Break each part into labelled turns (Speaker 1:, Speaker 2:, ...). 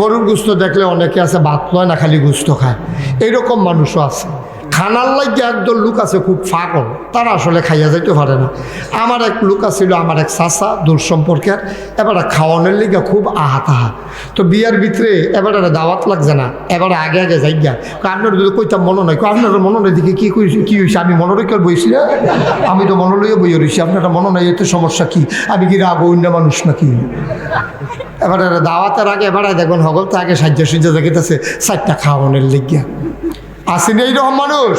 Speaker 1: গরুর গোস্ত দেখলে অনেকে আছে ভাত লয় না, খালি গোস্ত খায়, এইরকম মানুষও আছে। খানার লাগে একদল লোক আছে খুব ফাঁকল, তারা আসলে খাইয়া যাইতে পারে না। আমার এক লোক আছিল, আমার এক চাচা দূর সম্পর্কের, এবারে খাওয়ানোর লিগে খুব আহা। তো বিয়ার ভিতরে এবারে দাওয়াত লাগছে না, এবারে আগে আগে যাই গিয়া আপনার যদি কইতাম মনে নয়, আপনার মনে নয় দেখি কি হয়েছে, আমি মনে রেখে বইছি, আমি তো মনে লইয়া বইয়ে রয়েছি, আপনারা মনে নয় এতে সমস্যা কি, আমি কি রাগ অন্য মানুষ নাকি। এবারে দাওয়াতের আগে এবারে দেখবেন হগল তো আগে সাজ্জা দেখিতেছে 4টা খাওয়ানোর লিগিয়া আসেনি এইরকম মানুষ।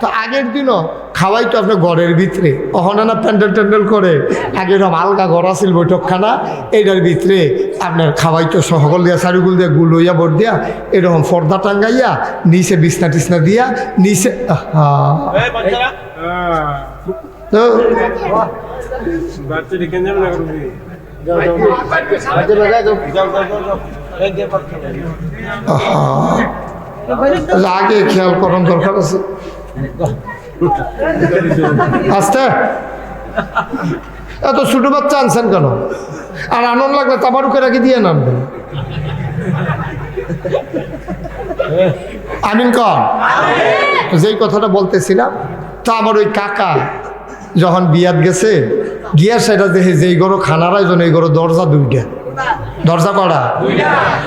Speaker 1: তো আগের দিনও খাওয়াই তো আপনার ঘরের ভিতরে, ওখানে না প্যান্ডেল করে, আগে এরকম আলগা ঘর আছিল বৈঠকখানা, এইটার ভিতরে আপনার খাওয়াই তো সকল দিয়া চারিগুল দিয়া গুল হইয়া ভোট দিয়া এরকম পর্দা টাঙ্গাইয়া নিচে বিছনা টিছনা দিয়া নিচে আগে খেয়াল করার দরকার আছে। আস্তে এত ছোট বাচ্চা আনছেন কেন? আর আনন্দ লাগলে তাবারুকে রাখি দিয়ে নামবেন। আমিন কন। যেই কথাটা বলতেছিলাম, তা আমার ওই কাকা যখন বিয়াত গেছে, গিয়া সেটা দেখে যেই গরো খানার আয়োজন, এই গরো দরজা 2টা, দরজা করা,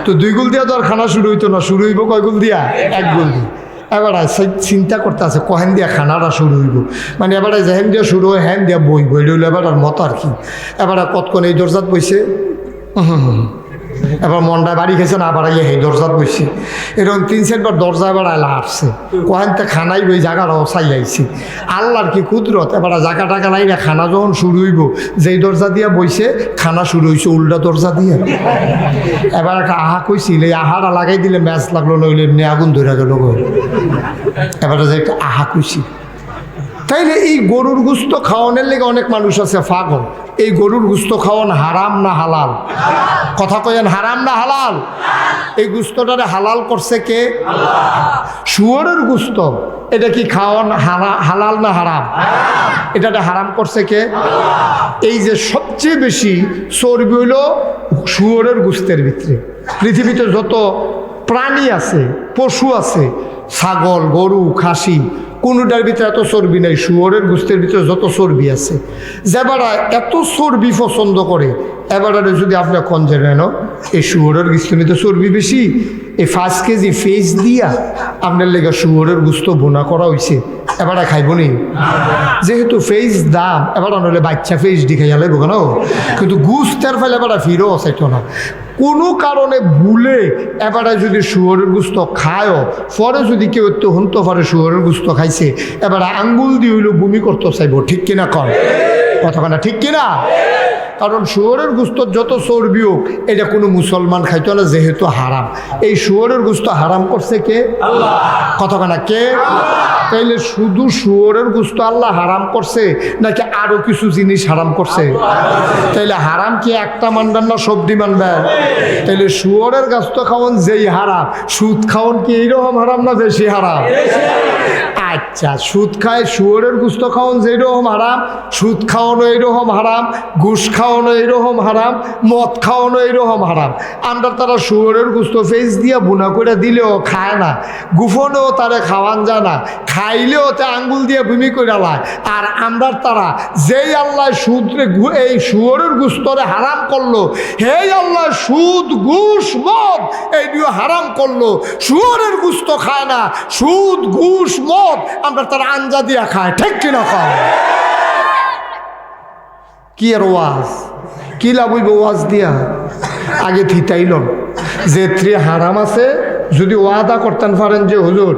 Speaker 1: তো 2 গুল দিয়া তো আর খানা শুরু হইতো না, শুরু হইব কয় গুল দিয়া? 1 গুল দিয়ে। এবারে চিন্তা করতে আছে কহেন দিয়া খানাটা শুরু হইব, মানে এবারে যেহেন দিয়া শুরু হয় হ্যান দিয়া বই রইল এবার আর মত আর কি। এবারে কতক্ষণ এই দরজাত বইছে, এবার মনটায় বাড়ি খেয়েছে না, আবার এই দরজাত বইছে, এরকম 3-4 বার দরজা এবার আলা আসছে, কহেনতে খানাই ওই জায়গাটাও চাই আইছি। আল্লাহর কি কুদরত, এবার জায়গা টাকা নাই না, খানা যখন শুরু হইব যেই দরজা দিয়া বইছে খানা শুরু হয়েছে উল্টা দরজা দিয়ে। এবার একটা আহা কইছিল, এই আহাটা লাগাই দিলে ম্যাচ লাগলো, নইলে এমনি আগুন ধরে গেল। এবারে যে একটা আহা কইছি। তাইলে এই গরুর গোস্ত খাওয়ানোর লেগে অনেক মানুষ আছে পাগল। এই গরুর গোস্ত খাওয়ান হারাম না হালাল? কথা কয়েন, হারাম না হালাল? এই গোস্তটারে হালাল করছে কে? শুয়োরের গোস্ত, এটা কি খাওয়ান হালাল না হারাম? এটাতে হারাম করছে কে? এই যে সবচেয়ে বেশি চর্বি হইল শুয়োরের গোস্তের ভিতরে। পৃথিবীতে যত প্রাণী আছে, পশু আছে, ছাগল, গরু, খাসি, কোনোটার ভিতরে এত চর্বি নাই। শুয়োরের গোস্তের ভিতরে যত চর্বি আছে, যেবারা এত চর্বি পছন্দ করে, এবারে যদি আপনি কঞ্জে নেন এই শুয়োরের গোস্তের ভিতরে চর্বি বেশি, এই 5 কেজি ফেস দিয়া আপনার লেগে শুয়োরের গোস্ত বোনা করা হয়েছে, এবারে খাইব নি? যেহেতু ফেস দাম, এবার নইলে বাচ্চা ফেস দি খাইয়া লাগবো কেন, কিন্তু গোস্তের ফেলে এবার ফিরেও চাইতো না। কোনো কারণে ভুলে এবারে যদি শুয়োরের গোস্ত খায়ও, পরে যদি কেউ একটু হনতে পারে শুয়োরের গোস্ত খাইছে, এবারে আঙ্গুল দিয়ে হইলেও বমি করতে চাইব, ঠিক কিনা কর? কতখানা ঠিক কিনা? কারণ শুয়োরের গোস্ত যত চর্বি হোক, এটা কোনো মুসলমান খাইতো না, যেহেতু হারাম। এই শুয়োরের গোস্ত হারাম করছে কে? আল্লাহ। কতখানা কে? তাইলে শুধু শুয়োরের গোস্ত আল্লাহ হারাম করছে নাকি আরো কিছু জিনিস হারাম করছে? তাইলে হারাম কি একটা মানবেন না সবজি মানবেন? তাইলে শুয়োরের গোস্ত খাওয়ান যেই হারাম, সুদ খাওয়ান কি এইরকম হারাম না বেশি হারাম? আচ্ছা, সুদ খায় শুয়োরের গোস্ত খাওয়ান যেরকম হারাম, সুদ খাওয়ানো এইরকম হারাম, ঘুষ খাওয়ানো এইরকম হারাম, মদ খাওয়ানো এইরকম হারাম। আমরা তারা শুয়োরের গোস্ত ফেস দিয়া বুনা করে দিলেও খায় না, গুফনেও তারা খাওয়ান যায় না, খাইলেও তা আঙ্গুল দিয়ে বমি করে লায়। আর আমরা তারা যেই আল্লাহ সুদরে এই শুয়োরের গোস্তরে হারাম করলো, হে আল্লাহ সুদ, ঘুষ, মদ এইগুলো হারাম করলো, শুয়োরের গোস্ত খায় না, সুদ, ঘুষ, মদ আমরা তারা আঞ্জা দিয়া খায়, ঠিক কিনা খায়? কি আর ওয়াজ, কি লাভ হইব ওয়াজ দিয়া? আগে থিতাইল যে হারাম আছে, যদি ওয়াদা করতেন পারেন যে হুজুর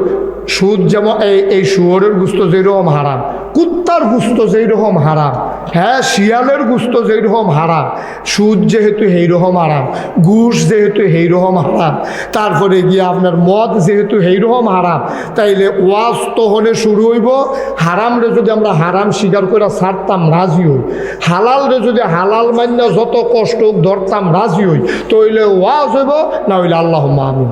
Speaker 1: সুদ যেমন এই শুয়োরের গোস্ত যেরকম হারাম, কুত্তার গোস্ত যেরকম হারাম, হ্যাঁ শিয়ালের গোস্ত যেরকম হারাম, সুদ যেহেতু সেইরকম হারাম, ঘুষ যেহেতু সেইরকম হারাম, তারপরে গিয়ে আপনার মদ যেহেতু সেইরকম হারাম, তাইলে ওয়াজ তো হলে শুরু হইব হারাম রে যদি আমরা হারাম স্বীকার করে ছাড়তাম রাজি হই, হালাল রে যদি হালাল মান্য যত কষ্ট ধরতাম রাজি হই, তো হইলে ওয়াজ হইব, না হইলে আল্লাহ আমিন।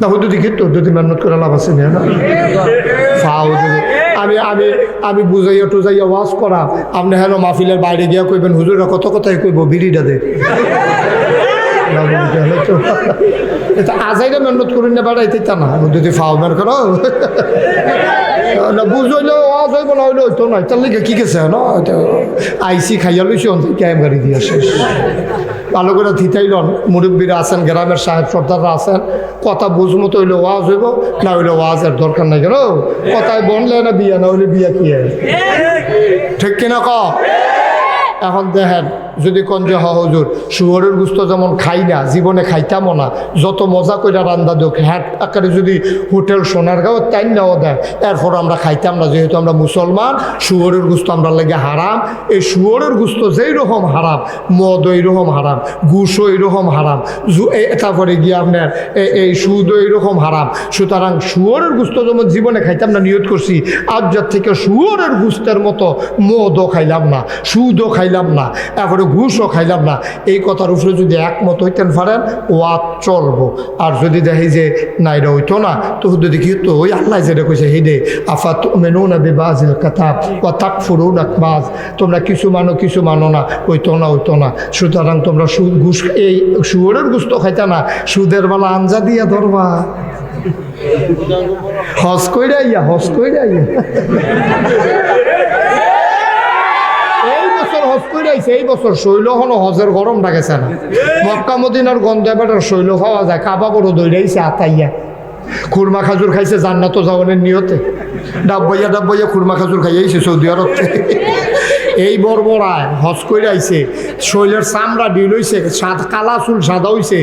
Speaker 1: না হয়তো দেখি তোর যদি মেহনত করে লাভ আছে না, আমি বুঝাইয়া টুজাইয়া ওয়াজ করা, আপনি হেন মাহফিলের বাইরে গিয়া কইবেন হুজুরা কত কথাই কইব বিড়িটা দে। এটা আজাইরা মেহনত করি না বেড়াইতে তা না যদি ফাও বের করো না বুঝইলে ওয়াজ হইব না হইলে হইতো না তার লিগে কি গেছে না আইসি খাইয়া লইছি অন্ত ক্যাম গাড়ি দিয়ে শেষ ভালো করে থিতাইলন মুরব্বীরা আছেন গ্রামের সাহেব সর্দাররা আছেন কথা বুঝমতো হইলে ওয়াজ হইব না হইলে ওয়াজের দরকার নাই কেন কথায় বনলে না বিয়া না হইলে বিয়া কি ঠিক কিনা ক এখন দেখেন যদি কোন যে হুজুর শুয়োরের গুস্ত যেমন খাই না জীবনে খাইতামও না যত মজা করে রান্দা দোক হ্যাট আকারে যদি হোটেল সোনারগাঁও তাই নাও দেয় এরপর আমরা খাইতাম না যেহেতু আমরা মুসলমান শুয়োরের গুস্ত আমরা লেগে হারাম এই শুয়োরের গুস্ত যেই রকম হারাম মদ এইরকম হারাম ঘুষও এইরকম হারাম তারপরে গিয়ে আপনার এই সুদ এইরকম হারাম সুতরাং শুয়োরের গুস্ত যেমন জীবনে খাইতাম না নিয়ত করছি আজ থেকে শুয়োরের গুস্তের মতো মদও খাইলাম না সুদও খাইলাম না এরপরে ঘুষও খাইলাম না এই কথার উপরে যদি একমত হইতেন পারেন ওয়াজ চলবো আর যদি দেখি যে না এটা হইতো না তো যদি কি হতো ওই আল্লাহ যেটা কইছে হেডে আফাত মেনুনা বিবাজিল কাতাব ও তাকফুরুনা বাজ তোমরা কিছু মানো না হইতো না সুতরাং তোমরা সুদ ঘুষ এই শুয়োরের গুস্ত খাইতা না সুদের বেলা আঞ্জা দিয়া ধরবা হজ কইরা ইয়া হজ করে আইছে এই বছর শৈল হলো হজের গরম ডাকেছে না মক্কা মদিনার গন্ধ এবার শৈল খাওয়া যায় কাবা বড় দৌড়াইছে আতাইয়া খুরমা খাজুর খাইছে জান্নাত যাওয়ানের নিয়তে ডাব্বাইয়া খুরমা খাজুর খাইয়াইছে সৌদি আরব থেকে এই বর্বরায় হজ করে আইছে শৈলের চামড়া ডিল হইছে কালা চুল সাদা হইছে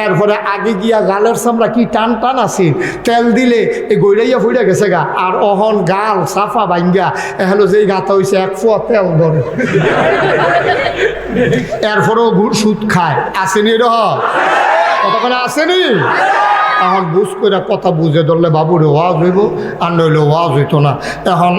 Speaker 1: এরপরে আগে গিয়া গালের চামড়া কি টান আছে তেল দিলে এই গৈরাইয়া ফুইরা গেছে গা আর অহন গাল সাফা ভাঙ্গা এহলো যেই গাতা হইছে এক ফোয়া তেল ধরে এরপরেও সুদ খায় আসেনি রহ কতক্ষণে আসেনি এখন বুঝ করে কথা বুঝে ধরলে বাবুরে ওয়াজ হইব আর নইলে ওয়াজ হইতো না এখন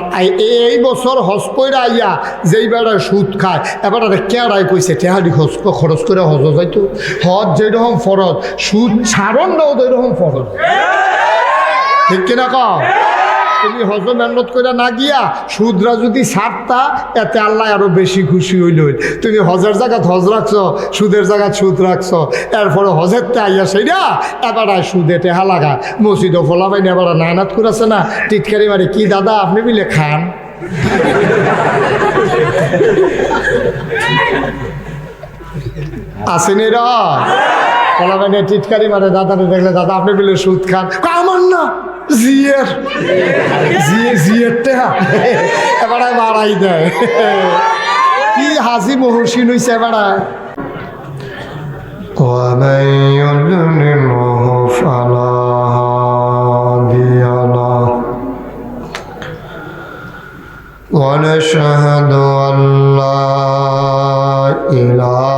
Speaker 1: এই বছর হজ কইরা আইয়া যেই বেড়ায় সুদ খায় এবার কেড়াই কইছে টেহারি খরচ করে হজ যাইতো হজ যেরকম ফরজ সুদ ছাড়ন না ওই রকম ফরজ ঠিক কিনা কও তুমি হজ মেহনত করে না গিয়া সুদরা যদি ছাড়তা এতে আল্লাহ আরো বেশি খুশি হইল তুমি হজের জায়গাত হজ রাখছো সুদের জায়গায় সুদ রাখছো এরপরে হজের তে আইয়া সেইটা এবার সুদে টেহা লাগা মসজিদও ফোলা পাইনি এবার নায়নাত করেছে না টিটকারি মারি কি দাদা আপনি মিলে খান আসেনি রা ফোলা পাইনি টিটকারি মারে দাদারে দেখলে দাদা আপনি মিলে সুদ খান আমার না জিয়ের টেহা এবার বাড়াই দেয় কি হাসি মহসিন হইছে এবার ومن يضلله فلا هادي له ونشهد أن لا إله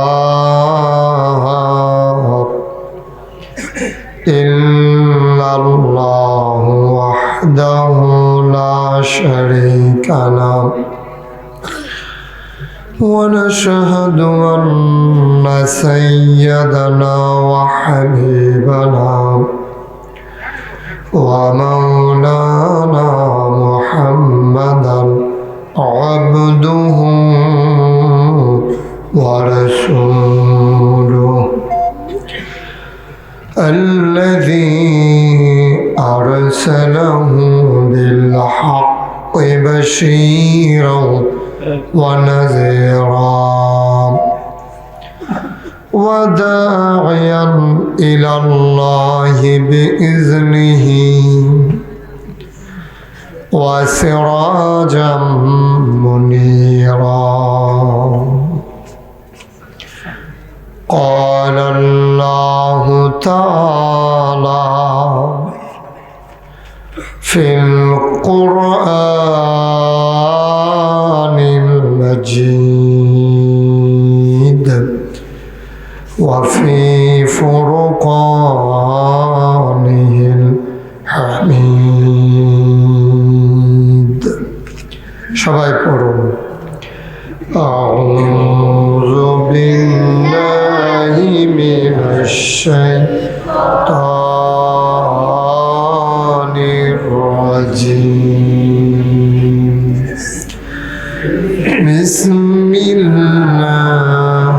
Speaker 1: إلا الله وحده لا شريك له ونشهد أن سيدنا وحبيبنا ومولانا محمدا عبده ورسوله الذي أرسله بالحق بشيرا ونذيرا وداعيا إلى الله بإذنه وسراجا منيرا قال الله تعالى في القرآن المجيد وفي فرقانه الحميد সবাই পড়ুন أعوذ بالله من الشيطان الرجيم بسم الله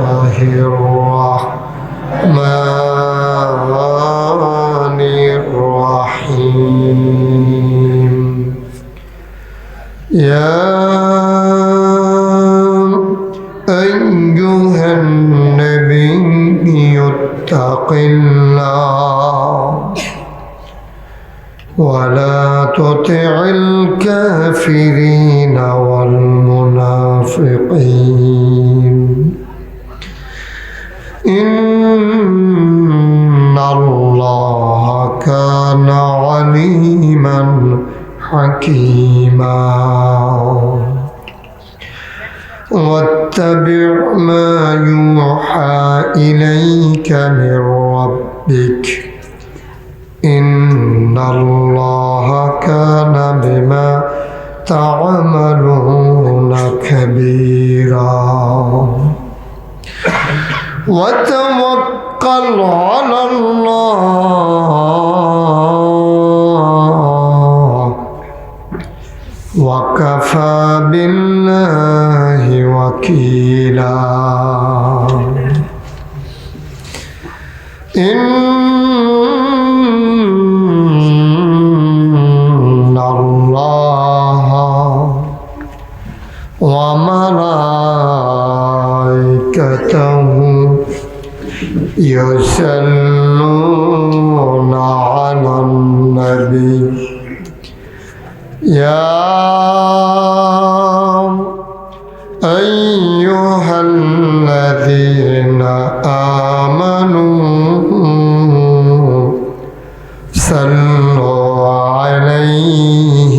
Speaker 1: الرحمن يا أيها النبي اتق الله ولا تطع الكافرين والمنافقين إن الله كان عليما حكيما واتبع ما يوحى إليك من ربك إن الله كان بما تعملون خبيرا وتوكل على الله وكفى بالله وكيلا إن الله وملائكته يصلون على النبي يا أيها الذين آمنوا صلوا عليه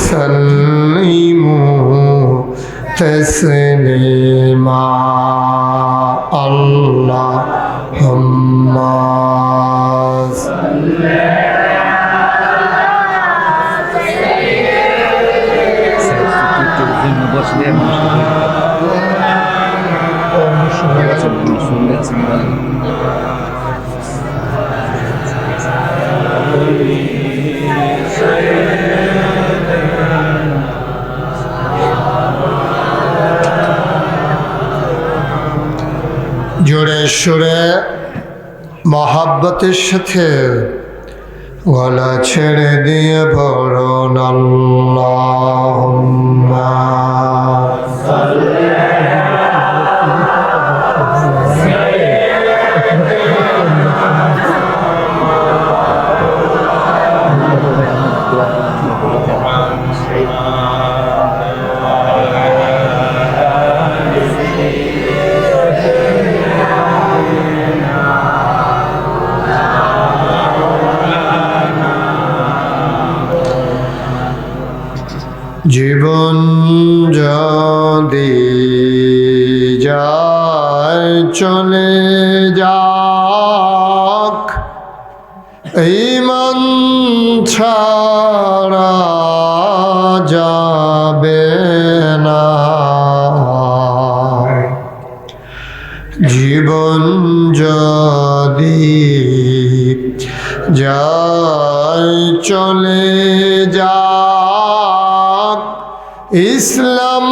Speaker 1: وسلموا تسليما اللهم صل জোরে সুরে মহাব্বতের সাথে গলা ছেড়ে দিয়ে পড়ুন আল্লাহুম্মা জীবন যদি যায় চলে যাক ঈমান ছাড়া যাবে না জীবন যদি যায় চলে যাক ইসলাম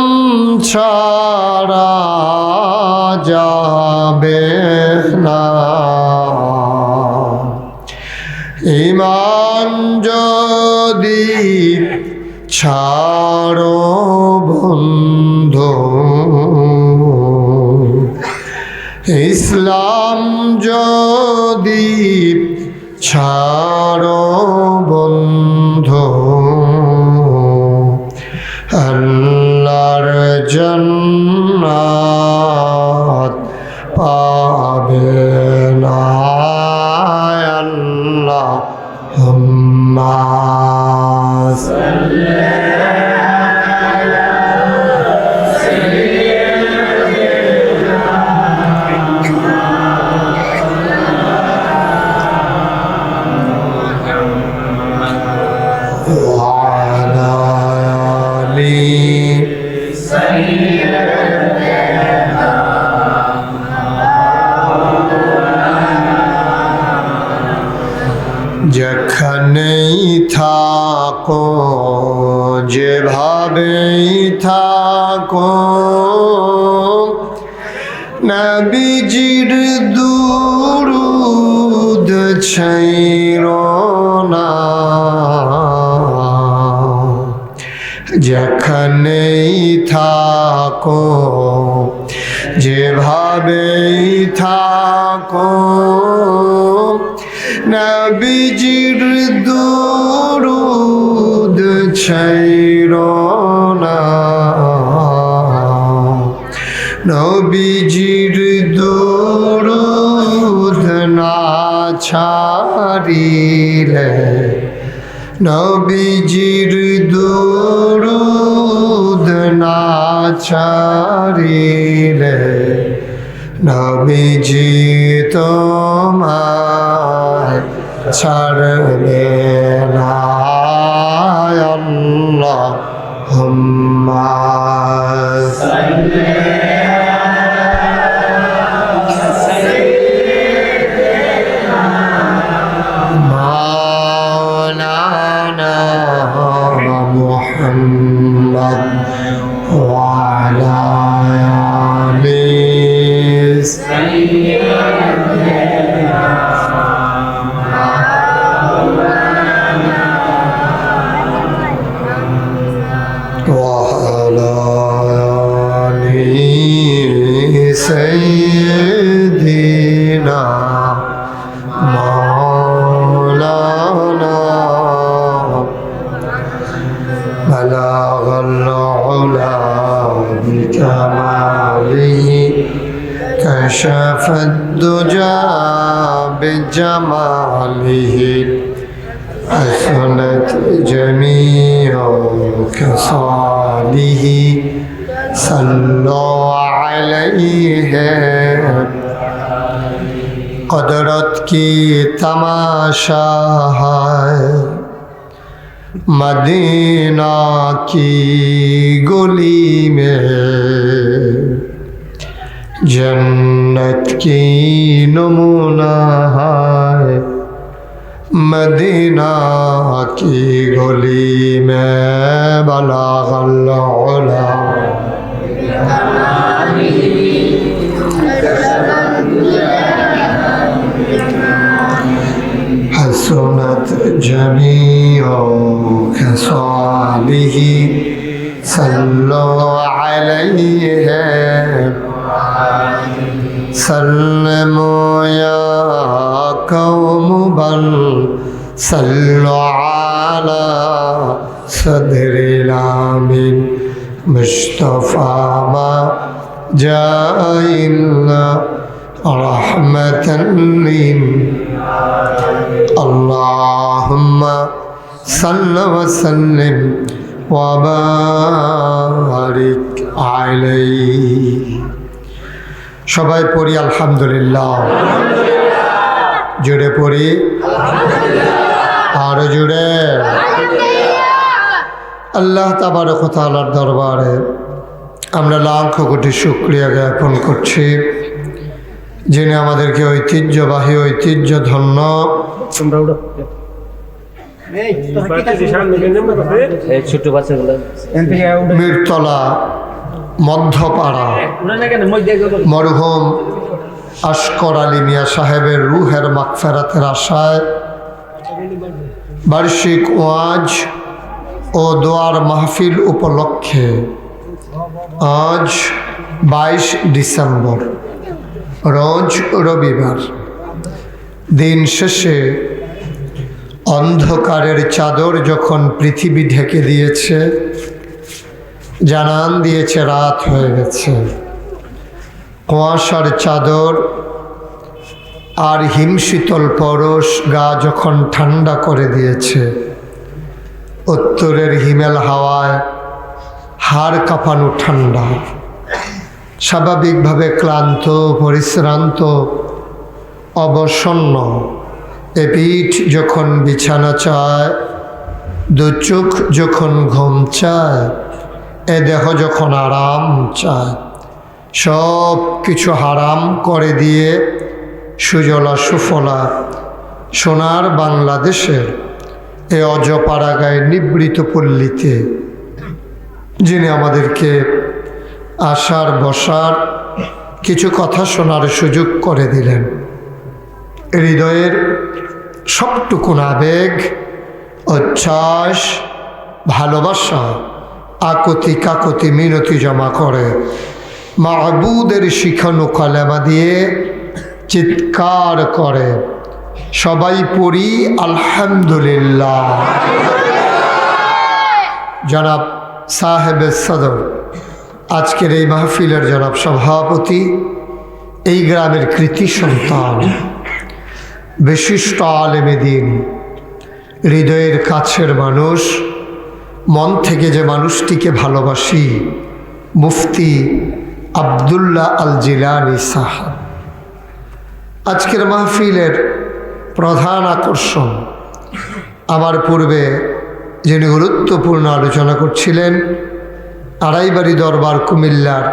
Speaker 1: ছাড়া যাবে না ঈমান যদি ছাড়ো বন্ধু ইসলাম যদি ছাড়ো বন্ধু আল্লাহর জান্নাত পাবে না আল্লাহুম্মা সাল্লি যেখানেই থাকো যেভাবেই থাকো নবীজির দুরূদ ছাইরো না থাকো, যেভাবেই থাকো, নবীজির দুরূদ ছাইরো না, নবীজির দুরূদ না ছাড়িলে, নবীজির দুরূদ না ছাড়িলে, নবীজি তোমায় ছাড়বে না। আল্লাহুম্মা মাওলানা মুহাম্মদ ওয়া আলা আলিহি سيدنا مولانا بلغ العلا بكماله كشف الدجى بجماله حسنت جميع خصاله صلوا عليه قدرت کی تماشا ہے مدینہ کی گلی میں جنت کی نمونہ ہے مدینہ کی گلی میں بلغ العلا حسنت جميع خصاله صلوا عليه سلموا يا قوم بل صلوا على صدر الامين مصطفى ما جاء إلا رحمة اللهم صل وسلم وبارك عليه সবাই পড়ি আলহামদুলিল্লাহ, জুড়ে পড়ি আরো জুড়ে। আল্লাহ তাবারক ওয়া তাআলার দরবারে আমরা লাখ কোটি শুকরিয়া জ্ঞাপন করছি, যিনি আমাদেরকে ঐতিহ্যবাহী ঐতিহ্যধন্য মীরতলা মধ্যপাড়া মরহুম আশকর আলী মিয়া সাহেবের রুহের মাগফিরাতের আশায় বার্ষিক ওয়াজ ও দোয়ার মাহফিল উপলক্ষে আজ 22 ডিসেম্বর রোজ রবিবার দিন শেষে অন্ধকারের চাদর যখন পৃথিবী ঢেকে দিয়েছে, জানান দিয়েছে রাত হয়ে গেছে, কুয়াশার চাদর আর হিমশীতল পরশ গা যখন ঠান্ডা করে দিয়েছে, উত্তরের হিমেল হাওয়ায় হাড় কাঁপানো ঠান্ডা, স্বাভাবিকভাবে ক্লান্ত পরিশ্রান্ত অবসন্ন এ পিঠ যখন বিছানা চায়, দু চোখ যখন ঘুম চায়, এ দেহ যখন আরাম চায়, সব কিছু হারাম করে দিয়ে সুজলা সুফলা সোনার বাংলাদেশের এ অজপাড়াগায় নিবৃত পল্লীতে যিনি আমাদেরকে আসার বসার কিছু কথা শোনার সুযোগ করে দিলেন, হৃদয়ের সবটুকুন আবেগ, উচ্ছ্বাস, ভালোবাসা আকতি কাকতি মিনতি জমা করে মাহবুদের শিখানো কালেমা দিয়ে চিৎকার করে সবাই পড়ি আলহামদুলিল্লাহ। জনাব সাহেবে সদর, আজকের এই মাহফিলের জনাব সভাপতি, এই গ্রামের কৃতি সন্তান, বিশিষ্ট আলেমে দ্বীন, হৃদয়ের কাছের মানুষ, মন থেকে যে মানুষটিকে ভালোবাসি, মুফতি আব্দুল্লাহ আল জিলানী সাহেব। আজকের মাহফিলের প্রধান আকর্ষণ, আমার পূর্বে যিনি গুরুত্বপূর্ণ আলোচনা করছিলেন, আড়াইবাড়ি দরবার কুমিল্লার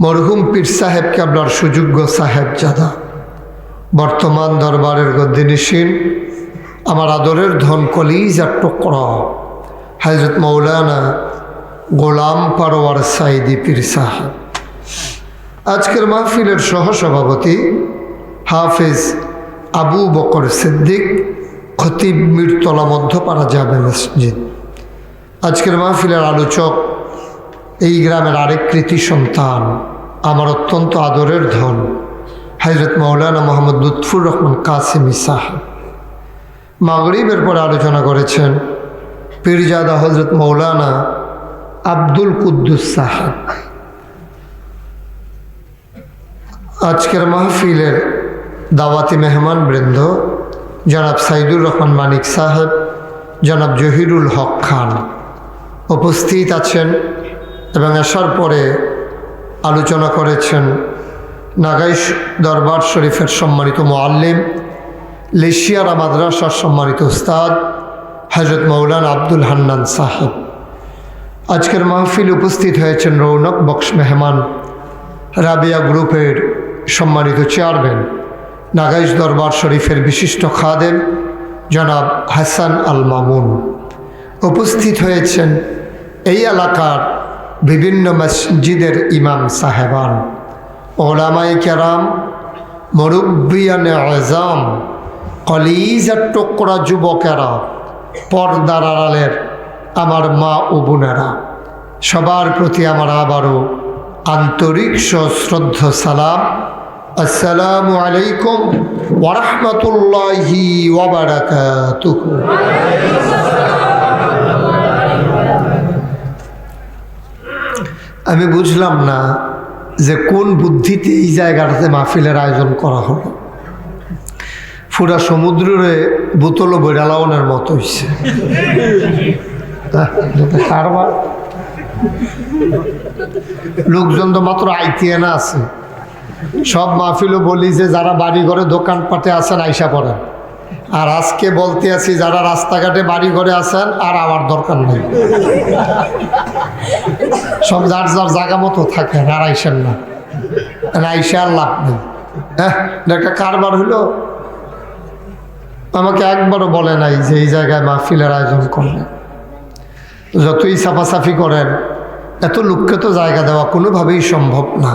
Speaker 1: মরহুম পীর সাহেব কেবলার সুযোগ্য সাহেবজাদা, বর্তমান দরবারের গদ্দিনিসীন, আমার আদরের ধন কলিজার টুকরা হযরত মৌলানা গোলাম পারওয়ার সাইদি পীর সাহেব। আজকের মাহফিলের সহসভাপতি হাফেজ আবু বকর সিদ্দিক, খতিব মিরতলা মধ্যপাড়া জামে মসজিদ। আজকের মাহফিলের আলোচক এই গ্রামের আরেক কৃতি সন্তান, আমার অত্যন্ত আদরের ধন হযরত মৌলানা মোহাম্মদ লুৎফুর রহমান কাসেমি সাহেব। মাগরিবের পরে আলোচনা করেছেন পীরজাদা হযরত মৌলানা আব্দুল কুদ্দুস সাহেব। আজকের মাহফিলের দাওয়াতি মেহমান বৃন্দ জনাব সাইদুর রহমান মানিক সাহেব, জনাব জহিরুল হক খান উপস্থিত আছেন এবং আসার পরে আলোচনা করেছেন নাগাইশ দরবার শরীফের সম্মানিত মুআল্লিম, লেশিয়ারা মাদ্রাসার সম্মানিত উস্তাদ হযরত মৌলানা আব্দুল হান্নান সাহেব। আজকের মাহফিল উপস্থিত হয়েছেন রৌনক বক্স মেহমান, রাবিয়া গ্রুপের সম্মানিত চেয়ারম্যান, নাগাইশ দরবার শরীফের বিশিষ্ট খাদেম জনাব হাসান আল মামুন। উপস্থিত হয়েছেন এই এলাকার বিভিন্ন মসজিদের ইমাম সাহেবান, ওলামায়ে কেরাম, মুরব্বিয়ানে আযম, কলিজার টুকরা যুবকেরা, পর্দার আড়ালের আমার মা ও বোনেরা, সবার প্রতি আমার আবারও আন্তরিক সশ্রদ্ধ সালাম। আসসালামু আলাইকুম ওয়া রাহমাতুল্লাহি ওয়া বারাকাতুহু। আমি বুঝলাম না যে কোন বুদ্ধিতে এই জায়গাটাতে মাহফিলের আয়োজন করা হলো। পুরা সমুদ্রে বোতল বৈরালাওনের মতো হয়েছে। কারবার লোকজন তো মাত্র আইতিয়ে না আছে। সব মাহফিলও বলি যে যারা বাড়ি ঘরে দোকানপাটে আছেন আইসা পড়েন, আর আজকে বলতে আছি যারা রাস্তাঘাটে বাড়ি ঘরে আছেন আর আমার দরকার নেই, সব যার যার জায়গা মতো থাকেন আর আইসেন না, আইসা আর লাভ নেই। হ্যাঁ, একটা কারবার হলো। আমাকে একবারও বলে নাই যে এই জায়গায় মাহফিলের আয়োজন করবেন। যতই সাফাসাফি করেন, এত লোককে তো জায়গা দেওয়া কোনোভাবেই সম্ভব না।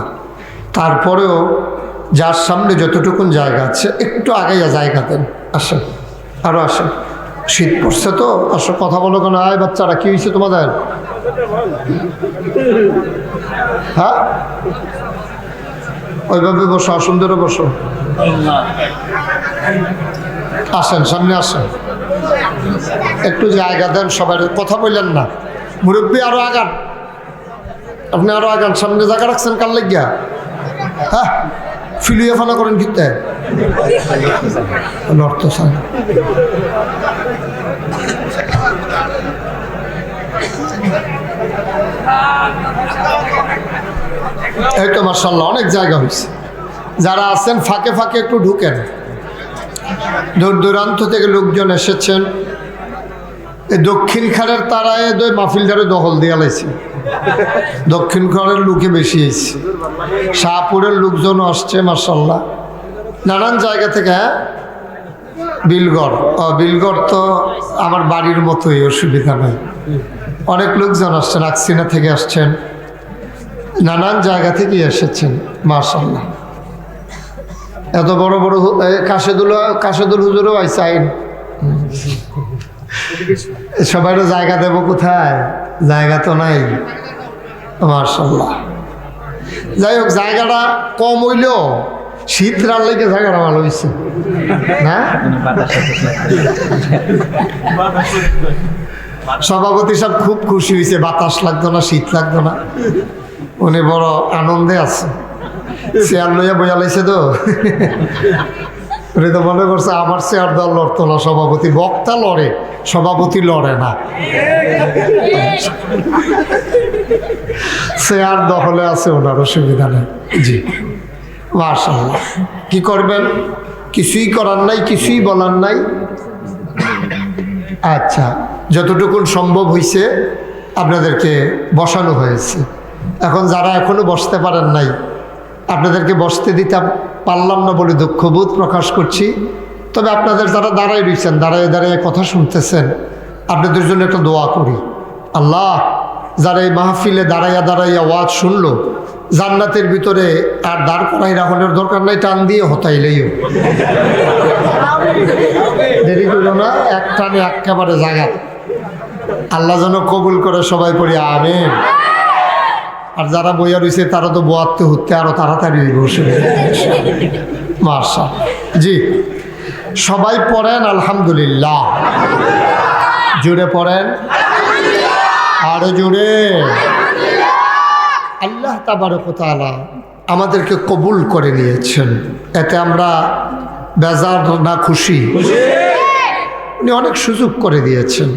Speaker 1: তারপরেও যার সামনে যতটুকুন জায়গা আছে একটু আগাইয়া জায়গা দেন। আসেন, আরও আসেন, শীত পড়ছে তো, আসো কথা বলো কেন? আয় বাচ্চারা, কি হয়েছে তোমাদের? হ্যাঁ, ওইভাবে বসো, সুন্দর বসো। আসেন, সামনে আসেন, একটু জায়গা দেন। সবাই কথা বললেন না, মুরব্বী আরো আগান, আপনি আরো আগান। সামনে জায়গা রাখছেন কার লাগিয়া? হ্যাঁ, ফিলিয়ে ফানা করেন কিতে অর্থ চান। এই তো মাশাআল্লাহ অনেক জায়গা হয়েছে। যারা আছেন ফাঁকে ফাঁকে একটু ঢুকেন। দূর দূরান্ত থেকে লোকজন এসেছেন। এই দক্ষিণ খানের তারায় মাহফিলদারে দখল দিয়ে লাইছে। দক্ষিণ খানের লোকে বেশি এসেছে, শাহপুরের লোকজনও আসছে মাশাআল্লাহ, নানান জায়গা থেকে। হ্যাঁ, বিলগড়, বিলগড় তো আমার বাড়ির মতোই, অসুবিধা নাই। অনেক লোকজন আসছেন, আকসিনা থেকে আসছেন, নানান জায়গা থেকে এসেছেন মাশাআল্লাহ। এত বড় বড় কাশেদুল হুজুরও আইসা। সবাইরও জায়গা দেব কোথায়? জায়গা তো নাই মাশাআল্লাহ। যাই হোক, জায়গাটা কম হইলেও শীত রান লেগে জায়গাটা ভালো হয়েছে না? সভাপতি সব খুব খুশি হয়েছে, বাতাস লাগতো না, শীত লাগতো না, উনি বড় আনন্দে আছে। চেয়ার লইয়া বইয়া লাইছে তো, উনি তো মনে করছে আমার চেয়ার দল লড়তো না, সভাপতি বক্তা লড়ে, সভাপতি লড়ে না। চেয়ার দখলে আছে, ওনার অসুবিধা নেই। জি মাশাআল্লাহ। কি করবেন? কিছুই করার নাই, কিছুই বলার নাই। আচ্ছা, যতটুকুন সম্ভব হয়েছে আপনাদেরকে বসানো হয়েছে। এখন যারা এখনো বসতে পারেন নাই, আপনাদেরকে বসতে দিতে পারলাম না বলে দুঃখবোধ প্রকাশ করছি। তবে আপনাদের যারা দাঁড়ায় রয়েছেন, দাঁড়ায় দাঁড়িয়ে কথা শুনতেছেন, আপনাদের জন্য একটা দোয়া করি। আল্লাহ, যারা এই মাহফিলে দাঁড়াইয়া দাঁড়াইয়া ওয়াজ শুনলো, জান্নাতের ভিতরে আর দাঁড় করাই রাখনের দরকার নাই, টান দিয়ে হতাইলেইও, দেরি করলো না, এক টানে একেবারে জায়গা। আল্লাহ যেন কবুল করে, সবাই পড়ি আমিন। আর যারা বইয়া রয়েছে তারা তো বোয়াতে হতে আরো তাড়াতাড়ি বসে। মাশাআল্লাহ। জি, সবাই পড়েন আলহামদুলিল্লাহ, জুড়ে পড়েন, আরো জুড়ে। আল্লাহ তাবারক ওয়া তাআলা আমাদেরকে কবুল করে নিয়েছেন, এতে আমরা বেজার না খুশি? উনি অনেক সুযোগ করে দিয়েছেন।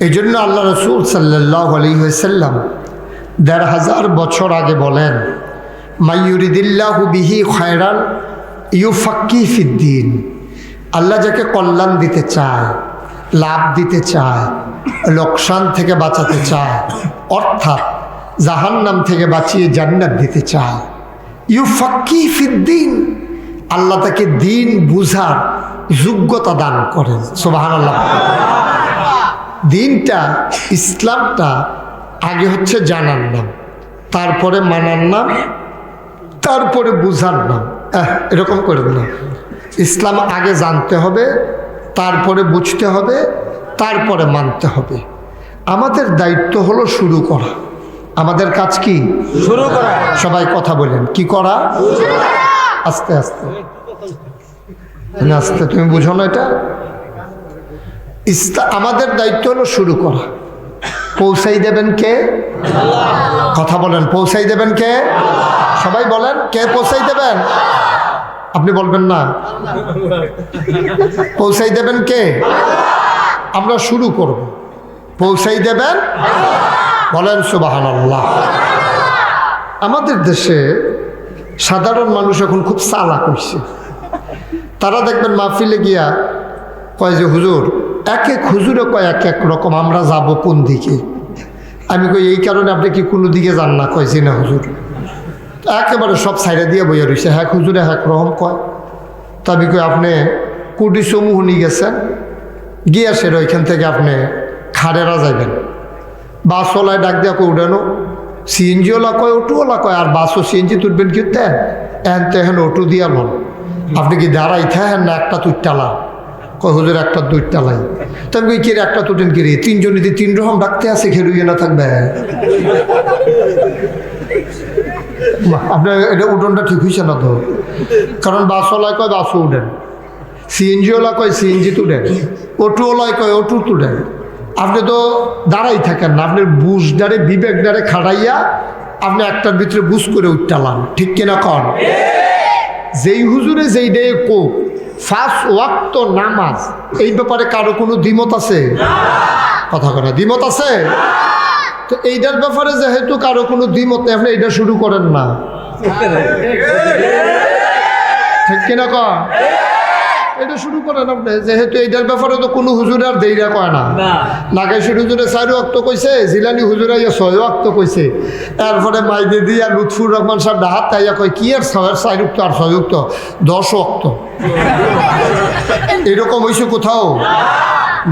Speaker 1: এই জন্য আল্লাহ রাসূল সাল্লাল্লাহু আলাইহি ওয়াসাল্লাম ১৫০০ বছর আগে বলেন, মাইয়ুরিদিল্লাহু বিহি খায়রান ইউফাক্কিহু ফিদ্দীন। আল্লাহ যাকে কল্যাণ দিতে চায়, লাভ দিতে চায়, লোকসান থেকে বাঁচাতে চায়, অর্থাৎ জাহান্নাম থেকে বাঁচিয়ে জান্নাত দিতে চায়, ইউফাক্কিহু ফিদ্দীন, আল্লাহ তাকে দিন বুঝার যোগ্যতা দান করেন। সুবহানাল্লাহ। দিনটা, ইসলামটা আগে হচ্ছে জানার নাম, তারপরে মানার নাম, তারপরে বুঝার নাম। এরকম করবেন না। ইসলাম আগে জানতে হবে, তারপরে বুঝতে হবে, তারপরে মানতে হবে। আমাদের দায়িত্ব হলো শুরু করা। আমাদের কাজ কি? শুরু করা। সবাই কথা বলেন, কি করা? আস্তে আস্তে আস্তে, তুমি বুঝো না এটা? আমাদের দায়িত্ব হলো শুরু করা। পৌঁছাই দেবেন কে? কথা বলেন, পৌঁছাই দেবেন কে? সবাই বলেন, কে পৌঁছাই দেবেন? আপনি বলবেন না? পৌঁছাই দেবেন কে? আমরা শুরু করব, পৌঁছাই দেবেন, বলেন সুবহানাল্লাহ। আমাদের দেশে সাধারণ মানুষ এখন খুব চালাক হইছে। তারা দেখবেন মাহফিলে গিয়া কয় যে হুজুর, এক এক হুজুরে কয় এক এক রকম, আমরা যাব কোন দিকে? আমি কই এই কারণে আপনি কি কোনো দিকে যান না? কয় যে না হুজুর, একেবারে সব সাইডে দিয়ে বইয়া রয়েছে, হ্যাঁ হুজুরে হ্যাঁ রকম কয়। তা আমি কই আপনি কুটি সমূহ নিয়ে গেছেন, গিয়ে আসেন ওইখান থেকে আপনি খাড়েরা যাইবেন। বাসওয়ালায় ডাক দিয়া কই উঠেনো, সিএনজিওলা কয়, অটোওয়ালা কয়, আর বাসও সিএনজি তুলবেন কি তেন এন তেহেন অটো দিয়া লন, আপনি কি দাঁড়াই থাকেন না একটা তুইটালা? কয় হুজুর একটা দুইটালাই। তো আমি কি একটা তুটেন কি রে, তিনজন যদি তিন রকম ডাকতে আছে, খেলুইয়ে না থাকবে? আপনার এটা উঠোনটা ঠিক হয়েছে না তো? কারণ বাসওয়ালায় কয় বাসও উঠেন, সিএনজিওলা কয় সিএনজি তুলেন, অটোওয়ালায় কয় অটো তুলেন। আপনি তো দাঁড়াই থাকেন না, আপনার বুঝ ডারে বিবেক ডারে খাড়াইয়া আপনি একটার ভিতরে বুঝ করে উঠটালাম, ঠিক কিনা কন? যেই হুজুরে যেই ডে কোক ফার্স্ট ওয়াক্ত নামাজ, এই ব্যাপারে কারো কোনো দ্বিমত আছে? কথা কথা দ্বিমত আছে? তো এইটার ব্যাপারে যেহেতু কারো কোনো দ্বিমত নেই, আপনি এইটা শুরু করেন না, ঠিক কিনা কন? এটা শুরু করেন আপনি, যেহেতু এইটার ব্যাপারে তো কোনো হুজুর আর দেইরা কয় না। নাগেশ্বর হুজুরে 4 ওয়াক্ত কইছে, জিলানি হুজুরে 6 ওয়াক্ত কইছে, তারপরে মাইদে দিয়া লুৎফুর রহমান সাহেব ডাহাত তাইয়া কয় কি আর 4 ওয়াক্ত আর 6 ওয়াক্ত 10 ওয়াক্ত। এরকম হয়েছে কোথাও?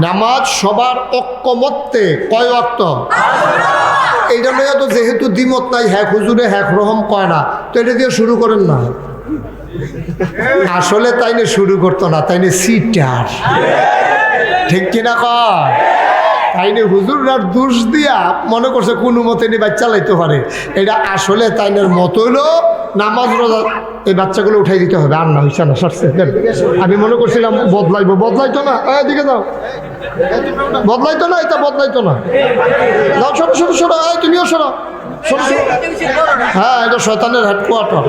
Speaker 1: নামাজ সবার ঐক্যমত্যে কয় ওয়াক্ত? এইটা লইয়া তো যেহেতু দ্বিমত নাই, হ্যাঁ হুজুরে হ্যাঁ রহম কয় না, তো এটা দিয়ে শুরু করেন না। আসলে তাইনে শুরু করতো না, তাইনে সিটার, ঠিক কিনা কয়? তাইনে হুজুরার দোষ দিয়া মনে করছে কোনো মতে নি বাচ্চা চালাইতে পারে। এটা আসলে তাইনের মত হইলো নামাজ রোজা এই বাচ্চাগুলো উঠাই দিতে হবে। আর না হইছে না সরছে। আমি মনে করছিলাম বদলাইতো না। এদিকে যাও, বদলাইতো না, এটা বদলাইতো না। যাও, ছোটো ছোটো ছোটো, তুমিও সরো। হ্যাঁ, এটা শয়তানের হেডকোয়ার্টার,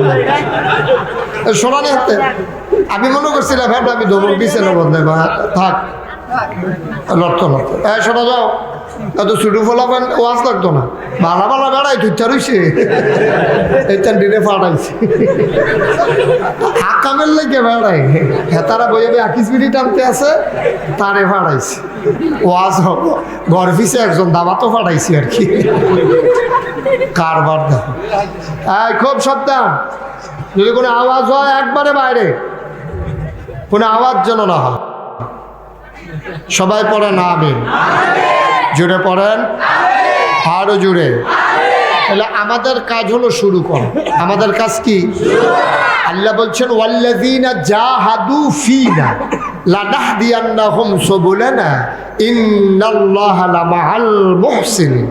Speaker 1: সোনানি হাতে। আমি মনে করছিলাম হ্যাঁ আমি ধমক দিছে না বদলাই বা থাক লড়তো না। শোনা যাও, এত ছুটু ফলাবেন ওয়াজ লাগতো না। ভালা ভালা বেড়াই তুইটা রইছে এইটান দিনে ফাটাইছে আকামের লেগে বেড়াই। হ্যাঁ, তারা বইবে আকিস বিড়ি টানতে আছে, তারে ফাটাইছে ওয়াজ হব। ঘর পিছে একজন দাবাতো ফাটাইছি আর কি। কারবার দেখো, খুব সাবধান। যদি কোনো আওয়াজ হয় একবারে বাইরে, কোনো আওয়াজ যেন না হয়। সবাই পড়েন আমিন, জুড়ে পড়েন, আরো জুড়ে। তাহলে আমাদের কাজ হলো শুরু করা। আমাদের কাজ কি? আল্লাহ বলছেন ওয়াল্লাযীনা জাহাদু ফীনা লানাহদিয়ান্নাহুম সুবুলানা ইন্নাল্লাহা লামাআল মুহসিনিন।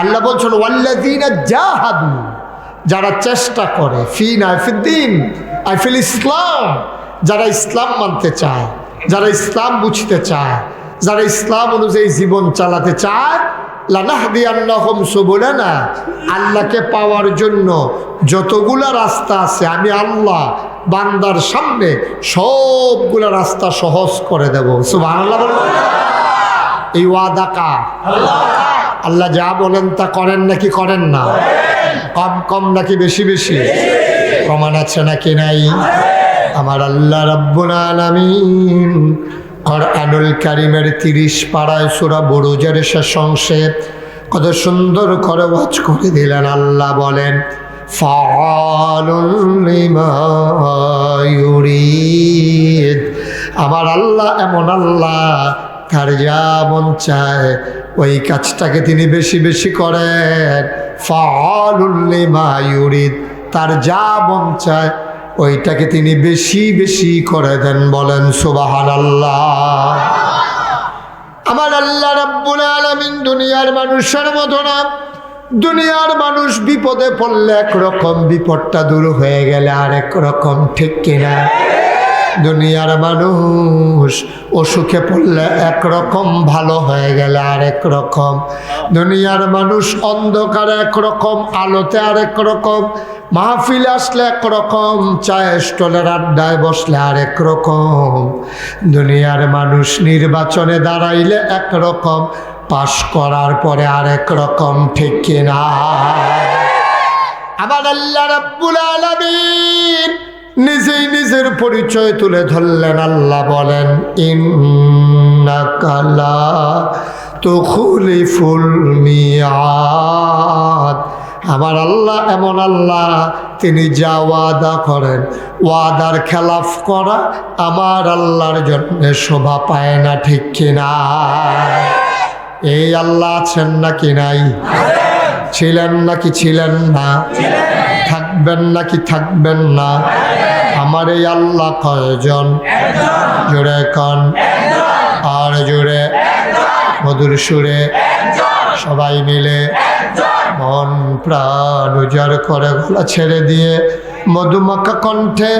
Speaker 1: আল্লাহ বলছেন ওয়াল্লাযীনা জাহাদু, যারা চেষ্টা করে, ফীনা ফিদ্দীন আই ফিল ইসলাম, যারা ইসলাম মানতে চায়, যারা ইসলাম বুঝতে চায়, যারা ইসলাম অনুযায়ী জীবন চালাতে চায়, লানাহদিয়ান্নাহুম সুবুলানা, আল্লাহকে পাওয়ার জন্য যতগুলা রাস্তা আছে আমি আল্লাহ বান্দার সামনে সবগুলা রাস্তা সহজ করে দেব। সুবহানাল্লাহ বলুন। এই ওয়াদা কার? আল্লাহ যা বলেন তা করেন নাকি করেন না? কম কম নাকি বেশি বেশি? প্রমাণ আছে নাকি নাই? আমার আল্লাহ রাব্বুল আলামিন কুরআনুল কারীমের 30 পারায় সূরা বুরুজের শেষ অংশে কত সুন্দর করে ওয়াজ করে দিলেন। আল্লাহ বলেন ফাআলুল লিমা ইউরিদ। আমার আল্লাহ এমন আল্লাহ, তার যা মন চায় ওই কাজটাকে তিনি বেশি বেশি করেন। ফাআলুল লিমা ইউরিদ, তার যা মন চায় ওইটাকে তিনি বেশি বেশি করে দেন। বলেন সুবহানাল্লাহ। আমার আল্লাহ রাব্বুল আলামিন দুনিয়ার মানুষের মতো না। দুনিয়ার মানুষ বিপদে পড়লে একরকম, বিপদটা দূর হয়ে গেলে আরেক রকম, ঠিক কিনা? দুনিয়ার মানুষ অসুখে পড়লে একরকম, ভালো হয়ে গেলে আরেক রকম। দুনিয়ার মানুষ অন্ধকারে একরকম, আলোতে আরেক রকম। মাহফিল আসলে একরকম, চায়ের স্টলের আড্ডায় বসলে আরেক রকম। দুনিয়ার মানুষ নির্বাচনে দাঁড়াইলে একরকম, পাশ করার পরে আরেক রকম, ঠিক কিনা? আমার আল্লাহ রাব্বুল আলামিন নিজেই নিজের পরিচয় তুলে ধরলেন। আল্লাহ বলেন ইন্নাকা লা তুখলিফুল মিয়াদ। আমার আল্লাহ এমন আল্লাহ, তিনি যা ওয়াদা করেন, ওয়াদার খেলাফ করা আমার আল্লাহর জন্য শোভা পায় না, ঠিক কিনা? এই আল্লাহ আছেন নাকি নাই? ছিলেন নাকি ছিলেন না? থাকবেন নাকি থাকবেন না? আমার এই আল্লাহ কয়জন? জোরে কন, আর জোরে, মধুর সুরে, সবাই মিলে মন প্রাণ উজাড় করে গলা ছেড়ে দিয়ে মধুমাখা কণ্ঠে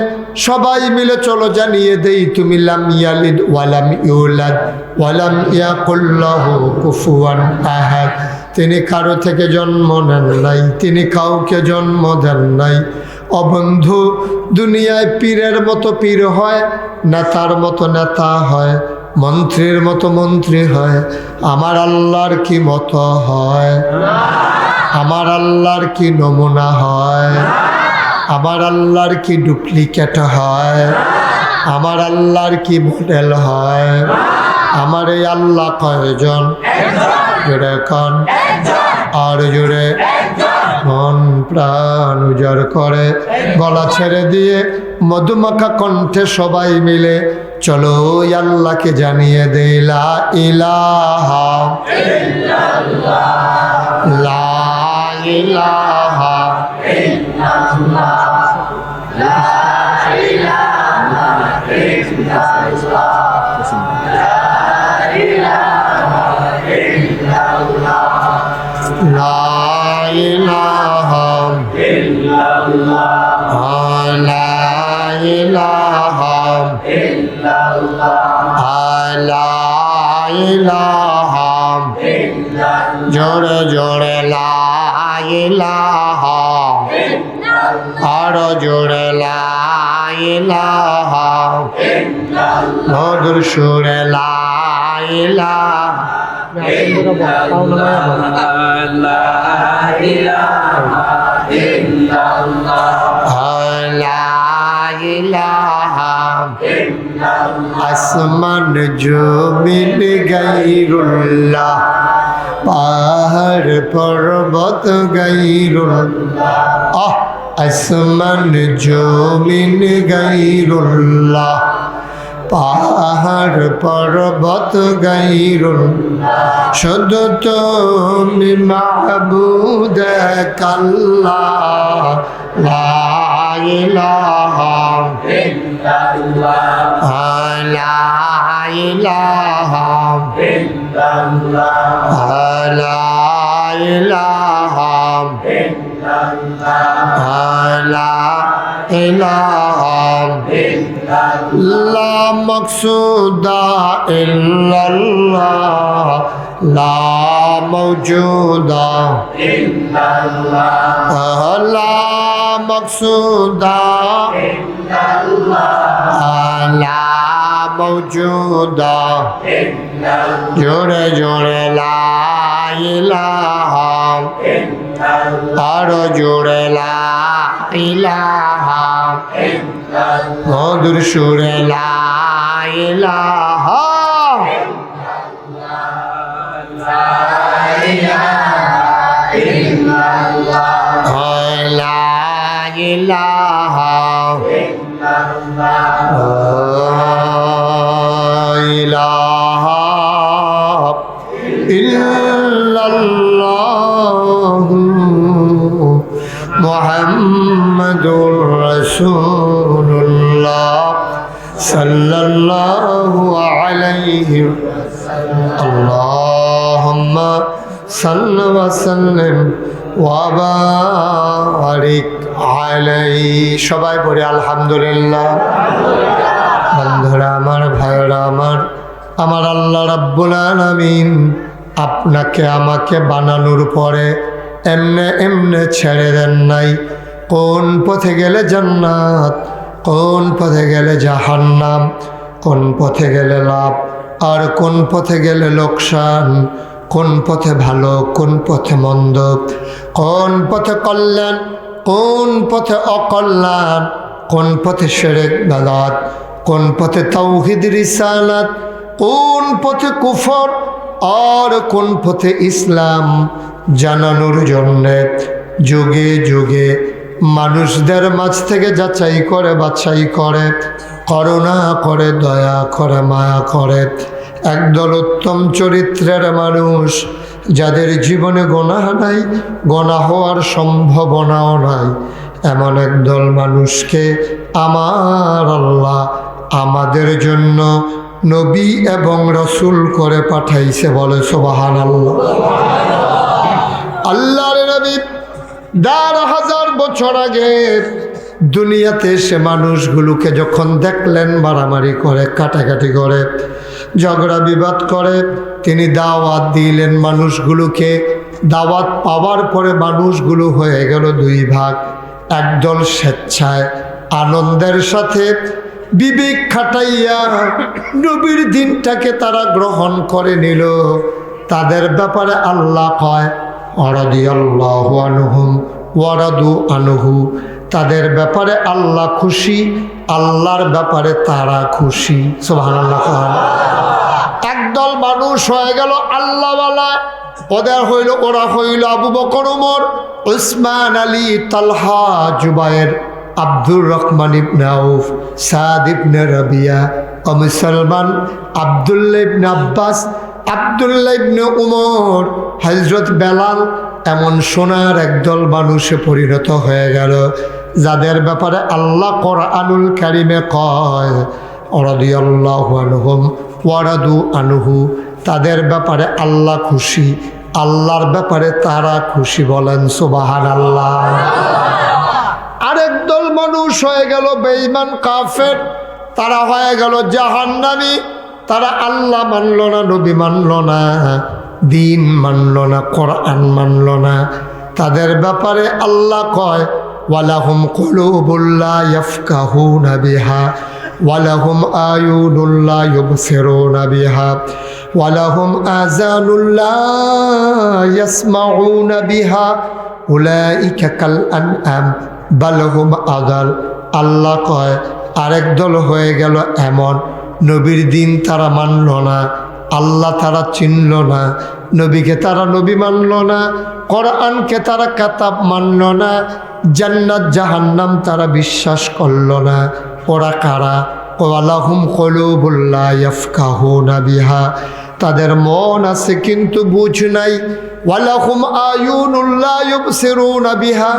Speaker 1: সবাই মিলে চলো জানিয়ে দেই, তুমি লাম ইয়ালিদ ওয়ালাম ইউলাদ ওয়ালাম ইয়াকুল লাহু কুফুয়ান আহাদ। তিনি কারো থেকে জন্ম নেন নাই, তিনি কাউকে জন্ম দেন নাই। অবন্ধু, দুনিয়ায় পীরের মতো পীর হয়, নেতার মতো নেতা হয়, মন্ত্রীর মতো মন্ত্রী হয়। আমার আল্লাহর কি মতো হয়? আমার আল্লাহর কি নমুনা হয়? আমার আল্লাহর কি ডুপ্লিকেট হয়? আমার আল্লাহর কি মডেল হয়? আমার এই আল্লাহ কয়জন? জোরে কন, আর জোরে, মন প্রাণ উজাড় করে গলা ছেড়ে দিয়ে মধুমাখা কণ্ঠে সবাই মিলে চলো ওই আল্লাহকে জানিয়ে দে লা ইলাহা ইল্লাল্লাহ, লা ইলাহা ইল্লাল্লাহ, লা ইলাহা ইল্লাল্লাহ, লা ইলাহা ইল্লাল্লাহ। লা ইলাহা জোরে জোরে লা ইলাহা আরো জোরে লা ইলাহা মধুর সুরে লা ইলাহা আসমান জমিন গায়রুল্লাহ পাহাড় পর্বত গায়রুল্লাহ আসমান জমিন গায়রুল্লাহ পাহাড় পর্বত গায়রুল্লাহ শুধু তুমি মাবুদ আল্লাহ লা ইলাহা ইল্লাল্লাহ লা ইলাহা ইল্লাল্লাহ লা ইলাহা ইল্লাল্লাহ লা ইলাহা লা মাকসুদা ইল্লাল্লাহ লা মাওজুদা ইল্লাল্লাহ লা মাকসুদা ইল্লাল্লাহ লা মাওজুদা ইল্লাল্লাহ জোরে জোরে লা ইলাহা ইল্লাল্লাহ আরো জোরে লা ইলাহা ইল্লাল্লাহ মধুর সুরে লা ইলাহা লা ইলাহা ইল্লাল্লাহ মুহাম্মাদুর রাসূলুল্লাহ সাল্লাল্লাহু আলাইহি আল্লাহুম্মা সাল্লি ওয়া সাল্লিম ওয়া বারিক আলাইহি সবাই পড়ে আলহামদুলিল্লাহ বন্ধুরা আমার ভাইরা আমার আল্লাহ রাব্বুল আলামিন আপনাকে আমাকে বানানোর পরে এমনে এমনে ছেড়ে দেন নাই কোন পথে গেলে জান্নাত কোন পথে গেলে জাহান্নাম কোন পথে গেলে লাভ আর কোন পথে গেলে লোকসান কোন পথে ভালো কোন পথে মন্দ কোন পথে কল্যাণ কোন পথে অকল্যাণ কোন পথে শিরক বিদআত কোন পথে তাওহীদ রিসালাত কোন পথে কুফর আর কোন পথে ইসলাম জানানোর জন্যে যুগে যুগে মানুষদের মাঝ থেকে যাচাই করে বাছাই করে করুণা করে দয়া করে মায়া করে একদল উত্তম চরিত্রের মানুষ যাদের জীবনে গুনাহ নাই গুনাহ হওয়ার সম্ভাবনাও নাই এমন একদল মানুষকে আমার আল্লাহ আমাদের জন্য নবী এবং রসুল করে পাঠাইছে বলে সুবহানাল্লাহ আল্লাহর নবী ১,৫০০ বছর আগে দুনিয়াতে এসে মানুষগুলোকে যখন দেখলেন মারামারি করে কাটাকাটি করে ঝগড়া বিবাদ করে তিনি দাওয়াত দিলেন মানুষগুলোকে দাওয়াত পাওয়ার পরে মানুষগুলো হয়ে গেল দুই ভাগ একদল স্বেচ্ছায় আনন্দের সাথে বিবেক খাটাইয়া নবীর দিনটাকে তারা গ্রহণ করে নিল তাদের ব্যাপারে আল্লাহ কয় রাদিয়াল্লাহু আনহুম ওয়া রাদু আনহু তাদের ব্যাপারে আল্লাহ খুশি আল্লাহর ব্যাপারে তারা খুশি সুবহানাল্লাহ একদল মানুষ হয়ে গেল আল্লাহওয়ালা ওরা হইল আবু বকর ওমর উসমান আলী তালহা জুবায়ের আব্দুর রহমান ইবনে আউফ সাদ ইবনে রাবিয়া মুসলমান আব্দুল্লাহ ইবনে আব্বাস আব্দুল্লাহ ইবনে উমর হযরত বেলাল এমন সোনার একদল মানুষে পরিণত হয়ে গেল যাদের ব্যাপারে আল্লাহ কোরআনুল কারীমে কয় রাদিয়াল্লাহু আনহুম ওয়া রাদু আনহু তাদের ব্যাপারে আল্লাহ খুশি আল্লাহর ব্যাপারে তারা খুশি বলেন সুবহানাল্লাহ আরেক দল মানুষ হয়ে গেল বেঈমান কাফের তারা হয়ে গেল জাহান্নামী। তারা আল্লাহ মানল না, নবী মানল না, দিন মানল না, কোরআন মানল না। তাদের ব্যাপারে আল্লাহ কয় ওয়ালাহুম কুলুবুল লা ইয়াফকাহুনা বিহা ওয়ালাহুম আয়ুনুল লা ইউবসিরুনা বিহা ওয়ালাহুম আযানুল লা ইয়াসমাউনা বিহা উলাইকা কাল আনআম বাল হুম আযাল। আল্লাহ কয় আরেক দল হয়ে গেল এমন, নবীর দিন তারা মানল না, আল্লাহ তারা চিনল না, নবীকে তারা নবী মানল না, কোরআনকে তারা কাতাব মানল না, জান্নাত জাহান্নাম তারা বিশ্বাস করল না। ওরা কারা? ওয়ালাহুম কুলুবুল লা ইয়াফকাহুনা বিহা, তাদের মন আছে কিন্তু বুঝ নাই। ওয়ালাহুম আয়ুনুল লা ইউবসিরুনা বিহা,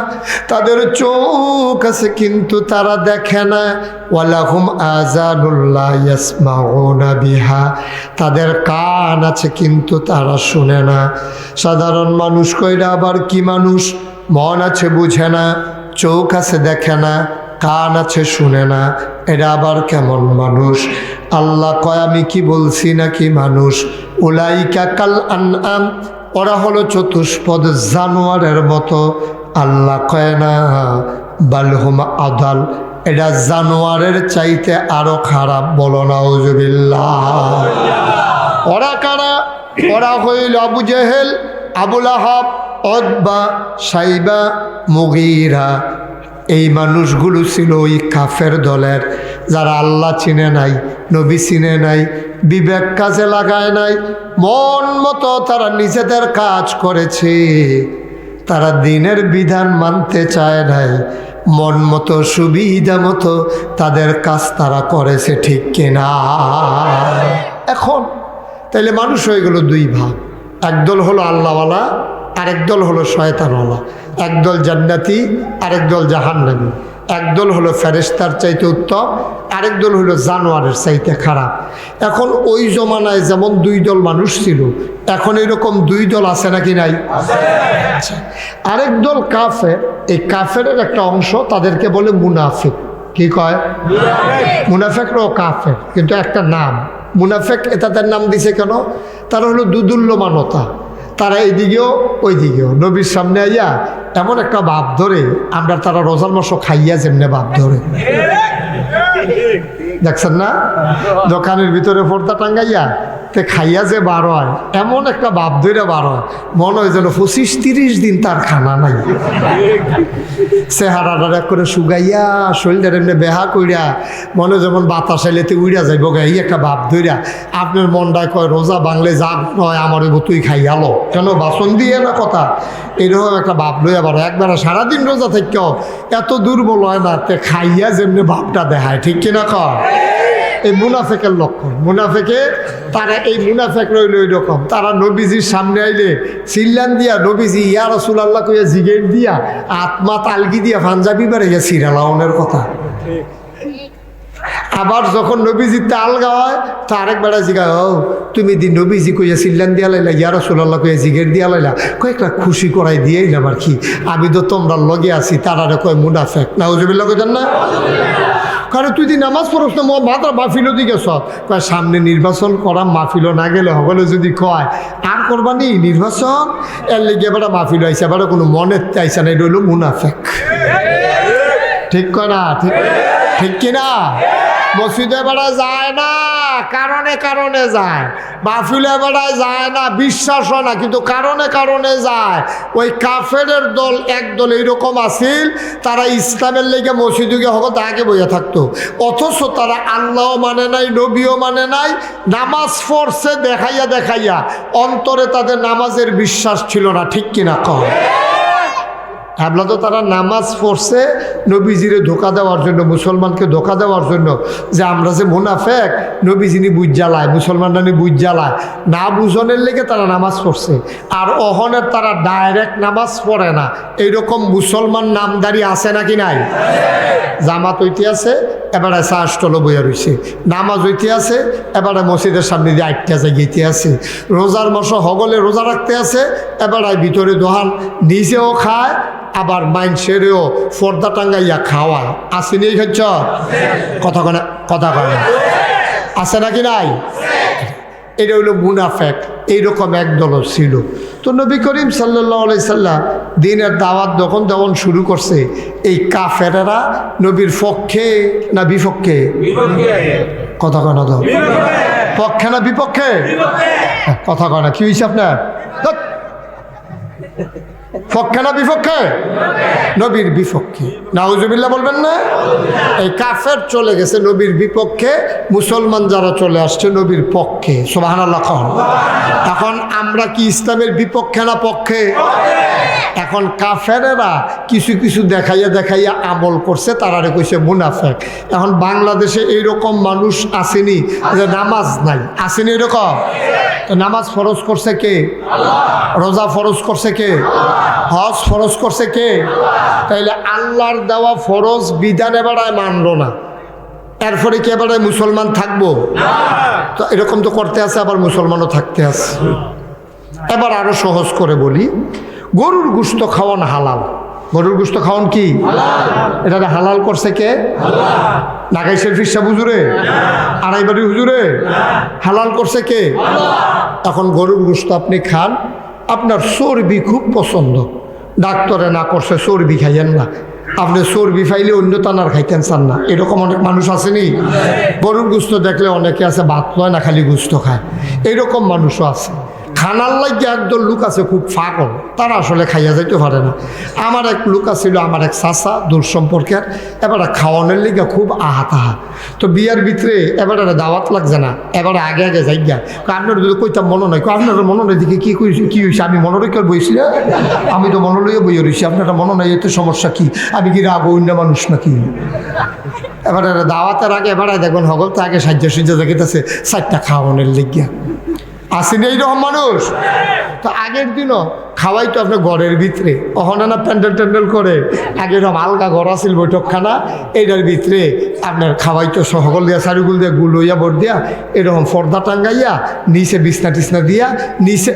Speaker 1: তাদের চোখ আছে কিন্তু তারা দেখে না। ওয়ালাহুম আযানুল লা ইয়াসমাউনা বিহা, তাদের কান আছে কিন্তু তারা শুনে না। সাধারণ মানুষ কইরা আবার কি মানুষ? মন আছে বুঝে না, চোখ আছে দেখে না, কান আছে শুনে না, এটা আবার কেমন মানুষ? আল্লাহ কয় আমি কি বলছি নাকি মানুষ? উলাইকা কাল আনআম, ওরা হলো চতুষ্পদ জানোয়ারের মতো। আল্লাহ কয় না বালহুম আদাল, এটা জানোয়ারের চাইতে আরো খারাপ। বলো নাউজুবিল্লাহ। ওরা কারা? ওরা হইল আবু জেহেল, আবুল আহাব, উতবা, সাইবা, মুগীরা। এই মানুষগুলো ছিল ওই কাফের দলের, যারা আল্লাহ চিনে নাই, নবী চিনে নাই, বিবেক কাজে লাগায় নাই, মন মতো তারা নিজেদের কাজ করেছে। তারা দিনের বিধান মানতে চায় নাই, মন মতো সুবিধা মতো তাদের কাজ তারা করেছে, ঠিক কিনা? এখন তাইলে মানুষ হয়ে গেল দুই ভাগ। একদল হলো আল্লাহওয়ালা, আরেক দল হলো শয়তানওয়ালা। একদল জান্নাতি, আরেক দল জাহান্নামী। একদল হলো ফেরেশতার চাইতে উত্তম, আরেক দল হলো জানোয়ারের চাইতে খারাপ। এখন ওই জমানায় যেমন দুই দল মানুষ ছিল, এখন এরকম দুই দল আছে নাকি নাই? আচ্ছা, আরেক দল কাফের। এই কাফের একটা অংশ, তাদেরকে বলে মুনাফিক। কি কয়? মুনাফিকরাও কাফের, কিন্তু একটা নাম মুনাফিক। তাদের নাম দিছে কেন? তারা হলো দুদুল্যমানতা। তারা এইদিকেও ওই দিকেও নবীর সামনে আইয়া এমন একটা ভাব ধরে, আমরা তারা রোজার মাসও খাইয়া যেমনে ভাব ধরে, দেখছেন না? দোকানের ভিতরে পর্দা টাঙ্গাইয়া তে খাইয়া যে বার হয়, এমন একটা ভাব ধরে বার হয়, মনে হয় যেন 25-30 দিন তার খানা নাই। চেহারাটা করে শুগাইয়া, শরীরটা এমনি বেহা কইরা, মনে যেমন বাতাস এলেতে উইড়া যাইব গা, এই একটা ভাব ধইরা। আপনার মনটায় কয় রোজা বাংলে যা নয় আমার তুই খাইয়ালো কেন, বাসন দিয়ে না কথা, এরকম একটা ভাব লইয়া বার হয়। একবার সারাদিন রোজা থেকেও এত দুর্বল হয় না, তে খাইয়া যেমনি ভাবটা দেখায়, ঠিক কিনা কর? এই মুনাফেকের লক্ষণ। মুনাফেকে তারা, এই মুনাফেক রইল ওই রকম। তারা নবীজির সামনে আইলে চিল্লান দিয়া, নবীজি ইয়া রাসূলুল্লাহ কইয়া জিগের দিয়া, আত্মা তালগি দিয়া পাঞ্জাবি বেড়ে গিয়া সিরালাউনের কথা। আবার যখন নবীজি তাল গাওয়ায়, তো আরেক বেড়া জিগায়, ও তুমি দি নবীজি কইয়া চিল্লান দিয়া লাইলা, ইয়া রাসূলুল্লাহ কইয়া জিগের দিয়া লাইলা, কয়েকটা খুশি করাই দিয়েইলাম আর কি, আমি তো তোমরা লগে আছি। তারারে কয় মুনাফেক। নাউজুবিল্লাহ কইতেন না? কারণ তুই দি নামাজ পড়স না, মাত্র মাহফিলও দিকে সব কয় সামনে নির্বাচন করা, মাহফিলও না গেলে হবলে যদি কয় আর করবানি নির্বাচন, এর লেগে এবার মাহফিল আইসা, এবার কোনো মনের চাইছে না, এটা হইল মুনাফেক। ঠিক কয় না? ঠিক ঠিক কিনা? মসজিদে বেড়া যায় না, কারণে কারণে যায়। মাহফিলে বেড়ায় যায় না, বিশ্বাস হয় না, কিন্তু কারণে কারণে যায়। ওই কাফের দল একদল এইরকম আছিল, তারা ইসলামের লেগে মসজিদে হকত আগে বইয়া থাকতো, অথচ তারা আল্লাহও মানে নাই, নবীও মানে নাই, নামাজ পড়ছে দেখাইয়া দেখাইয়া, অন্তরে তাদের নামাজের বিশ্বাস ছিল না, ঠিক কিনা কয়? ভাবলা তো তারা নামাজ পড়ছে নবীজিরে ধোকা দেওয়ার জন্য, মুসলমানকে ধোকা দেওয়ার জন্য, যে আমরা যে মুনাফেক, নবীজিনি বুঝ জ্বালায়, মুসলমানরা বুঝ জ্বালায়, না বুঝনের লেগে তারা নামাজ পড়ছে। আর অহনের তারা ডাইরেক্ট নামাজ পড়ে না। এইরকম মুসলমান নামদারি আছে নাকি নাই? জামাত হইতে আছে, এবারে চা স্টল বইয়া রয়েছে, নামাজ হইতে আছে, এবারে মসজিদের সামনে দিয়ে আটটা জায়গাতে আছে, রোজার মাস হগলে রোজা রাখতে আছে, এবারে ভিতরে দোহান নিজেও খায়, আবার মাইনসেরেও পর্দা টাঙ্গাইয়া খাওয়ায়। আসেনি এই খাচ্ছ কথা কয় না আছে নাকি নাই? এটা হইল মুনাফেক। এইরকম একদলও ছিল। তো নবী করিম সাল্লাল্লাহু আলাইহি সাল্লাম দিনের দাওয়াত যখন দেওয়ান শুরু করছে, এই কাফেরেরা নবীর পক্ষে না বিপক্ষে? কথা কয় না তো, পক্ষে না বিপক্ষে? কথা কয় না। কি হয়েছে আপনার? পক্ষে না বিপক্ষে? নবীর বিপক্ষে। নাউজুবিল্লাহ বলবেন না? এই কাফের চলে গেছে নবীর বিপক্ষে, মুসলমান যারা চলে আসছে নবীর পক্ষে। সুবহানাল্লাহ। এখন আমরা কি ইসলামের বিপক্ষে না পক্ষে? এখন কাফেরেরা কিছু কিছু দেখাইয়া আমল করছে, তারারে কইছে মুনাফেক। এখন বাংলাদেশে এইরকম মানুষ আসেনি যে নামাজ নাই? আসেনি এরকম? তো নামাজ ফরজ করছে কে? রোজা ফরজ করছে কে? হজ ফরজ করছে কে? তাইলে আল্লাহর দেওয়া ফরজ বিধান এবারে মানলো না, এরপরে কি এবারে মুসলমান থাকবো? তো এরকম তো করতে আছে, আবার মুসলমানও থাকতে আছে। এবার আরো সহজ করে বলি, গরুর গোশত খাওয়ান হালাল। গরুর গোশত খাওয়ান কি? এটা হালাল করছে কে? নাগাই শরীফ সাহেব হুজুরে, আড়াইবাড়ি হুজুরে হালাল করছে কে? এখন গরুর গোশত আপনি খান, আপনার চর্বি খুব পছন্দ, ডাক্তারে না করছে চর্বি খাইয়েন না, আপনি চর্বি ফাইলে অন্য টানার খাইতেন চান না, এরকম অনেক মানুষ আসেনি? গরুর গোশত দেখলে অনেকে আছে ভাত লয় না, খালি গোশত খায়, এইরকম মানুষও আছে। খানার লাগে একদল লোক আছে খুব ফাগল, তারা আসলে খাইয়া যাইতে পারে না। আমার এক লোক আছিল, আমার এক চাচা দূর সম্পর্কের, এবারে খাওয়ানোর লিগে খুব আহা। তো বিয়ার ভিতরে এবারে দাওয়াত লাগছে না, এবারে আগে যাই গিয়া আপনার যদি কইতাম মনে নয়, আপনার মনে নয় দিকে কি হয়েছে? আমি মনে রেখে বইছি না, আমি তো মনে লইয়া বইয়া রয়েছি, আপনারা মনে নয়, এতে সমস্যা কি? আমি কি রাগ অন্য মানুষ নাকি? এবারে দাওয়াতের আগে এবারে দেখবেন হগল তো আগে সাজ্জা দেখিতেছে 4টা খাওয়ানোর লিগিয়া। আসেনি এইরকম মানুষ? তো আগের দিনও খাওয়াই তো আপনার ঘরের ভিতরে, অহনানা প্যান্ডেল করে, আগের আলগা ঘর আছিল বৈঠকখানা, এইটার ভিতরে আপনার খাওয়াই তো সকল দিয়া চারিগুল দিয়া গুল হইয়া ভর দিয়া এরকম পর্দা টাঙ্গাইয়া নিচে বিছনা টিছনা দিয়া নিচে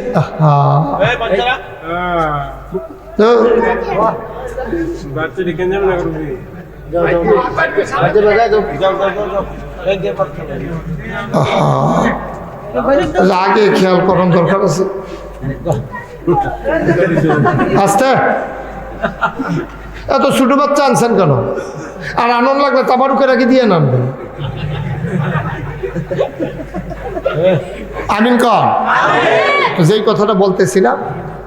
Speaker 1: আগে খেয়াল করার দরকার আছে। আস্তে এত ছোট বাচ্চা আনছেন কেন? আর আনন্দ লাগলে তাবারুকে রাখি দিয়ে নামবেন। আমিন কর। যেই কথাটা বলতেছিলাম,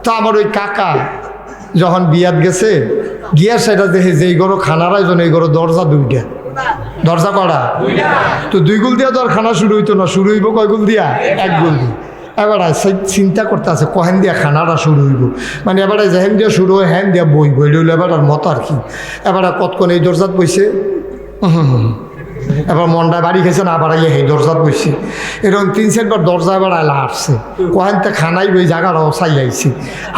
Speaker 1: তো আমার ওই কাকা যখন বিয়াত গেছে, গিয়া সেটা দেখে যেই গরো খানার আয়োজন, এই গরো দরজা 2টা, দরজা করা, তো 2 গুল দিয়া তো আর খানা শুরু হইতো না, শুরু হইব কয় গুল দিয়া? 1 গুল দিয়ে। এবারে চিন্তা করতে আছে কহেন দিয়া খানাটা শুরু হইব, মানে এবারে যেহেন দিয়া শুরু হয় হ্যান দিয়া বই হইল এবার আর মতো আর কি। এবারে কতক্ষণ এই দরজাত বইছে, এবার মনটায় বাড়ি খেয়েছে না, আবার এই দরজাত বইছে, এরকম 3-4 বার দরজা এবার আলা আসছে, কহেনতে খানাই ওই জায়গাটাও চাই আইছি।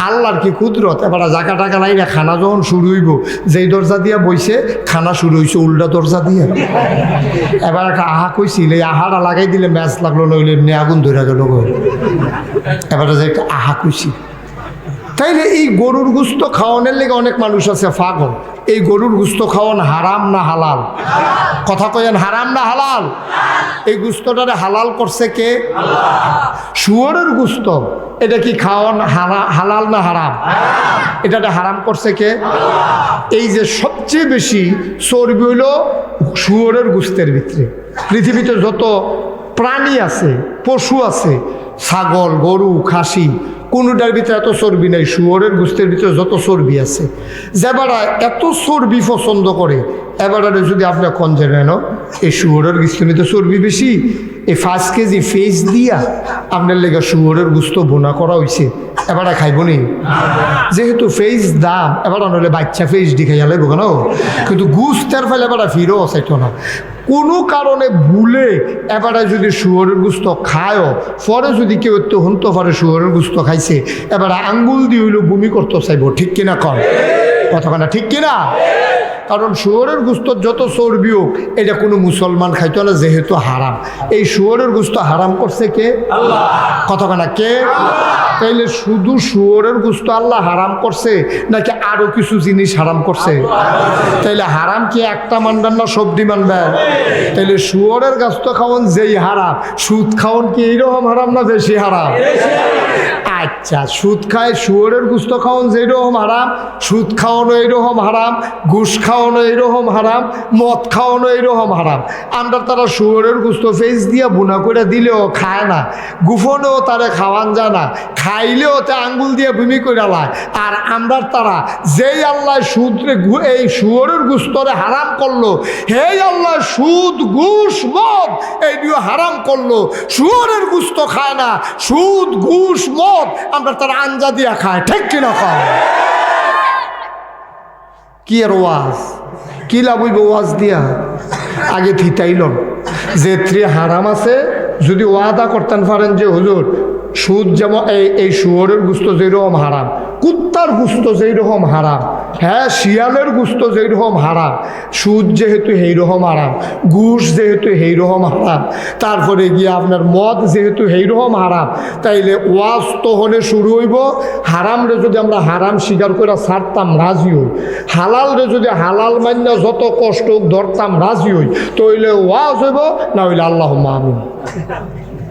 Speaker 1: আল্লাহর কি কুদরত, এবার জায়গা টাকা নাই না, খানা যখন শুরু হইব যেই দরজা দিয়া বইছে খানা শুরু হয়েছে উল্টা দরজা দিয়ে। এবার একটা আহা কইছিল, এই আহাটা লাগাই দিলে ম্যাচ লাগলো, নইলে এমনি আগুন ধরে গেল। এবারে যে একটা আহা কইছি। তাইলে এই গরুর গোশত খাওয়ানোর লেগে অনেক মানুষ আছে পাগল। এই গরুর গোশত খাওয়ান হারাম না হালাল? কথা কয়েন, হারাম না হালাল? এই গোশতটারে হালাল করছে কে? শুয়োরের গোশত, এটা কি খাওয়ান হালাল না হারাম? এটাতে হারাম করছে কে? এই যে সবচেয়ে বেশি চর্বি হইল শুয়োরের গোশতের ভিতরে। পৃথিবীতে যত প্রাণী আছে, পশু আছে, ছাগল, গরু, খাসি, কোনোটার ভিতরে এত চর্বি নাই। শুয়োরের গোশতের ভিতরে যত চর্বি আছে, যেবারা এত চর্বি পছন্দ করে, এবারে যদি আপনার কঞ্জে নেন এই শুয়োরের গোশতে চর্বি বেশি, এই 5 কেজি ফেস দিয়া আপনার লেগে শুয়োরের গোশত বোনা করা হয়েছে, এবারে খাইব নি? যেহেতু ফেস দাম, এবার নইলে বাচ্চা ফেস দি খাইয়া লাগবো কেন? কিন্তু গোশতের ফেলে এবার ফিরেও চাইতো না। কোনো কারণে ভুলে এবারে যদি শুয়োরের গোশত খায়ও, পরে যদি কেউ একটু হনতে পারে শুয়োরের গোশত খাইছে, এবারে আঙ্গুল দিয়ে হইলেও বমি করতে চাইব, ঠিক কিনা কর? কতখানা ঠিক কিনা? কারণ শুয়োরের গোস্ত যত চর্বি হোক এটা কোনো মুসলমান খাইতো না, যেহেতু হারাম। এই শুয়োরের গোস্ত হারাম করছে কে? আল্লাহ। কতখানা কে? তাইলে শুধু শুয়োরের গোস্ত আল্লাহ হারাম করছে নাকি আরো কিছু জিনিস হারাম করছে? তাইলে হারাম কি একটা মানবেন না সবটি মানবেন? তাইলে শুয়োরের গোস্ত খাওয়ান যেই হারাম, সুদ খাওয়ান কি এইরকম হারাম না বেশি হারাম? আচ্ছা, সুদ খায় শুয়োরের গোস্ত খাওয়ান যেরকম হারাম, সুদ খাওয়ানো এইরকম হারাম, ঘুষ খাওয়ানো এইরকম হারাম, মদ খাওয়ানো এইরকম হারাম। আমরা তারা শুয়োরের গোস্ত ফেস দিয়ে বুনা করে দিলেও খায় না, গুফনেও তারা খাওয়ান যায় না, খাইলেও তে আঙ্গুল দিয়ে ভূমি করে লায়। আর আমরা তারা যেই আল্লাহ সুদরে এই শুয়োরের গোস্তরে হারাম করলো, হে আল্লাহ সুদ ঘুষ মদ এইগুলো হারাম করলো, শুয়োরের গোস্ত খায় না, সুদ ঘুষ মদ আমরা তারা আঞ্জা দিয়া খায়, ঠিক কিনা খায়? কি আর ওয়াজ কি লাভ হইব ওয়াজ দিয়া? আগে থিতাইল যে ত্রি হারাম আছে, যদি ওয়াদা করতেন পারেন যে হুজুর সুদ যেমন এই শুয়োরের গোস্ত যেরকম হারাম, কুত্তার গোস্ত যেরকম হারাম, হ্যাঁ শিয়ালের গোস্ত যেরকম হারাম, সুদ যেহেতু সেইরকম হারাম, ঘুষ যেহেতু সেইরকম হারাম, তারপরে গিয়ে আপনার মদ যেহেতু সেইরকম হারাম, তাইলে ওয়াজ তো হলে শুরু হইব হারামরে যদি আমরা হারাম স্বীকার করে ছাড়তাম রাজি হই, হালালরে যদি হালাল মান্য যত কষ্ট ধরতাম রাজি হই, তইলে ওয়াজ হইব, না হইলে আল্লাহ আমিন।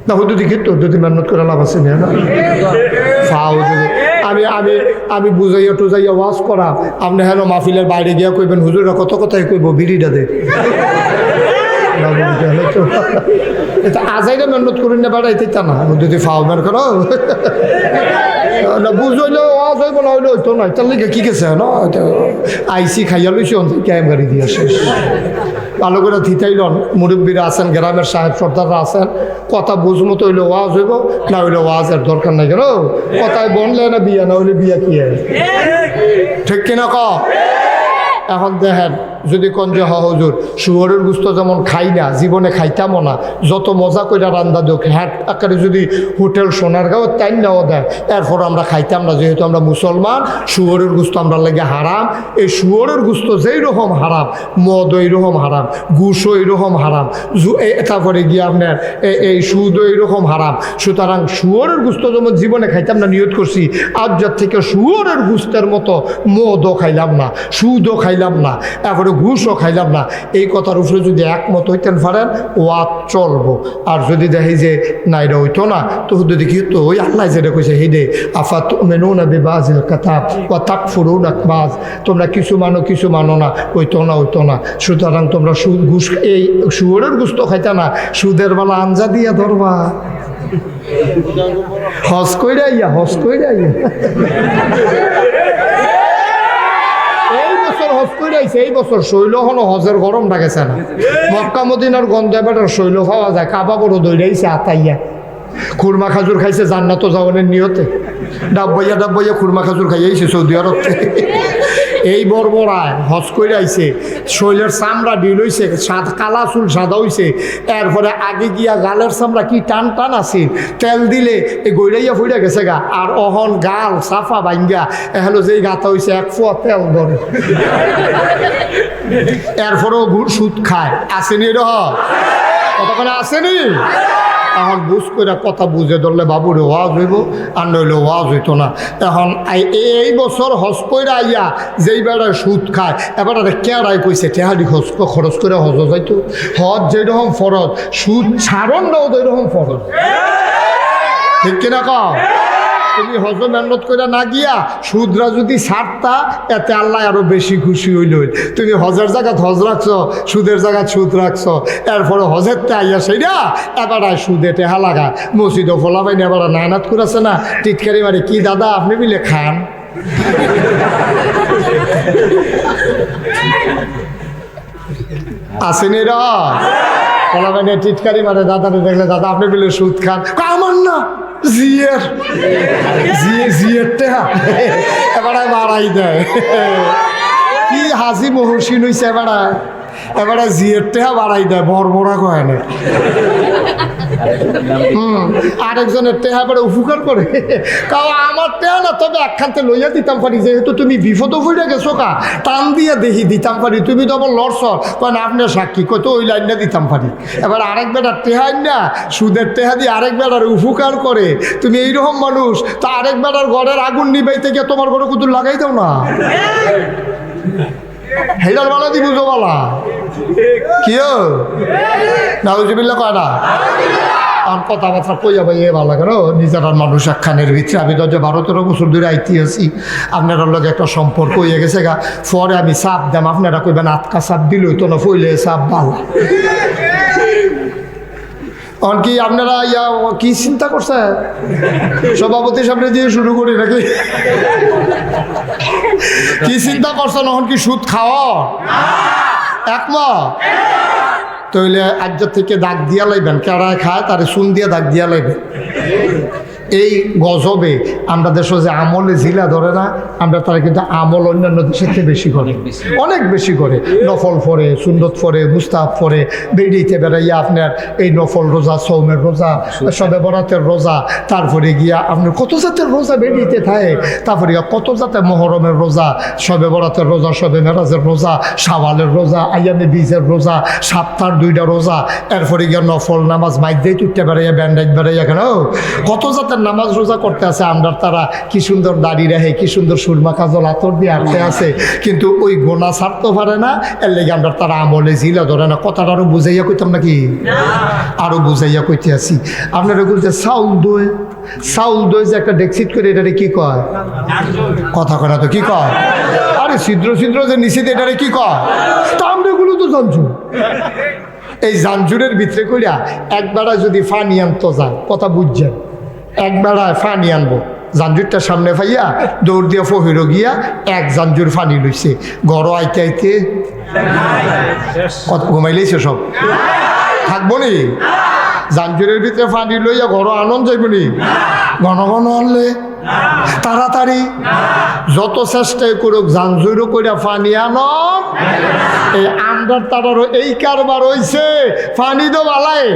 Speaker 1: না হয়তো দেখি তোর যদি মেহনত করে লাভ আছে না ফাও যদি আমি আমি আমি বুঝাইয়া টুজাইয়া ওয়াজ করা, আপনি হেন মাহফিলের বাইরে গিয়া কইবেন হুজুরা কত কথাই কইব বিড়িটা দে আজাইরা মেহনত করি না বেড়াইতে তা না, যদি ফাও বের করো না বুঝইলে ওয়াজ হইব, না হইলে হইতো না। তার লিখে কি গেছে না আইসি খাইয়া লইছি ক্যাম গাড়ি দিয়ে শেষ। ভালো করে থিতাইলন, মুরব্বীরা আছেন, গ্রামের সাহেব সর্দাররা আছেন, কথা বুঝমতো হইলে ওয়াজ হইব, না হইলে ওয়াজের দরকার নাই। কেন কথায় বনলে না বিয়া, না হইলে বিয়া কি ঠিক কিনা ক? এখন দেখেন যদি কোন যে হুজুর শুয়োরের গোস্ত যেমন খাই না, জীবনে খাইতামও না, যত মজা করে রান্দা দোক হ্যাঁ আকারে যদি হোটেল সোনারগাঁও তাই নাও দেয়, এরপর আমরা খাইতাম না, যেহেতু আমরা মুসলমান, শুয়োরের গোস্ত আমরা লেগে হারাম। এই শুয়োরের গোস্ত যেই রকম হারাম, মদ এইরকম হারাম, ঘুষও এইরকম হারাম, তারপরে গিয়ে আপনার এই সুদও এইরকম হারাম। সুতরাং শুয়োরের গোস্ত যেমন জীবনে খাইতাম না, নিয়ত করছি আজ থেকে শুয়োরের গোস্তের মতো মদও খাইলাম না, সুদও খাইলাম না, এরপরে ঘুষও খাইলাম না। এই কথার উপরে যদি একমত হইতেন পারেন ওয়াজ চলবো। আর যদি দেখি যে না এটা হইতো না, তো দেখি তো ওই আল্লাহ যেটা কইছে হেডে আফা তুমিনুনা বিবাজিল কিতাব ওয়া তাকফুরুনা বিবাজ, তোমরা কিছু মানো না, হইতো না। সুতরাং তোমরা সুদ ঘুষ এই শুয়োরের গোস্ত খাইতা না, সুদের বেলা আঞ্জা দিয়া ধরবা। হজ কইরা আইয়া হজ করে আইছে, এই বছর শৈল হনো হজের গরম ডাকেছে না, মক্কা মদিনার গন্ধ এবার শৈল খাওয়া যায়, কাবা বড় দৌড়াইছে আতাইয়া, খুরমা খাজুর খাইছে জান্নাত যাওয়ানের নিয়তে, ডাব্বাইয়া খুরমা খাজুর খাইয়াইছে সৌদি আরব থেকে। এই বর্বরায় হজ করে আইছে, শৈলের চামড়া ডিল হইছে, কালা চুল সাদা হইছে, এরপরে আগে গিয়া গালের চামড়া কি টান আছে, তেল দিলে এই গৈরাইয়া ফুইরা গেছে গা, আর অহন গাল সাফা বাইঙ্গা এহলো যেই গাতা হইছে এক ফোয়া তেল ধরে, এরপরেও সুদ খায়। আসেনি রহ কতক্ষণে আসেনি? এখন বুঝ করে কথা বুঝে ধরলে বাবুরে ওয়াজ হইব, আর নইলে ওয়াজ হইতো না। এখন এই বছর হজ কইরা আইয়া যেই বেড়ায় সুদ খায়, এবার কেড়াই কইছে টেহারি খরচ করে হজ যাইতো। হজ যেরকম ফরজ, সুদ ছাড়নটাও যেরকম ফরজ, ঠিক কিনা ক? তুমি হজ মেহনত করে না গিয়া সুদরা যদি ছাড়তা, এতে আল্লাহ আরো বেশি খুশি হইল। তুমি হজের জায়গাত হজ রাখছো, সুদের জায়গায় সুদ রাখছো, এরপরে হজের তে আইয়া সেইটা এবার সুদে টেহা লাগায়, মসজিদও ফোলা পাইনি, এবার নায়নাত করেছে না টিটকারি মারি, কি দাদা আপনি মিলে খান? আসেনি রা ফোলা পাইনি টিটকারি মারে, দাদা দেখলে দাদা আপনি মিলে সুদ খান, আমার না জিয়ের টেহা এবারে বাড়াই দেয়। কি হাসি মহসিন হইছে, এবারে জিয়ের টেহা বাড়াই দেয়, বড়া কয় না। আরেকজনের টেহা পরে উপকার করে, কারণ আমার টেহা না, তবে একখানতে লইয়া দিতাম পারি, যেহেতু তুমি বিপদ ফুটে গেছো কা, টান দিয়ে দেখি দিতাম পারি, তুমি তো আবার লড়ছর, কারণ আপনার সাক্ষী কত ওই লাইনটা দিতাম পারি। এবার আরেক বেটার টেহাই না, সুদের টেহা দিয়ে আরেক বেটার উপকার করে, তুমি এইরকম মানুষ, তা আরেক বেটার ঘরের আগুন নিবাইতে গিয়ে তোমার ঘরে কুতুর লাগাই দাও না, হেডার বালা দি বুঝো বালা কিও নাউজুবিল্লাহ কয়টা আর কথাবার্তা কইয়া ভাই এ ভালো কেন নিজের মানুষ একখানের ভিতরে। আমি তো 12-13 বছর ধরে আইতে আছি, আপনারা লগে একটা সম্পর্ক হয়ে গেছে গা, পরে আমি চাপ দাম, আপনারা কইবেন আটকা চাপ দিলই তো না, ফইলে চাপ ভালো। এখন কি আপনারা ইয়া কি চিন্তা করছে, সভাপতির সামনে দিয়ে শুরু করি নাকি? কি চিন্তা করছেন এখন কি সুদ খাওয়া একমত? তইলে আজ থেকে দাগ দিয়া লাইবেন, কেড়ায় খায় তারে চুন দিয়ে দাগ দিয়া লাইবেন। এই গজবে আমরা দেশে যে আমলে জিলা ধরে না, আমরা তারা কিন্তু আমল অন্যান্য দেশের থেকে বেশি করে, অনেক বেশি করে। নফল ফরে, সুন্নত ফরে, মুস্তাহাব ফরে, বেরিয়েতে বেড়াইয়া আপনার এই নফল রোজা, সৌমের রোজা, শবে বরাতের রোজা, তারপরে গিয়া আপনার কত জাতের রোজা বেরিয়েতে থাকে, তারপরে কত জাতের মহরমের রোজা, শবে বরাতের রোজা, শবে মেরাজের রোজা, শাওয়ালের রোজা, আইয়ামে বীজের রোজা, সপ্তাহের 2টা রোজা, এরপরে গিয়া নফল নামাজ মাইদেই তুলতে বেড়াইয়া, ব্যান্ডাইজ বেড়াইয়া, কেন কত জাতের নামাজ রোজা করতে আছে। আমরা তারা কি সুন্দর দাড়ি রাখে, কি সুন্দর সুরমা কাজল আতর দিয়ে আটতে আছে, কিন্তু ওই গোনা ছাড়তে পারে না, এর লেগে আমরা তারা আমলে জিলা ধরে না। কথাটা আরো বুঝাইয়া কইতাম নাকি? আরো বুঝাইয়া কইতে আছি। আপনারা বলছে চাউল দই, চাউল দই যে একটা ডেক্সিট করে, এটারে কি কয়? কথা কয় না তো, কি কয়? আরে ছিদ্র ছিদ্র যে নিচে এটারে কি কয়? তা আমরা এগুলো তো জানছো। এই জানজুরের ভিতরে কইরা একবারা যদি ফানি আনতো যায়, কথা বুঝছেন, একবেলায় ফানি আনবো, জাঞ্জুরটা সামনে ফাইয়া দৌড় দিয়া ফহিরো গিয়া এক জাঞ্জুর ফানি লইছে, ঘর আইতে আইতে কত ঘুমাইলেছে, সব থাকবো নি? জাঞ্জুরের ভিতরে ফানি লইয়া ঘর আনন্দ যাইব নি? ঘন ঘন আনলে তাড়াতাড়ি যত চেষ্টাই করুক জাঞ্জুরও কইরা ফানি আনো, এই আমদার তারারও এই কারবার হইছে। ফানি তো বালায়,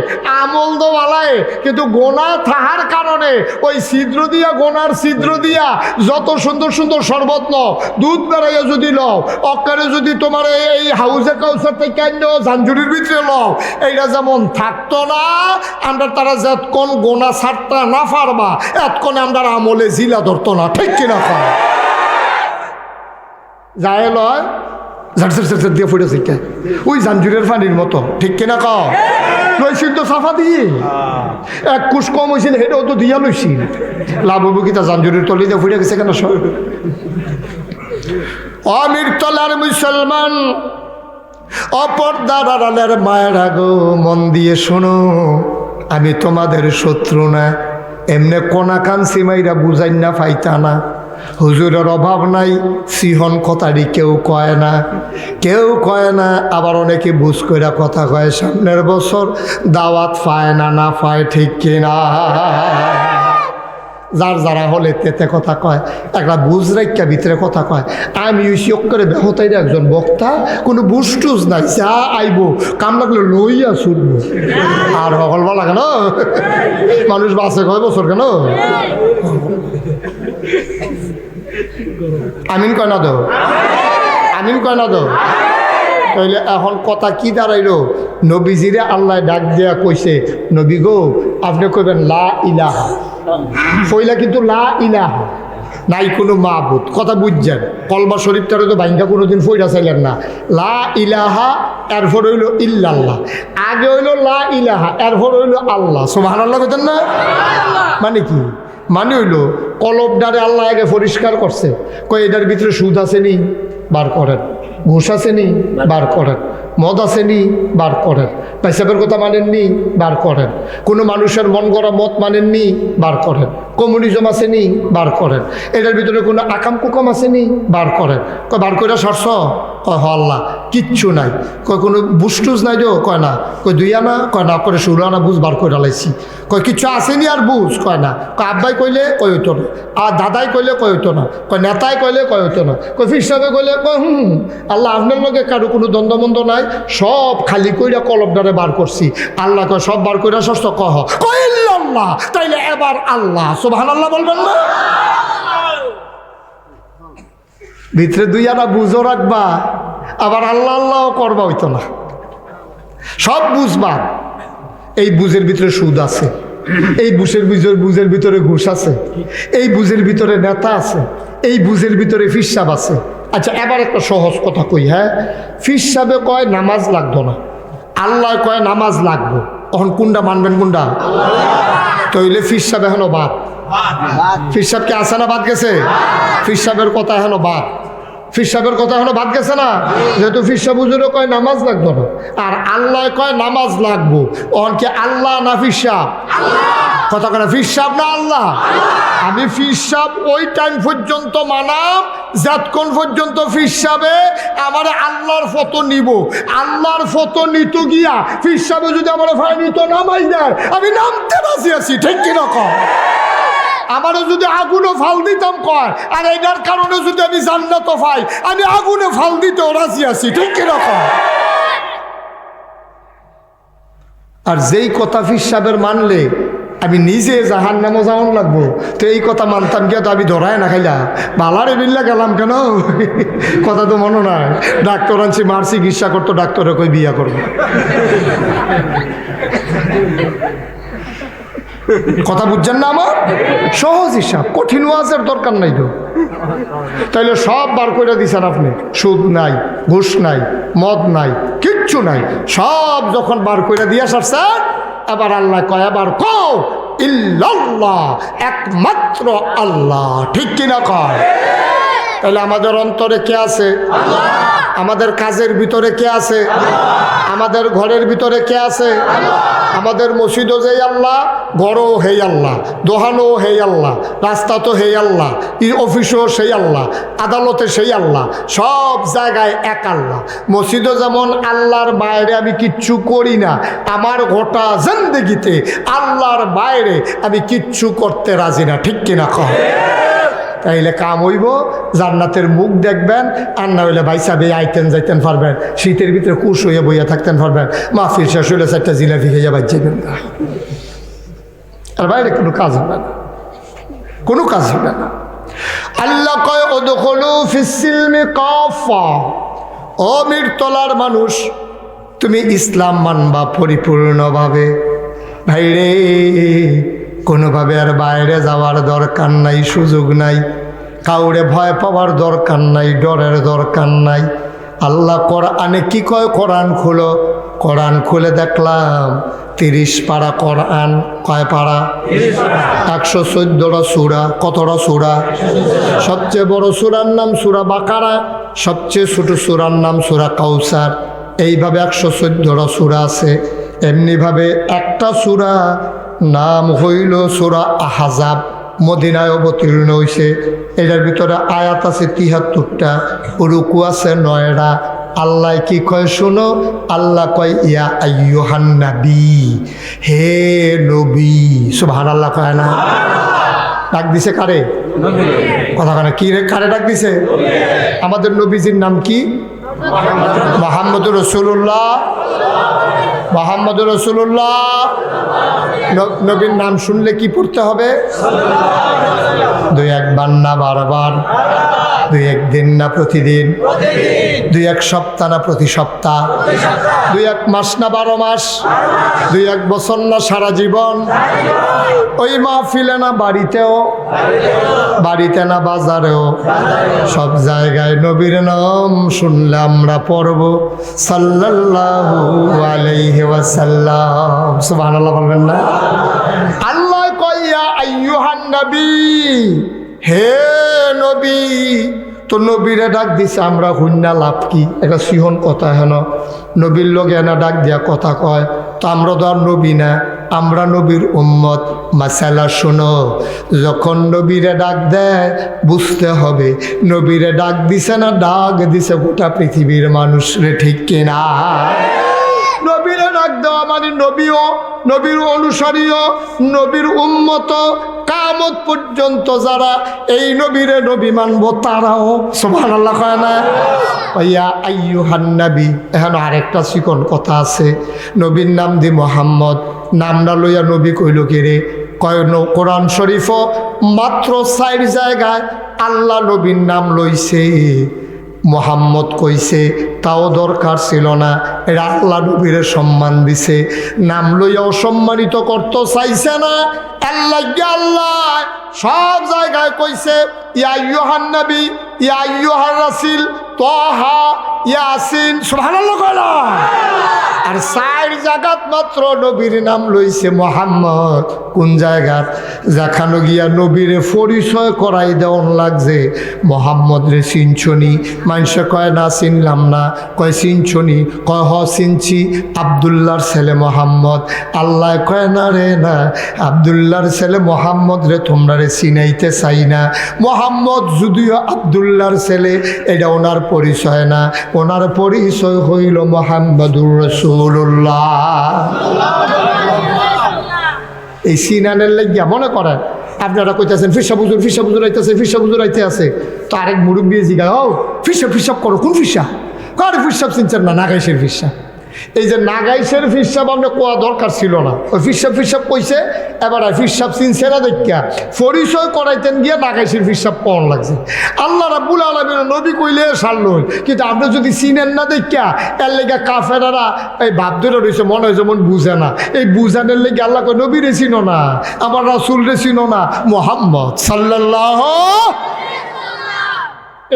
Speaker 1: আমল তো বালায়, কিন্তু গোনা থাহার কারণে ওই ছিদ্র দিয়া, গোনার ছিদ্র দিয়া যত সুন্দর সুন্দর শরবত লও, দুধ বেড়াইয়া যদি লও, অক্কারে যদি তোমার এই হাউজে কাউসার থেকে আনো জাঞ্জুরির ভিতরে লও, এইটা যেমন থাকতো না, আমরা তারা যতক্ষণ গোনা ছাড়তে না পারবা এতক্ষণে আমরা আমলে জিলা ধরতো না, ঠিক কিনা? যায় লয় ঝাড় দিয়ে ফুটেছে ওই জাঞ্জুরের পানির মতো, ঠিক কিনা? লইছিল তো সাফা দিয়ে, এক কুশ কম হয়েছিল, সেটাও তো দিয়া লইছিল, লাভ হবো কি? তা জাঞ্জুরের তলি দিয়ে ফুটে গেছে কেন? সব অমির তলার মুসলমান, অপর্দার আড়ালের মায়েরা গো, মন দিয়ে শোনো, আমি তোমাদের শত্রু না, এমনি কোনা কান সিমাইরা বুঝাই না ফাইতা না, হুজুরের অভাব নাই, সিহন কথাটি কেউ কয় না, কেউ কয় না। আবার অনেকে বুঝ কইরা কথা কয়, সামনের বছর দাওয়াত পায় না, না পায়, ঠিক কিনা? যার যারা হলে তেতে কথা কয়, একটা বুঝ রাখা ভিতরে কথা কয়। আমি ওই শিওক করে বেহতাইরে একজন বক্তা, কোনো বুঝ টুজ নাই, যা আইব কাম লাগলে লইয়া ছুটবো। আর হকলবা কেন মানুষ বাঁচে কয় বছর কেন? আমিন কয় না দো, আমিন কয় না দো। তাইলে এখন কথা কি দাঁড়াইলো? নবীজিরে আল্লাহ ডাক দিয়া কইছে, নবী গো আপনি কইবেন লা ইলাহা, ফইলা কিন্তু লা ইলাহা, নাই কোনো মাবুদ, কথা বুঝছেন? কলমা শরীফটারে তো বাইঙ্গা কোনোদিন ফইরা চাইলেন না। লা ইলাহা, এরপর হইল ইল্লাল্লাহ, আগে হইল লা ইলাহা, এরপর হইল আল্লাহ। সুবহানাল্লাহ কইতেন না? মানে কি? মানে হইল কলবডারে আল্লাহ আগে পরিষ্কার করছে, কয় এটার ভিতরে সুদ আছে নি, বার করেন, ঘুষ আছে নি, বার করেন, মদ আছে নি, বার করেন, পেশাবের কথা মানেননি, বার করেন, কোনো মানুষের মন গড়া মত মানেননি, বার করেন, কমিউনিজম আছে নি, বার করেন, এটার ভিতরে কোনো আকাম কুকাম আছে নি, বার করেন। কয় বার করে সরস? কয় হ আল্লাহ, কিচ্ছু নাই। কয় কোনো বুস্টুজ নাই যো? কয় না। কয় দুই আনা? কয় না। করে 16 আনা বুঝ বার করে লাইছি। কয় কিচ্ছু আসেনি আর বুঝ? কয় না। কয় আব্বাই কইলে? কয় হইতো না। আর দাদাই কইলে? কয় হইতো না। কয় নেতাই কইলে? কয় হইতো না। কয় ফির সাহেবে কইলে? কয় আল্লাহ আপনার লগে কারো কোনো দ্বন্দ্বমন্দ নাই, সব খালি কইরা কলবডারে বার করছি। আল্লাহ কয় সব বার কইরা সস্ত কহ? কয় আল্লাহ, তাইলে এবার আল্লাহ সুবহানাল্লাহ বলবেন না? ভিতরে দুই আনা বুঝো রাখবা, আবার আল্লাহ আল্লাহ করবা হইতো না। সব বুঝবা, এই বুঝের ভিতরে সুদ আছে, এই বুঝের ভিতরে ঘুষ আছে, এই বুঝের ভিতরে নেতা আছে, এই বুঝের ভিতরে ফিরসাব আছে। আচ্ছা এবার একটা সহজ কথা কই, হ্যাঁ, ফিরসাবে কয় নামাজ লাগতো না, আল্লাহ কয় নামাজ লাগবো, তখন কোনটা মানবেন কোনটা? তইলে ফিরসাব এখনো বাদ। ফিরসাব কি আছে না বাদ গেছে? ফিরসাবের কথা এখনো বাদ, ফিরসাবের কথা এখনো বাদ গেছে না, যেহেতু ফিরসাব হুজুরও কয় নামাজ লাগতো না আর আল্লাহ কয় নামাজ লাগবো, তখন কি আল্লাহ না ফিরসাব? কথা কেন, ফিরসাব না আল্লাহ? আমি ফিরসাব ওই টাইম পর্যন্ত মানাম যতক্ষণ পর্যন্ত ফিরসাবে আমার আল্লাহর ফটো নিব। আল্লাহর ফটো নিত গিয়া ফিরসাবে যদি আমার ফাই নিত নামাই দেয়, আমি নামতে রাজি আছি, ঠিক কিনা কয়? আমারও যদি আগুনও ফাল দিতাম কয়, আর এটার কারণে যদি আমি জান্নাত পাই, আমি আগুনে ফাল দিতেও রাজি আছি, ঠিক কিনা কয়? আর যেই কথা ফিরসাবের মানলে আমি নিজে জাহান্নামে যাওয়ান লাগবো, তো এই কথা মানতাম গিয়া তো আমি ধরায় না খাইলা বালারে বিল্লা গেলাম কেন? কথা তো মনে নাই, ডাক্তার আনছি মার চিকিৎসা করতো, ডাক্তারে কই বিয়া করবো। কথা বুঝছেন না? আমার সহজ হিসাব, কঠিন ওয়াজের দরকার নাই তো। তাইলে সব বার করে দিছেন আপনি, সুদ নাই, ঘুষ নাই, মদ নাই, কিচ্ছু নাই, সব যখন বার করে দিয়ে আসছেন, এবার আল্লাহ কয়, এবার কও ইল্লাল্লাহ, একমাত্র আল্লাহ, ঠিক কিনা কয়? তাহলে আমাদের অন্তরে কে আছে? আমাদের কাজের ভিতরে কে আছে? আমাদের ঘরের ভিতরে কে আছে? আমাদের মসজিদও যেই আল্লাহ, ঘরও হেই আল্লাহ, দোহানও হেই আল্লাহ, রাস্তা তো হেই আল্লাহ, অফিসও সেই আল্লাহ, আদালতে সেই আল্লাহ, সব জায়গায় এক আল্লাহ। মসজিদও যেমন আল্লাহর বাইরে আমি কিচ্ছু করি না, আমার গোটা জিন্দেগিতে আল্লাহর বাইরে আমি কিচ্ছু করতে রাজি না, ঠিক কিনা কয়? তাইলে কাম হইব, জান্নাতের মুখ দেখবেন, আর না হইলে ভাই সাহেব আইতেন যাইতেন পারবেন, শীতের ভিতরে কুশ হইয়া বইয়া থাকতেন পারবেন, মাহফিল শেষ হইলে 4টা জিলাপি খেয়ে বাজছেন না, আর বাইরে কোনো কাজ হবে না, কোনো কাজ হবে না। আল্লাহ কয় উদখুলু ফিস-সিলমি কাফা, ও মিরতলার মানুষ, তুমি ইসলাম মানবা পরিপূর্ণভাবে। ভাইরে কোনোভাবে আর বাইরে যাওয়ার দরকার নাই, সুযোগ নাই, কাউরে ভয় পাওয়ার দরকার নাই, ডরের দরকার নাই। আল্লাহ কোরআনে কি কয়? কোরআন খুলো, কোরআন খুলে দেখলাম 30 পারা কোরআন। কয় পারা? 114টা সূরা। কতটা সূরা? সবচেয়ে বড় সূরার নাম সূরা বাকারা, সবচেয়ে ছোট সূরার নাম সূরা কাউসার। এইভাবে 114টা সূরা আছে। এমনিভাবে একটা সূরা নাম হইল সূরা আহজাব, মদিনায় অবতীর্ণ হয়েছে। এটার ভিতরে আয়াত আছে 73টা, রুকু আছে 9টা। আল্লাহ কি কয় শোনো, আল্লাহ কয় ইয়া আইয়ুহান নবী, হে নবী। সুবহানাল্লাহ কয় না? ডাক দিছে কারে? কথা কেন, কি কারে ডাক দিছে? আমাদের নবীজির নাম কি? মুহাম্মদুর রাসূলুল্লাহ। মুহাম্মদুর রাসূলুল্লাহ। নবীর নাম শুনলে কি পড়তে হবে? 2-1 বার না বারবার, 2-1 দিন না প্রতিদিন, 2-1 সপ্তাহ না প্রতি সপ্তাহ, 2-1 মাস না 12 মাস, 2-1 বছর না সারা জীবন। ওই মাহফিলে না বাড়িতেও, বাড়িতে না বাজারেও, সব জায়গায় নবীর নাম শুনলে আমরা পড়ব সাল্লাল্লাহু আলাইহি ওয়াসাল্লাম। সুবহানাল্লাহ বলবেন না? আল্লাহ কয় ইয়া আইয়ুহান নবী, হে নবী। তো নবীরে ডাক দিছে, আমরা হুন্না লাভ কি? একটা সিহন কথা হেন, নবীর লোকে না ডাক দিয়া কথা কয়। তো আমরা তো আর নবী না, আমরা নবীর উম্মত। মাসালা শোনো, যখন নবীরে ডাক দেয় বুঝতে হবে নবীরে ডাক দিছে না ডাক দিছে গোটা পৃথিবীর মানুষ রে, ঠিক কিনা? নবীরে ডাক দেওয়া মানে নবীও, নবীর অনুসারীও, নবীর উম্মত, কিয়ামত পর্যন্ত যারা এই নবীরে নবী মানব তারাও। সুবহানাল্লাহ কয় না? ইয়া আইয়ুহান নবী। এখন আরেকটা চিকন কথা আছে, নবীর নাম দি মুহাম্মদ, নামটা লইয়া নবী কইল কে রে? কয় কোরআন শরীফও মাত্র 4 জায়গায় আল্লাহ নবীর নাম লইছে, মোহাম্মদ কইছে, তাও দরকার ছিল না। এরা আল্লাহ নবীর সম্মান দিছে, নাম লইয়া অসম্মানিত করতে চাইছে না। আল্লাহ আল্লাহ সব জায়গায় কইছে, ইয়া আইয়ুহান নবী, ইয়া আইয়ুহার রাসূল, তাহা, ইয়াসিন, সুবহানাল্লাহ কইলা। আর 4 জায়গাত মাত্র নবীর নাম লইছে মোহাম্মদ। কোন জায়গাত? যেখানে গিয়া নবীরে পরিচয় করাই দেওয়ান লাগছে, মোহাম্মদ রে চিনছনি? মানুষে কয় না চিনলাম না। কয় চিনছনি? কয় হ চিনছি, আবদুল্লাহর ছেলে মোহাম্মদ। আল্লাহ কয় না রে না, আবদুল্লাহর ছেলে মোহাম্মদ রে তোমরা রে চিনাইতে চাই না। মোহাম্মদ যদিও আবদুল্লাহর ছেলে, এটা ওনার পরিচয় না, ওনার পরিচয় হইল মোহাম্মদুর রাসূলুল্লাহ। এই সিনানের লাগিয়া মনে করেন আপনারা কইতেছেন ফিরসা বুজুর আইতেছে, ফিরসা বুজুর আইতে আছে, তো আরেক মুরব্বী জিগায়, ও ফিরসাব করো, কোন ফিরসা? কার ফিরসাব চিনছেন না? নাগাইশের ফিরসা। এই যে নাগাইশের ফিরসাব আমরা কোয়া দরকার ছিল না, ওই ফিরসাব কইছে। এবার ফিরসাব চিনছে না দেখা পরিচয় করাইতেন গিয়া নাগাইশের ফিরসাব পাওয়ার লাগছে। আল্লাহ রাব্বুল আলামিন নবী কইলে সারল, কিন্তু আপনি যদি চিনেন না দেখা এর লেগে কাফেরারা এই ভাব ধরে রয়েছে, মনে হয় যেমন বুঝে না। এই বুঝানোর লেগে আল্লাহ কয় নবী রে চিনো না, আমার রাসূল রে চিনো না, মুহাম্মদ সাল্লাল্লাহু।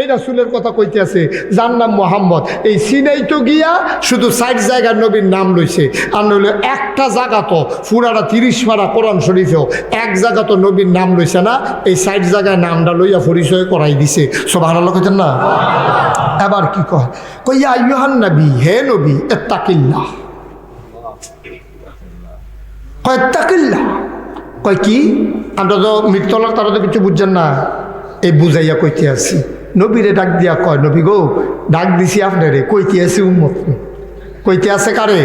Speaker 1: এই রাসূলের কথা কইতে আছে, যার নাম মোহাম্মদ। এই সিনাই তো গিয়া শুধু 4 জায়গার নবীর নাম লইছে। আর নইলে একটা জায়গা তো পুরাটা 30 পারা কোরআন শরীফেও এক জায়গা তো নবীর নাম লইছে না। এই 4 জায়গায় নামটা লইয়া পরিচয় করাই দিছে। সুবহানাল্লাহ কইতেন না? এবার কি কয়? কই ইয়া আইয়ুহান নবী, হে নবী, ইত্তাকিল্লাহ। কয় ইত্তাকিল্লাহ, কয় কি? আমরা তো মৃত্যুলার তারা তো কিছু বুঝছেন না, এই বুঝাইয়া কইতে আছি। নবীরে ডাক দিয়া কয়, নবী গো, ডাক দিছি আপনারে, কইতে আছে উম্মত। কইতে আছে কারে?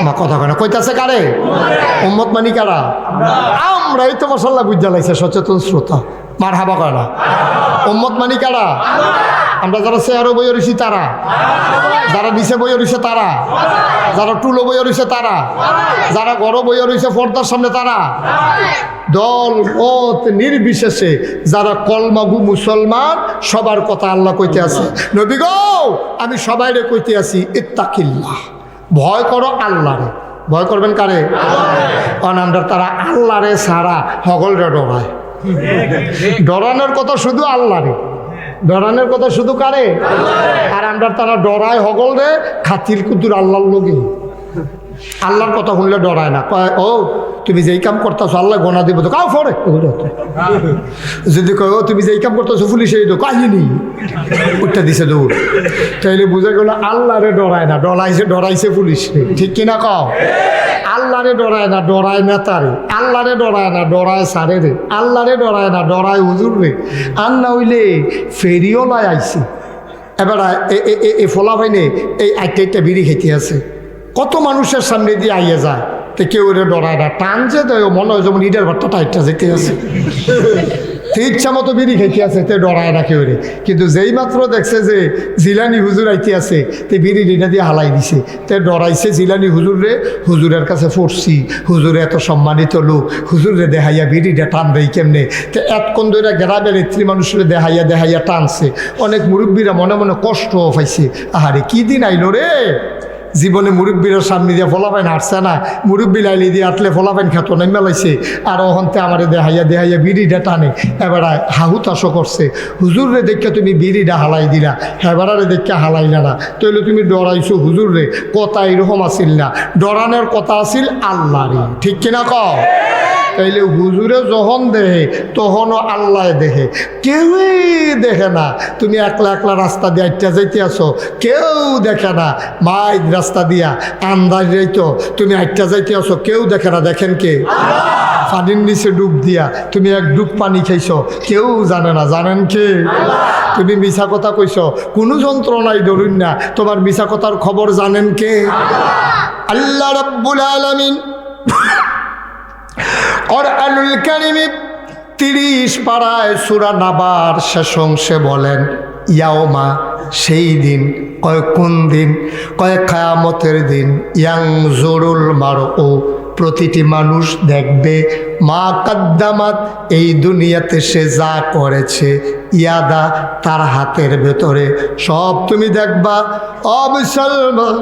Speaker 1: মা কথা কয় না, কইতে আছে কারে? উম্মত মানি কারা? আমরাই তো মাশাআল্লাহ বুঝা লাইছে, সচেতন শ্রোতা। মারহাবা কয় না? উম্মত মানি কারা? আমরা যারা চেয়ারও বইয়ে রয়েছি তারা, যারা নিচে বইয়ে রয়েছে তারা, যারা টুলো বইয়ে রয়েছে তারা, যারা গড় বইয়ে রয়েছে পর্দার সামনে তারা, দল মত নির্বিশেষে যারা কলমাগু মুসলমান, সবার কথা আল্লাহ কইতে আছে। নবী গো, আমি সবাইরে কইতে আছি, ইত্তাকিল্লাহ, ভয় করো আল্লাহরে। ভয় করবেন কারে? অনান্ডার তারা আল্লাহরে ছাড়া হগলরে ডরায়। ডরানোর কথা শুধু আল্লাহরে, ডরানোর কথা শুধু কারে? আর আমরা তারা ডরায় হগল রে, খাতির কুতুর আল্লাহর লোকে। আল্লাহর কথা শুনলে ডরায় না, কয় ও তুমি যেই কাম করতেছো আল্লাহ গোনা দিব তো কাউ ফরে। যদি কয় ও তুমি যেই কাম করতেছো পুলিশে তো কাহিনী উঠতে দিছে দৌড়, তাইলে বুঝা গেল আল্লাহরে ডরায় না, ডরাইছে পুলিশে। ঠিক কিনা কও? আল্লাহরে ডরায় না, ডরায় নেতারে। আল্লাহরে ডরায় না, ডরায় সারে রে। আল্লাহরে ডরায় না, ডরায় হুজুর রে। আর না হইলে ফেরিওলায় আইছে। এবার এ ফলা ভাইনে এই একটা বিড়ি খেতে আছে, কত মানুষের সামনে দিয়ে আইয়ে যায়, তো কেউ ওরে ডরায় না, টানছে তো মনে হয় যেমন ইটের ভাতটা টাইটটা যেতে আছে, ইচ্ছা মতো বিড়ি খাইতে আছে, তে ডরায় না কেউ রে। কিন্তু যেই মাত্র দেখছে যে জিলানি হুজুর আইতে আছে, তে বিড়ি ডিটা দিয়ে হালাই দিছে, তে ডরাইছে জিলানি হুজুর রে। হুজুরের কাছে পড়ছি, হুজুরে এত সম্মানিত লোক, হুজুরে দেখাইয়া বিড়িটা টান দেয় কেমনে। তো এতক্ষণ ধরে গ্রামের নেত্রী মানুষের দেখাইয়া টানছে। অনেক মুরব্বীরা মনে মনে কষ্টও পাইছে, আহারে কি দিন আইলো রে। জীবনে মুরব্বীর সামনে দিয়ে ফলাফাইন হাঁটছে না, মুরব্বী লাইলি দিয়ে আটলে ফলাফাইন খেত নাই মেলাইছে। আর ওহন্তে আমার দেহাইয়া বিড়িটা টানে। এবার হাহুতাশো করছে, হুজুর রে দেখে তুমি বিড়িটা হালাই দিলা, হেবারে দেখে হালাইলা না, তাইলে তুমি ডরাইছো হুজুর রে। কথা এরকম আসিল না, ডরানোর কথা আসিল আল্লাহ রে। ঠিক কিনা কও? তাইলে হুজুরে যখন দেহে তখনও আল্লাহ দেখে, কেউই দেখে না। তুমি একলা একলা রাস্তা দিয়ে আইটা যাইতে আসো, কেউ দেখে না। মাইক রাস্তা দিয়া আন্দাজ যাইতো, তুমি আইটা যাইতে আসো, কেউ দেখে না। দেখেন কে? পানির নিচে ডুব দিয়া তুমি এক ডুব পানি খাইছো, কেউ জানে না। জানেন কে? তুমি মিছা কথা কইছো, কোনো যন্ত্রণাই ধরুন না, তোমার মিছা কথার খবর জানেন কে? আল্লাহ রাব্বুল আলামিন কুরআনুল কারীমে 30 পারায় সূরা নাবার শেষ অংশে বলেন, ইয়াওমা, সেই দিন। কয় কোন দিন? কয় কিয়ামতের দিন। ইয়ানজুরুল মারউ প্রতিটি মানুষ দেখবে মা কাদ্দামাত, এই দুনিয়াতে সে যা করেছে, ইয়াদা, তার হাতের ভেতরে সব তুমি দেখবা। ও মুসলমান,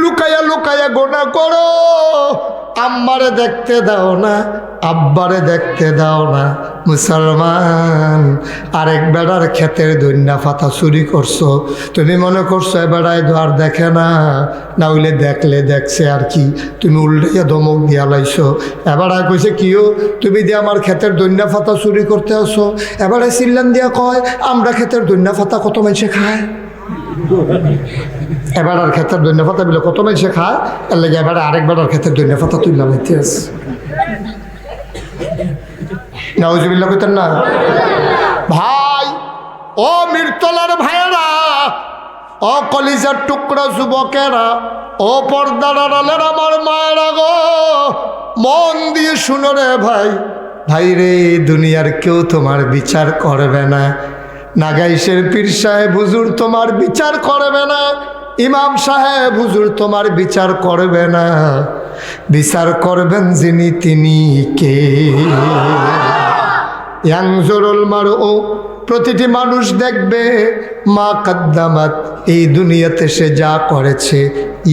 Speaker 1: লুকায়া লুকায়া গোনা করো, আম্মারে দেখতে দাও না, আব্বারে দেখতে দাও না। মুসলমান, আরেক বেড়ার ক্ষেতের দৈন্যা পাতা চুরি করছো, তুমি মনে করছো এ বেড়ায় আর দেখে না, না হইলে দেখলে দেখছে আর কি, তুমি উল্টাইয়া ধমক দিয়া লাইছো। এবারায় কইছে কিও, তুমি দিয়ে আমার ক্ষেতের দৈন্যা পাতা চুরি করতে আসো। এবারে চিল্লান দিয়া কয়, আমরা ক্ষেতের দৈন্যা পাতা কত মানুষে খায়, এবার আর ক্ষেতের দৈন্য পাতা বলে কত মানুষে খায়, এর লেগে এবারে আরেক বেড়ার ক্ষেতের দৈন্য পাতা তুললাম ইতিহাস। নাউজুবিল্লাহ কইতেন না ভাই। ও মিরতলার ভাইয়েরা, ও কলিজার টুকরা যুবকেরা, ও পর্দার আড়ালের আমার মায়েরা গো, মন দিয়ে শুনো রে ভাই। ভাই রে, দুনিয়ার কেউ তোমার বিচার করবে না, নাগাইশের পীর সাহেব হুজুর তোমার বিচার করবে না, ইমাম সাহেব হুজুর তোমার বিচার করবে না, বিচার করবেন যিনি, তিনি কে? ইয়ানজুরুল মারউ, প্রতিটি মানুষ দেখবে মা কাদ্দামাত, এই দুনিয়াতে সে যা করেছে,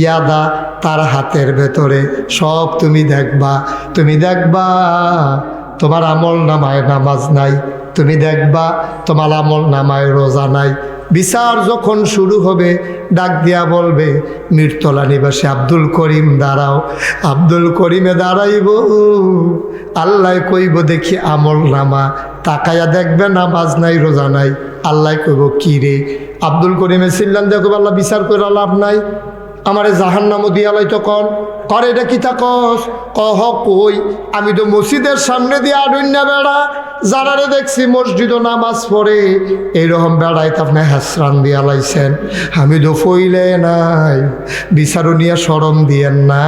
Speaker 1: ইয়াদা, তার হাতের ভেতরে সব তুমি দেখবা। তুমি দেখবা তোমার আমল নামায় নামাজ নাই, তুমি দেখবা তোমার আমল নামায় রোজা নাই। বিচার যখন শুরু হবে, ডাক দিয়া বলবে, মিরতলা নিবাসী আব্দুল করিম দাঁড়াও। আব্দুল করিমে দাঁড়াইব, আল্লাহ কইব দেখি আমল নামা, তাকায়া দেখবে নামাজ নাই রোজা নাই। আল্লাহ কইব কি রে? আব্দুল করিমে চিল্লান দেখো, আল্লাহ বিচার করে লাভ নাই, আমারে জাহান্নামও দিয়ালাই তো কন করে, এটা কি তা কস? কহ কই, আমি তো মসজিদের সামনে দিয়ে আডুন্যা বেড়া, যারারে দেখছি মসজিদও নামাজ পড়ে, এইরকম বেড়াইতে আপনি হাসরান দিয়া লাইছেন, আমি তো ফইলে নাই। বিচারও নিয়ে সরম দিয়েন না,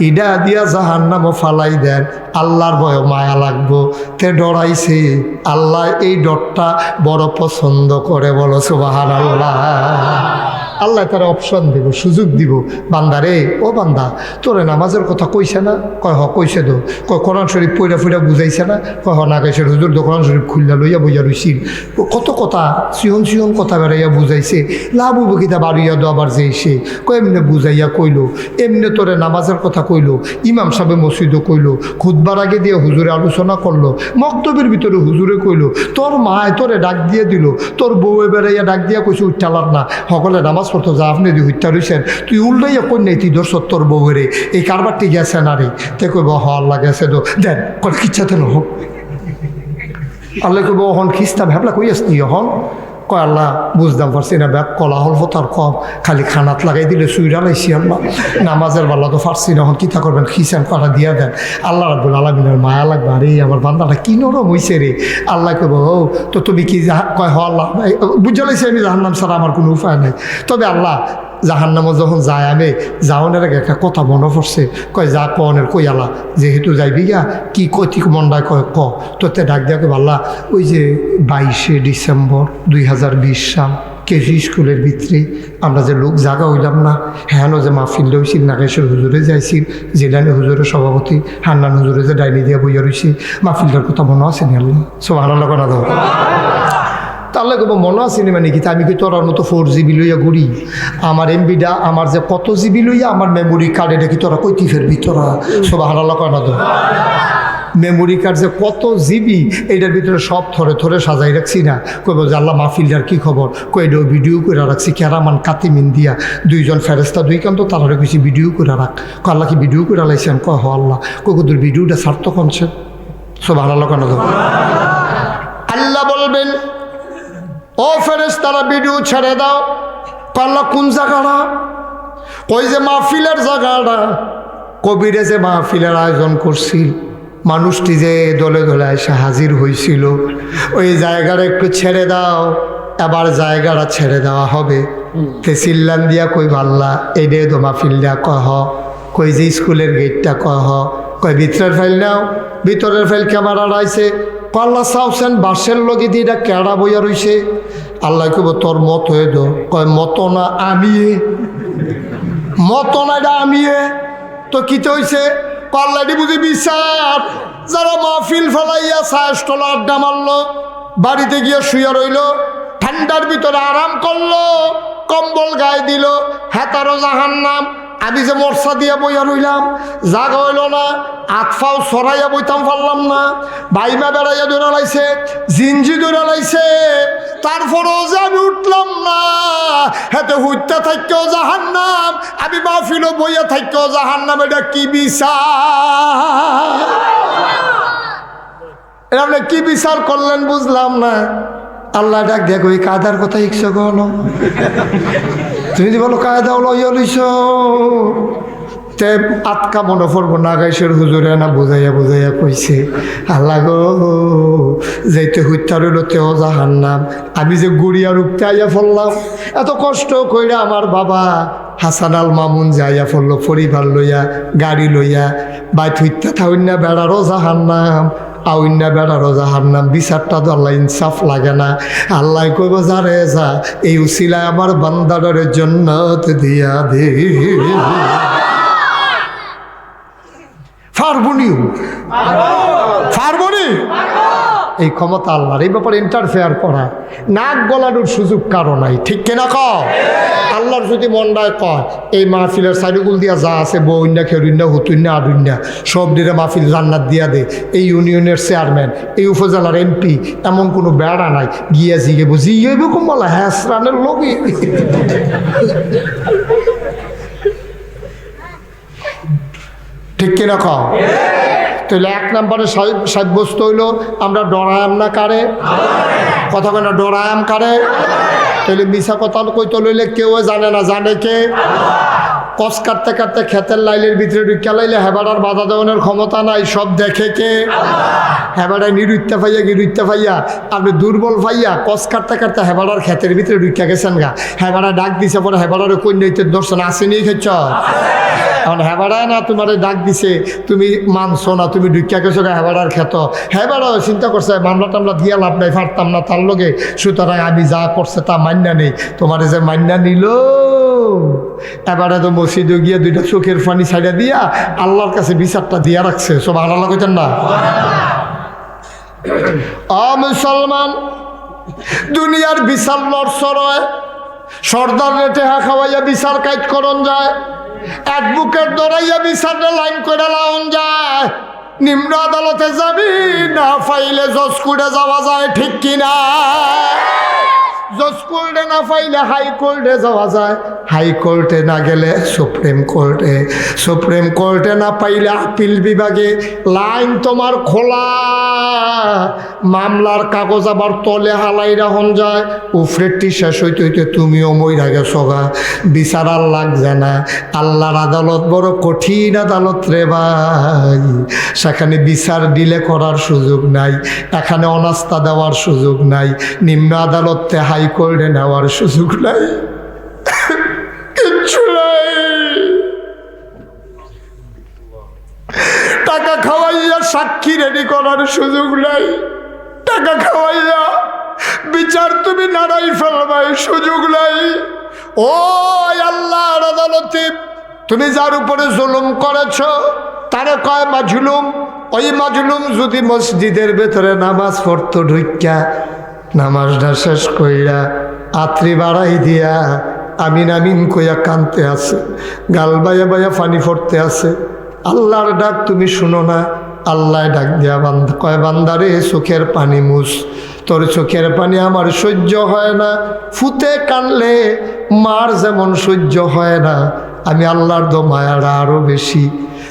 Speaker 1: ইডা দিয়া জাহান্নামও ফালাই দেন, আল্লাহর ভয় মায়া লাগবো, তে ডরাইছে। আল্লাহ এই ডরটা বড় পছন্দ করে, বলো সুবহানাল্লাহ। আল্লাহ তারা অপশন দিব, সুযোগ দিব, বান্দা রে, ও বান্দা, তোরে নামাজের কথা কইছে না? কয় হ কইছে তো। কয় কোরআন শরীফ পইরা ফুইরা বুঝাইছে না? কয় হ না কইছে, হুজুর তো কোরআন শরীফ খুললা লইয়া বইয়া রইছিল, কত কথা সিহন সিহন কথা বেড়াইয়া বুঝাইছে, লাভ হইব কিতা বাড়িয়া দো আবার যেইছে। কয় এমনি বুঝাইয়া কইলো, এমনি তোরে নামাজের কথা কইলো, ইমাম সাহেব মসজিদও কইলো, খুতবার আগে দিয়ে হুজুরে আলোচনা করলো, মক্তবের ভিতরে হুজুরে কইলো, তোর মায় তোরে ডাক দিয়ে দিল, তোর বউয়ে বেড়াইয়া ডাক দিয়া কইছে উঠালার না, সকলে নামাজ পড়তো, যা আপনি দিয়ে হত্যা রইছেন, তুই উল্টাইয়া কই নাই, তুই ধর সত্তর বউরে এই কারবারটি গেছে না রে? তে কইব হ আল্লাহ গেছে তো দেন, করে খিচ্ছাতে ন হোক। আল্লাহ কইব হন খিস্তা ভ্যাবলা কই আসতি হন? কয় আল্লাহ বুঝতাম পারছি না, ব্যাগ কলাহল ফতার কম, খালি খানাত লাগাই দিলে সুইরা লাইছি আল্লাহ, নামাজের বেলা তো পারছি না, হন কিতা করবেন, খিসান করা দিয়া দেন। আল্লাহ রাব্বুল আলামিনের মায়া লাগবে, আরে আমার বান্দাটা কি নরম হইছে রে। আল্লাহ কইব ও তো তুমি কি কয় হ আল্লাহ বুঝা লাইছি, আমি জাহান্নাম ছাড়া আমার কোনো উপায় নাই। তবে আল্লাহ জাহান্নামে যখন যায়, আমি যাওয়ানের আগে একটা কথা মনে পড়ছে, কয় যা কনের কই আল্লাহ, যেহেতু যাইবি গা কি কতি মন্ডায় কয় ক, তোতে ডাক দিয়া কই আল্লাহ, ওই যে 22শে ডিসেম্বর 2020 সাল কেজি স্কুলের ভিতরে আমরা যে লোক জাগা হইলাম না, হ্যাঁ যে মাহফিল লইছিল, নাগেশ্বর হুজুরে যাইছিল, জিলানি হুজুরের সভাপতি, হান্নান হুজুরে যে ডাইনি দিয়া বইয়া রইছি, মাহফিলটার কথা মনে আছে নি? আল্লাহ সুবহানাল্লাহ কনা দাও। তাহলে কব মনে আসেনি মানে কি, আমি কি তোর মতো 4GB লইয়া ঘুরি? আমার এমবিটা আমার যে কত জিবি লইয়া আমার মেমোরি কার্ড, এটা কি তোরা কইতি ফেরবি? তোরা সুবহানাল্লাহ কনা দাও। মেমোরি কার্ড যে কত জিবি, এইটার ভিতরে সব থরে থরে সাজাই রাখছি না। কইব যে আল্লাহ মাহফিলটার কী খবর? কইডেও ভিডিও করে রাখছি, ক্যারামান কাতিমিন দিয়া, দুইজন ফেরেস্তা দুইকান্ত তারা কইছি ভিডিও করে রাখ। ক আল্লাহ কি ভিডিও করে লাইছেন? কয় হ আল্লাহ। কই তোর ভিডিওটা সার্থক হচ্ছে? সুবহানাল্লাহ কনা দাও। আল্লাহ বলবেন ও ফেরেশতারা ভিডিও ছেড়ে দাও। আল্লাহ কোন জায়গাটা? কই যে মাহফিলের জায়গাটা, কবিরে যে মাহফিলের আয়োজন করছিল, মানুষটি যে দলে দলে এসে হাজির হয়েছিল, ওই জায়গাটা একটু ছেড়ে দাও। এবার জায়গাটা ছেড়ে দেওয়া হবে। তে চিল্লান দিয়া কই আল্লাহ এই দে তো মাহফিলটা কহ, কই যে স্কুলের গেটটা কহ, কই ভিতরের ফাইল নাও, ভিতরের ফাইল ক্যামেরা রাইছে। আল্লাহ চাওছেন বাসের লগে দিয়ে এটা কেড়া বইয়া রইছে। আল্লাহ কব তোর মত হয়ে দো। কয় মত না আমি, মত না এটা আমি। তো কিতে হয়েছে? পাল্লাডি বুঝি বিচার যারা মাহফিল ফেলাইয়া ছায়াস্থল আড্ডা মারলো বাড়িতে গিয়ে শুয়ে রইল ঠান্ডার ভিতরে আরাম করলো কম্বল গায়ে দিল হেতারো জাহান্নাম আমি যে মর্ষা দিয়া বইয়া রইলাম জাগা হইল না আতফাও সরাইয়া বইতাম পারলাম না বাইমা বেড়াইয়া দৌড়া লাইছে জিঞ্জি দৌড়া লাইছে তারপরেও যে আমি উঠলাম না হেতে হুইতে থাকতেও জাহান্নাম আমি মাহফিলও বইয়া থাকতেও জাহান্নাম এটা কি বিচার এটা আপনি কি বিচার করলেন বুঝলাম না আল্লাহ ডাক দেখ ওই কায়দার কথা ইচ্ছা গল তুমি যদি বলো কায়দা হলো লইছ তে আটকা মনে পড়বো নাগাইশের হুজুরে না বুঝাইয়া বুঝাইয়া কইছে আল্লাহ গো যেতে হত্যা রইল তেও জাহান্নাম আমি যে গুড়িয়া রূপতে আইয়া পড়লাম এত কষ্ট কইরা আমার বাবা হাসান আল মামুন যাইয়া পড়লো পরিবার লইয়া গাড়ি লইয়া বাই হত্যা থাউন্না বেড়ারও জাহান্নাম আউন্না বেড়ারও জাহান্নাম বিচারটা তো আল্লাহ ইনসাফ লাগে না আল্লাহ কইব যারে যা এই উসিলায় আমার বান্দারের জান্নাত দিয়া দে ফারবনিও ফারবনি এই ক্ষমতা আল্লাহর এই ব্যাপারে ইন্টারফেয়ার করা নাক গলানোর সুযোগ কারো নাই ঠিক কিনা ক আল্লাহর যদি মন্ডায় কয় এই মাহফিলের সাইডগুল দিয়া যা আছে বউন্যা খেরুন্যা হুতুন্যা আডুন্যা সব দিনে মাহফিল জান্নাত দিয়া দে এই ইউনিয়নের চেয়ারম্যান এই উপজেলার এমপি এমন কোনো বেড়া নাই গিয়া জিগে বুঝি এরকম বলা হ্যাসরানের লোকই ঠিক কিনা ক তাহলে এক নম্বরে সাব্যস্ত হইল আমরা ডরায়াম না কারে কথা কেন ডরায়াম কারে তাহলে মিশা কথা কইতে লইলে কেউ জানে না জানে কে কস কাটতে কাটতে ক্ষেতের লাইলের ভিতরে ঢুকিয়া লাইলে হেবাড়ার বাধা দেওয়ানোর ক্ষমতা নাই সব দেখে কে হেবাড়ায় নিরুত্তা ফাইয়া গিরুত্তা ফাইয়া আপনি দুর্বল ফাইয়া কস কাটতে কাটতে হেবাড়ার ক্ষেতের ভিতরে ঢুকিয়া গেছেন গা হেবাড়া ডাক দিছে পরে হেবাড়ার কন্যাইতে দর্শন আসেনি খেয়েছ এখন হেবাড়ায় না তোমার ডাক দিছে তুমি মানছো না তুমি ঢুকিয়া গেছো হেবাড়ার ক্ষেত হেবাড়া চিন্তা করছে মামলা টামলা দিয়া লাভ নাই পারতাম না তার লগে সুতরাং আমি যা করছে তা মান্যা নেই তোমার যে মান্যা নিল এবারে তো মসজিদে গিয়া দুইটা চোখের পানি ছাইড়া দিয়া আল্লাহর কাছে বিচারটা দিয়া রাখছে সব আল্লাহ কইতেন না মুসলমান দুনিয়ার বিচার লড়ছর হয় সর্দার রেটে হা খাওয়াইয়া বিচার কাজ করন যায় অ্যাডভোকেট দৌড়াইয়া বিচারে লাইন করে লাউন যায় নিম্ন আদালতে যাবি না ফাইলে জজ কোর্টে যাওয়া যায় ঠিক কিনা জজ কোর্টে না পাইলে হাইকোর্টে যাওয়া যায় হাইকোর্টে না গেলে সুপ্রিম কোর্টে সুপ্রিম কোর্টে না পাইলে আপিল বিভাগে লাইন তোমার খোলা মামলার কাগজ আবার তলে হালাই রাখুন যায় উফরেরটি শেষ হইতে হইতে তুমিও মইরা গেছো গা বিচার আর লাগছে না আল্লাহর আদালত বড় কঠিন আদালত রে ভাই সেখানে বিচার ডিলে করার সুযোগ নাই এখানে অনাস্থা দেওয়ার সুযোগ নাই নিম্ন আদালতে হাইকোর্টে নেওয়ার সুযোগ নাই কিচ্ছু নাই টাকা খাওয়াইয়া সাক্ষী রেডি করার সুযোগ নাই টাকা খাওয়াইয়া বিচার তুমি নাড়াই ফেলবাই সুযোগ নাই ও আল্লাহর আদালতে তুমি যার উপরে জুলুম করেছ তারে কয় মাজলুম ওই মাজলুম যদি মসজিদের ভেতরে নামাজ পড়তো ঢুকিয়া নামাজটা শেষ কইরা আত্রি বাড়াই দিয়া আমিন আমিন কইয়া কানতে আছে গাল বাইয়া বাইয়া পানি পড়তে আছে আল্লাহর ডাক তুমি শুনো না আল্লাহ ডাক দিয়া বান্দা কয় বান্দারে চোখের পানি মুছ তোর চোখের পানি আমার সহ্য হয় না ফুতে কানলে মার যেমন সহ্য হয় না আমি আল্লাহর দো মায়ারা আরো বেশি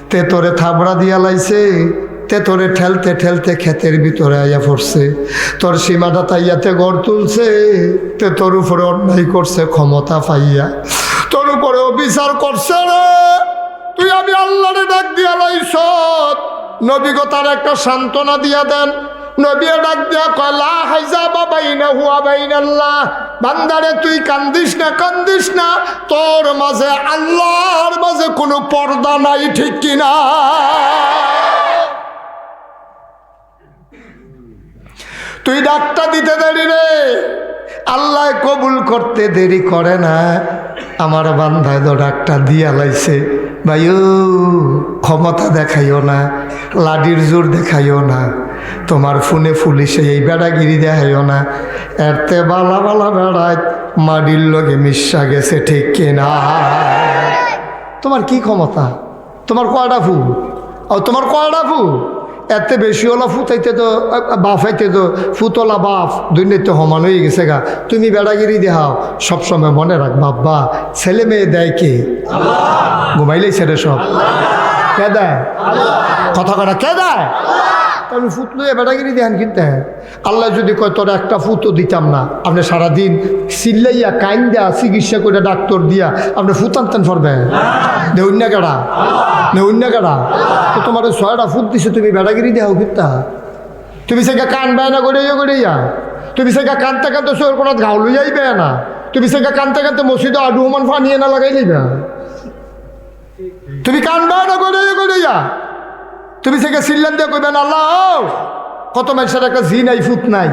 Speaker 1: তে তোরে থাবড়া দিয়া লাইছে তে তোরে ঠেলতে ঠেলতে ক্ষেতের ভিতরে আইয়া পড়ছে তোর সীমাটা তাইয়াতে গড় তুলছে তে তোর উপরে অন্যায় করছে ক্ষমতা পাইয়া তোর উপরে অবিচার করছে রে তুই আমি আল্লাহরে ডাক দিয়া লাইছ নবী গো তার একটা সান্ত্বনা দিয়া দেন নবী ডাক দিয়া কয় লা হাইজাবা বাইনাহু ওয়া বাইনাল্লাহ বান্দারে তুই কান্দিস না তোর মাঝে আল্লাহর মাঝে কোনো পর্দা নাই ঠিক কিনা তুই ডাকটা দিতে দেরি রে আল্লাহ কবুল করতে দেরি করে না আমার বান্ধায় তো ডাকটা দিয়া লাইছে ভাইও ক্ষমতা দেখাইও না, লাডির জোর দেখাইও না, তোমার ফোনে পুলিশে এই বেড়াগিরি দেখাইও না, এরতে বালা বালা বেড়ায় মাডির লগে মিশা গেছে ঠিক কিনা। তোমার কি ক্ষমতা? তোমার কয়টা ফু? ও তোমার কয়টা ফু? এত বেশি হলো ফুতাইতে তো বাফাইতে তো ফুতলা বাফ দুর্নীতি সমান হয়ে গেছে গা। তুমি বেড়াগিরি দেখাও, সবসময় মনে রাখ বাবা, ছেলে মেয়ে দেয় কে? ঘুমাইলেই ছেড়ে সব কে দেয়? কথা কটা কে দেয়? তাহলে ফুট লইয়া বেড়াগিরি দেন কিনতে। আল্লাহ যদি কয় তোর একটা ফুটও দিতাম না, আপনি সারাদিন চিল্লাইয়া কাইন দেয়া চিকিৎসা করে ডাক্তার দিয়া আপনি ফুট আনতেন পারবেন? নেউন্য কেডা? নেউন্য কেডা? তো তোমার 6টা ফুট দিছে, তুমি বেড়াগিরি দেও কিনতা? তুমি সেটা কান বেয় না গড়িয়া তুমি সেটা কানতে কানতে শোর কোনো ঘাউ লই যাইবে না, তুমি সেটা কানতে কানতে মসজিদে আডুমান ফানিয়ে না লাগাই নিবে। তুমি কান বেয় না গড়িয়া তুমি সেকে সিল্লান দিয়ে কইবেন আল্লাহ কত মানুষের একটা জি নাই ফুট নাই,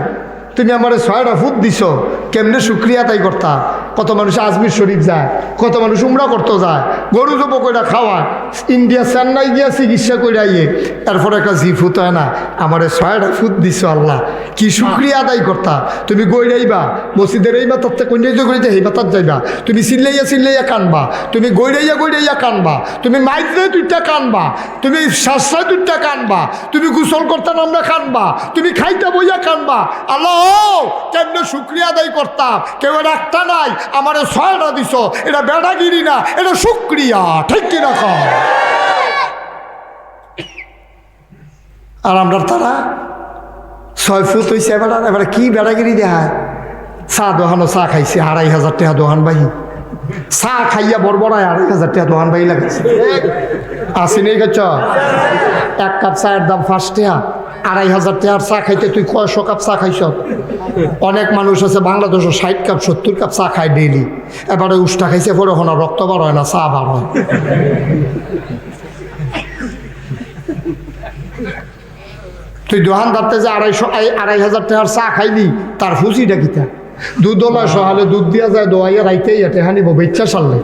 Speaker 1: তুমি আমার 6টা ফুট দিছ, কেমনে শুক্রিয়া তাই করতা। কত মানুষ আজমির শরীফ যায়, কত মানুষ উমরা করতে যায়, গরু জব কইরা খাওয়ায়, ইন্ডিয়া চেন্নাই গিয়া চিকিৎসা করে আইয়ে, তারপরে একটা জি ফুট হয় না, আমার 6টা ফুট দিছ আল্লাহ, কি শুক্রিয়া আদায় করতা। তুমি গইরাইবা মসজিদের এই মাতাতে কন্যাজ করিতে এই মাতার যাইবা, তুমি চিল্লাইয়া কানবা, তুমি গইরাইয়া কানবা, তুমি মাইজে দুইটা কানবা, তুমি শ্বাসায় দুইটা কানবা, তুমি গোসল করতে নামলে কানবা, তুমি খাইতে বইয়া কানবা। আল্লাহ কেমনে শুক্রিয়া আদায় করতাম। কেউ একটা নাই, আমার 6টা দিছ, এটা বেড়াগিরি না, এটা শুক্রিয়া, ঠিক কিনা কম। আর আমরা তারা 6 ফুট হয়েছে, এবার কি বেড়াগিরি দেখায়। চা দোহানো চা খাইছে 2500 টাকা দোহান বাহি, চা খাইয়া বড়বড়ায় 2500 টাকা দোহান বাহি লাগাইছে। আসেনি গেছ 1 কাপ চায়ের দাম 5 টাকা, 2500 টাকার চা খাইতে তুই কয়শো কাপ চা খাইছ? অনেক মানুষ আছে বাংলাদেশে 60 কাপ 70 কাপ চা খায় ডেইলি। এবারে উষ্টা খাইছে পরে এখন রক্ত বার হয় না, চা বার হয়। তুই দোকানদারতে যে 2500 টাকার চা খাইলি, তার ফুসিটা কিতা? দুধওয়ালা সহালে দুধ দিয়া যায়, দোয়াইয়া রাইতেই টেহা নিব বেচ্চা সারলে।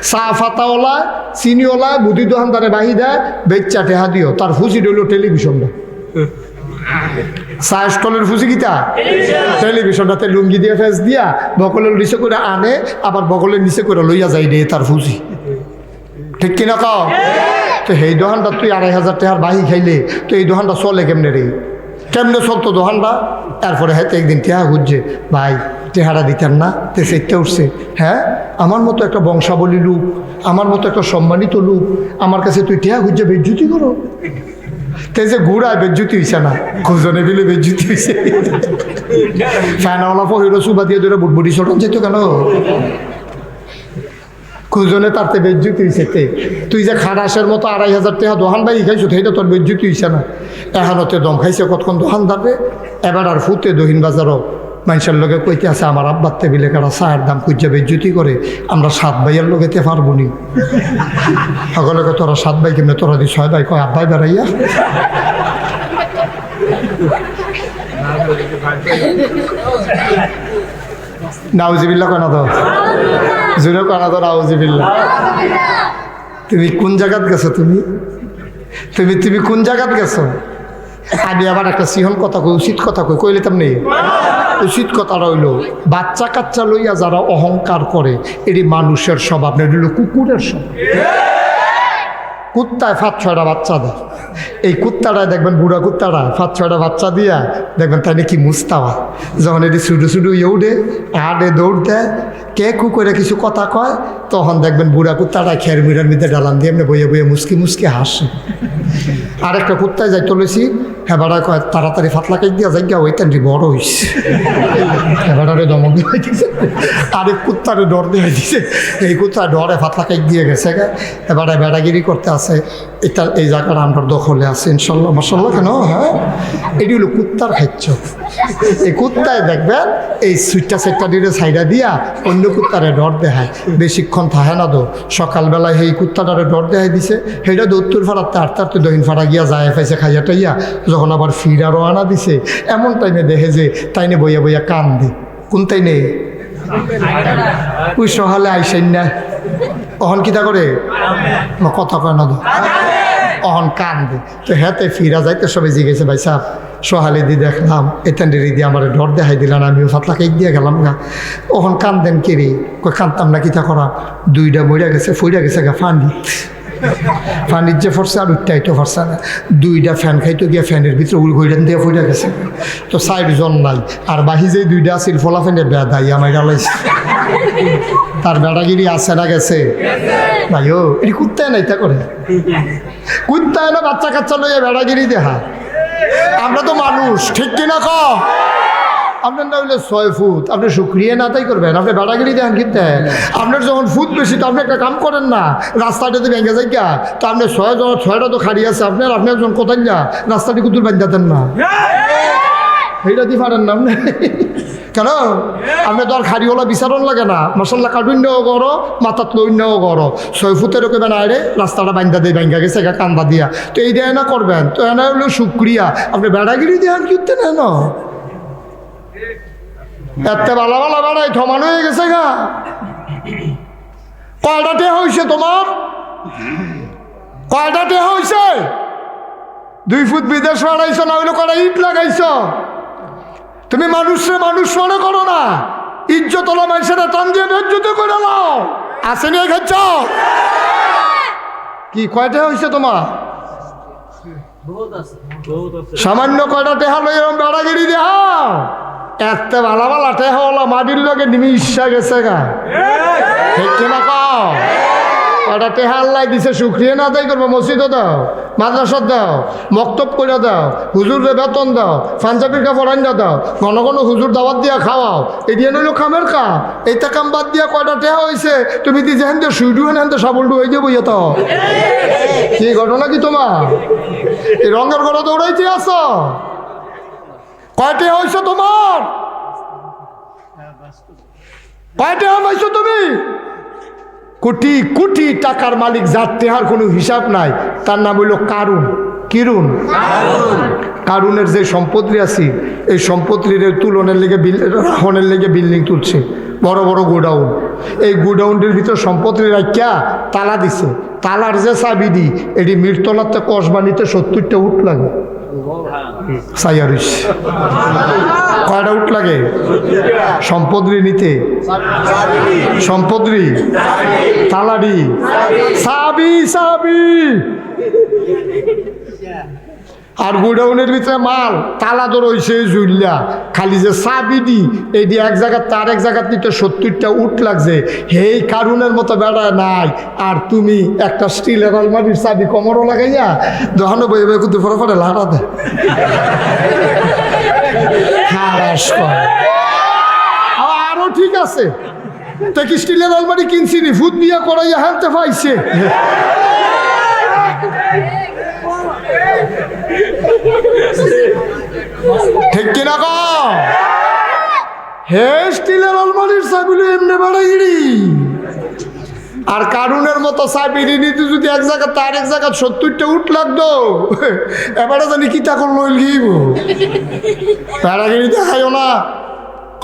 Speaker 1: চা ফাতাওয়ালা চিনিওয়ালা বুদ্ধি দোকানদারে বাহি দেয়, বেচ্চা টেহা দিও, তার ফুসি রইল টেলিভিশনটা। চা স্টলের ফুসি কিতা? টেলিভিশনটাতে লুঙ্গি দিয়ে ফেস দিয়া বকলের নিচে করে আনে, আবার বকলের নিচে করে লইয়া যাই রে তার ফুসি, ঠিক কিনা কও? তো এই দোকানটা তুই 2500 টাকার বাহি খাইলে তো এই দোকানটা চলে কেমনে রে? কেমনে চলতো দোকানটা? তারপরে হয়তো একদিন টেহা খুঁজছে, ভাই টেহারা দিতেন না, তে সেটটা উঠছে। হ্যাঁ, আমার মতো একটা বংশাবলী লোক, আমার মতো একটা সম্মানিত লোক, আমার কাছে তুই টেহা খুঁজছে বেজ্জুতি করো। তে যে ঘুরায় বেজ্জুতি হয়েছে না, খুঁজনে বিলে বেজ্জুতি হয়েছে। ফ্যানওয়ালা পহিরো সুবা দিয়ে ধরে বুটবুটি ছড়ন যেত কেন? খুঁজনে তারতে বেজ্জুতি হয়েছে। তুই যে খারাসের মতো 2500 টাকা দোকান বাই খাইছো, সেইটা তোর বেজ্জুতি হয়েছে না? এখানতে দম খাইছে কতক্ষণ দোকান দাঁড়বে। এবার আর ফুটে দহিন বাজারও মানুষের লোকে কইতে আছে, আমার আব্বার টেবিলে কারা চায়ের দাম খুঁজছে বেজ্জুতি করে, আমরা 7 ভাইয়ের লোকেতে পারবো নি। সকলকে তোরা 7 ভাই কেমনে, তোরা দি 6 ভাই, কয় আব্বাই বেড়াইয়া। নাউজিবিল্লা কয় না তো, জুড়ে কয় না তো নাউজিবিল্লা। তুমি কোন জায়গাত গেছো? তুমি কোন জায়গাত গেছো? আমি আবার একটা সিহন কথা কই, উচিত কথা কইলে তেমনি উচিত কথা রইল, বাচ্চা কাচ্চা লইয়া যারা অহংকার করে, এটি মানুষের স্বভাব না, এটি হলো কুকুরের স্বভাব। কুত্তায় 5-6টা বাচ্চা দেয়, এই কুত্তাটায় দেখবেন, বুড়া কুত্তাটা 5-6টা বাচ্চা দিয়া দেখবেন তাই নাকি মুস্তাওয়া, যখন এটি ছুটু ইউডে আডে দৌড় দেয়, কে কুকুরে কিছু কথা কয়, তখন দেখবেন বুড়া কুত্তাটা খের মিরার মধ্যে ডালান দিয়ে এমনি বইয়ে বইয়ে মুসকি হাসে। আরেকটা কুত্তায় যাই তুলেছি, হ্যাঁ বেড়া কয় তাড়াতাড়ি ফাতলা কেক দিয়া যাই গা, ওইটান বড় হইছে। এবারে দমক দিয়ে দিছে, আরেক কুত্তারে ডর দিয়ে দিছে, এই কুত্তা ডরে ফাতলা কেক দিয়ে গেছে গা। এবারে বেড়াগিরি করতে আছে, এটা এই জায়গাটা আমার দখলে আছে ইনশাল্লাহ মাশাল্লাহ। কেন? হ্যাঁ, এটি হলো কুত্তার খাচ্ছ। এই কুত্তায় দেখবেন এই সুইটটা সেটটা দিয়ে সাইডা দিয়া অন্য কুত্তারে ডর দেখায়, বেশিক্ষণ থাকে না তো। সকালবেলায় এই কুত্তাটারে ডর দেখাই দিছে, সেইটা দৌত্তর ফাড়াতে আটতে দহিন ফাড়া গিয়া যায় পাইছে খাইয়া টাইয়া, যখন আবার ফিরা রওনা দিছে, এমন টাইমে দেখে যে তাইনে বইয়া বইয়া কান দে। কোন তাইনে? ওই সহালে আইসেন না, অহন কিতা করে কথা কয় না অহন কান্দে। তো হেতে ফিরা যাইতে সবাই জিজ্ঞেসে ভাই সাহেব সোহালি দি দেখলাম এতেন্ডেরি দিয়ে আমার ডর দেখাই দিলাম, আমিও ফাতলা কেক দিয়ে গেলাম গা। ওখান কান্দেন কিরি কই কান্দতাম না কিতা করা, দুইটা মরিয়া গেছে ফইরা গেছে গা ফানির যে ফরছে আর উঠতে ফরছে না, দুইটা ফ্যান খাইতো গিয়া ফ্যানের ভিতরে উড়ঘইডান দিয়ে ফইরা গেছে। তো 4 জন নাই, আর বাহি যে দুইটা আছিল ফলা ফ্যানের বেদাই আমার লাইছে। তার বেড়াগিরি আছে না গেছে ভাই? ও এটি কুত্তায় নাই তা করে কুত্তায় না বাচ্চা কাচ্চা লইয়া বেড়াগিরি দেখা। আমরা তো মানুষ, ঠিক কিনা ক? আপনার না হইলে 6 ফুট, আপনি শুক্রিয়া না তাই করবেন, আপনি বেড়াগিরি দেন কিনতে। আপনার যখন ফুট বেশি তো আপনি একটা কাম করেন না, রাস্তাটাতে ভেঙে যাই গা, তো আপনি 6টা তো খাড়ি আছে আপনার, আপনি একজন কোথায় যা রাস্তাটি কুতুর বান্ধা দেন না, সেইটা দিয়ে পারেন না আপনি। কেন আপনি তো আর খাড়িওয়ালা বিচারণ লাগে না, মশাল্লা কাটুন্যাও করো মাথাত লইন্যাও করো, 6 ফুটের কেবে না রে রাস্তাটা বান্ধা দিয়ে ভাঙ্গা গেছে কান্দা দিয়া, তো এইটা এনা করবেন। তো এনা হলো শুক্রিয়া, আপনি বেড়াগিরি দেন কিনতে না না এত বালা বালা বেড়াই থমানো হয়ে গেছে গা। কয়টা টেহা হয়েছে তোমার? কয়টা টেহা হয়েছে? 2 ফুট বিদেশ বাড়াইছ না হইলে কয়টা ইট লাগাইছ? তুমি মানুষরে মানুষ মনে করো না, ইজ্জত হলো মানুষের টান দিয়ে বেজ্জত করে নাও। আসে নিয়ে খাচ্ছ কি? কয়টা হয়েছে তোমার? সামান্য কয়টা টেহা লই এরকম বেড়াগিরি দেখাও। এত ভালা ভালা টেহা ওলা মাটির লগে নিমি ইচ্ছা গেছে গা, ঠিক কিনা কও? কয়টা টেহা আল্লাহ দিছে শুক্রিয়া না তাই করবো। মসজিদও দাও, মাদ্রাসা দাও, মক্তব করে দাও, হুজুরে বেতন দাও, পাঞ্জাবির কাপড় আইনা দাও, ঘন ঘন হুজুর দাওয়াত দিয়া খাওয়াও, এই দিয়ে নইল কামের কাম। এইটা কাম বাদ দিয়া কয়টা টেহা হয়েছে? তুমি দি যেহেন দিয়ে সুইডু হেন সাবলডু হয়ে যাবো ইয়ে। তো কি ঘটনা কি তোমার? এই রঙের ঘরে দৌড়াইতে আসো? কয়টা হয়েছে তোমার? কয়টা পাইছো তুমি? কোটি কোটি টাকার মালিক, যার টেহার কোনো হিসাব নাই, তার নাম হইল কারুন। কিরুন? কারুনের যে সম্পত্তি আছে, এই সম্পত্তির তুলনের লেগে রাখনের লেগে বিল্ডিং তুলছে, বড় বড় গোডাউন। এই গোডাউনটির ভিতর সম্পত্তি রাখিয়া তালা দিছে, তালার যে চাবি দি এটি মিরতলাতে কসবানিতে 70টা উঠ লাগে। কয়টা উঠ লাগে সম্পত্তি নিতে? সম্পত্তি তালাডি চাবি চাবি। আর গোডাউনের ভিতরে মাল তালা তো রয়েছে জুল্লা, খালি যে চাবি দি এটি এক জায়গার তার এক জায়গার নিতে 70টা উঠ লাগছে। হেই কারুনের মতো বেড়ায় নাই। আর তুমি একটা স্টিলের আলমারির চাবি কোমরও লাগাইয়া দোকানে বই বই কিন্তু ফটো ফটো লাটা দেয়। আরো ঠিক আছে, তো কি স্টিলের আলমারি কিনছি নি ফুট দিয়া করাইয়া হানতে পাইছে। ঠিক কিনা ক? হে স্টিলের আলমারির চাবিগুলো এমনি বেড়াইড়ি। আর কারুনের মতো চাবি নিতে যদি এক জায়গা তার এক জায়গা 70টা উঠ লাগতো, এবারে জানি কি তা করলো লিব। বেড়াগিরি দেখাইও না,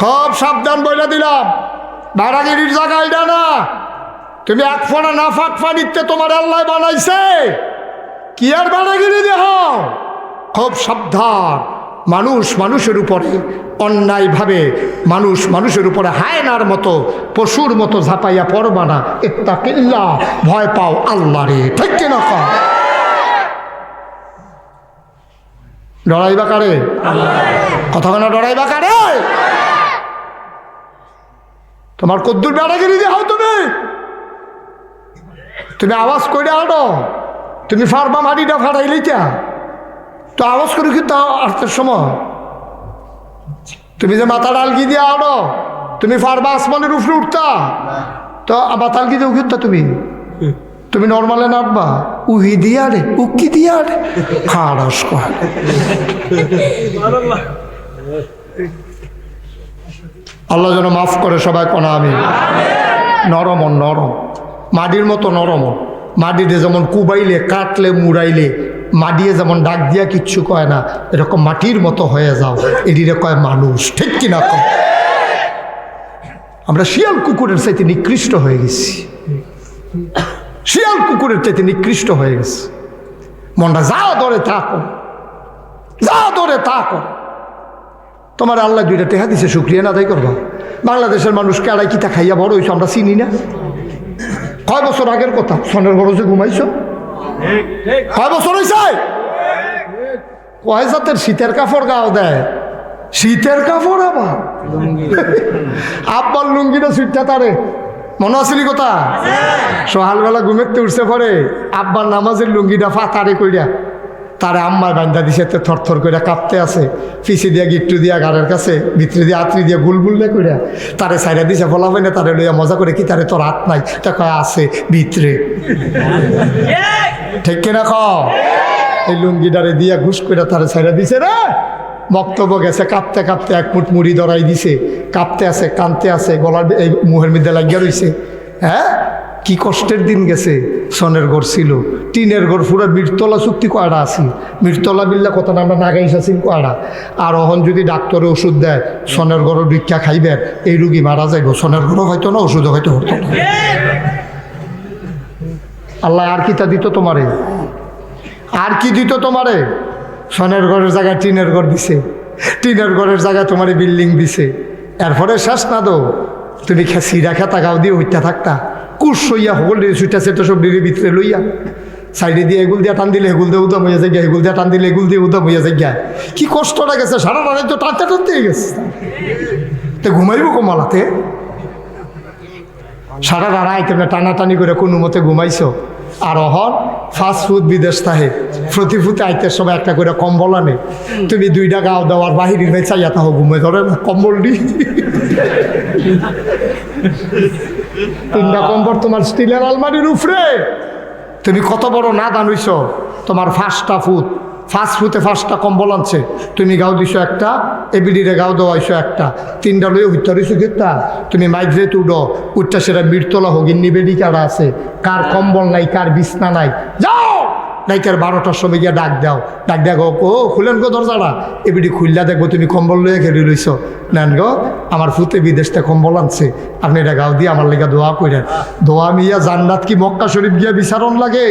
Speaker 1: খুব সাবধান বইলা দিলাম। বেড়াগিরির জায়গা এটা না। তুমি এক ফোনা না ফাঁক ফানিতে তোমার আল্লাহ বানাইছে, কি আর বেড়াগিরি দেহ? খুব সাবধান। মানুষ মানুষের উপরে অন্যায়ভাবে, মানুষ মানুষের উপরে হায়নার মতো পশুর মতো ঝাঁপাইয়া পড়বা না। ইত্তাকিল্লাহ, ভয় পাও আল্লাহরে। ঠিক কিনা ক? ডরাইবা কারে? কথা না ডরাইবা কারে? তোমার কদ্দুর বেড়াগিরি দেহ? তুমি আওয়াজ করে আনো, তুমি ফারবা মাটিটা ফাটাইলি তা তো আওয়াজ করে কি তা আসার সময় তুমি যে মাথা ডালকি দিয়ে আনো, তুমি ফারবা আসমানের উপরে উঠতা তো মাতালকি দিয়ে উঠতা। তুমি নর্মালে নাটবা, উহি দিয়া রে উকি দিয়া রে খাড়াস কর। আল্লাহ যেন মাফ করে সবাই কোনা। আমি নরম নরম মাটির মতো নরম, মাটিতে যেমন কুবাইলে কাটলে মুড়াইলে মাটিয়ে যেমন ডাক দিয়া কিচ্ছু কয় না, এরকম মাটির মতো হয়ে যাও, এটিরে কয় মানুষ। ঠিক কিনা কয়? আমরা শিয়াল কুকুরের চাইতে নিকৃষ্ট হয়ে গেছি। শিয়াল কুকুরের চাইতে নিকৃষ্ট হয়ে গেছে। মনটা যা ধরে তা করে, যা ধরে তা করে। তোমার আল্লাহ দুইটা টেহা দিছে, শুক্রিয়া না আদায় করবা। বাংলাদেশের মানুষকে আড়াই কিতা খাইয়া বড় হইছো আমরা চিনি না। কয় বছর আগের কথা, সনের গরজে ঘুমাইছো? কয় বছর হয়েছে? কয় জাতের শীতের কাপড় গাও দেয়, শীতের কাপড় আবার আব্বার লুঙ্গিটা সুইটটা তারে মনে আসেনি কথা। সকালবেলা ঘুমেতে উঠছে পরে আব্বার নামাজের লুঙ্গিটা ফাতারে কইরা তারে আম্মার বান্ধা দিছে, থরথর করে কাঁপতে আছে, পিছিয়ে দিয়া গিট্টু দিয়া গাড়ের কাছে ভিতরে দিয়ে আত্রি দিয়ে গুলগুল না কইরা তারে সাইডা দিছে। ফলা হয় না তারে লইয়া মজা করে, কি তারে তোর হাত নাই? তা কয় আছে ভিতরে। ঠিক কিনা কও? এই লুঙ্গিটারে দিয়া ঘুষ করে তারে সাইডা দিছে রে। বক্তব্য গেছে, কাঁপতে কাঁপতে এক মুঠ মুড়ি ধরাই দিছে, কাঁপতে আছে, কানতে আছে, গলার এই মুহের মধ্যে লাগিয়া রয়েছে। হ্যাঁ, কি কষ্টের দিন গেছে। সনের ঘর ছিল, টিনের ঘর, পুরো মিরতলা চুক্তি কয়টা আছিল, মিরতলা বিল্লা কত আমরা নাগাইস আছিল কয়টা। আর অহন যদি ডাক্তারে ওষুধ দেয় সনের ঘরের ভিক্ষা খাইবেন, এই রুগী মারা যাইব। সনের ঘরও হয়তো না, ওষুধও হয়তো হতো না। আল্লাহ আর কি তা দিত তোমারে? আর কি দিত তোমারে? সনের ঘরের জায়গায় টিনের ঘর দিছে, টিনের ঘরের জায়গায় তোমার বিল্ডিং দিছে। এরপরে শেষ না দো, তুমি সিরা খেতা গাও দিয়ে হইতা থাকতা, কুশ হইয়া হল সুইটা সেটা সব ডিরের ভিতরে লইয়া সাইডে দিয়ে এগুল দিয়া টান দিলে এগুল দিয়ে উদাম হইয়া যায়, এগুল দিয়া টান দিলে এগুল দিয়ে উদাম হইয়া যায়। কি কষ্টটা গেছে, সারা রাত তো টানতে টানতে গেছে। তো ঘুমাইব কমালাতে? সারা রাত তোমরা টানাটানি করে কোনো মতে ঘুমাইছো। আর অহন ফাস্ট ফুড বিদেশ থাকে, প্রতি ফুটে আইতে সবাই একটা করে কম্বল আনে, তুমি দুইটা গাও দেওয়ার বাহিরের ভাই চাইয়া তাহো ঘুমে ধরে না কম্বলটি। তিনটা কম্বল তোমার স্টিলের আলমারির উপরে। তুমি কত বড় না দান হইছ, তোমার ফার্স্ট ফুটে 5টা কম্বল আনছে, তুমি গাও দিছো একটা, এবিডিরে গাও দেওয়াইছো একটা, 3টা লইয়া উঠতে রইছো গেতা। তুমি মাইগ্রেট উঠো, উঠটা সেটা বীরতলা হোগিন্নি বেডি কারা আছে, কার কম্বল নাই, কার বিছনা নাই, যাও নাইকার 12টার সময় গিয়া ডাক দাও, ডাক দেয়া গো, ও খুলেন গো দরজাটা। এবিডি খুললা দেখবো তুমি কম্বল লইয়া ঘেরে লইছ। নেন গো, আমার ফুতে বিদেশটা কম্বল আনছে, আপনি এটা গাও দিয়ে আমার লেগে দোয়া করেন। দোয়া মিয়া জান্নাত কি মক্কা শরীফ গিয়া বিচারণ লাগে,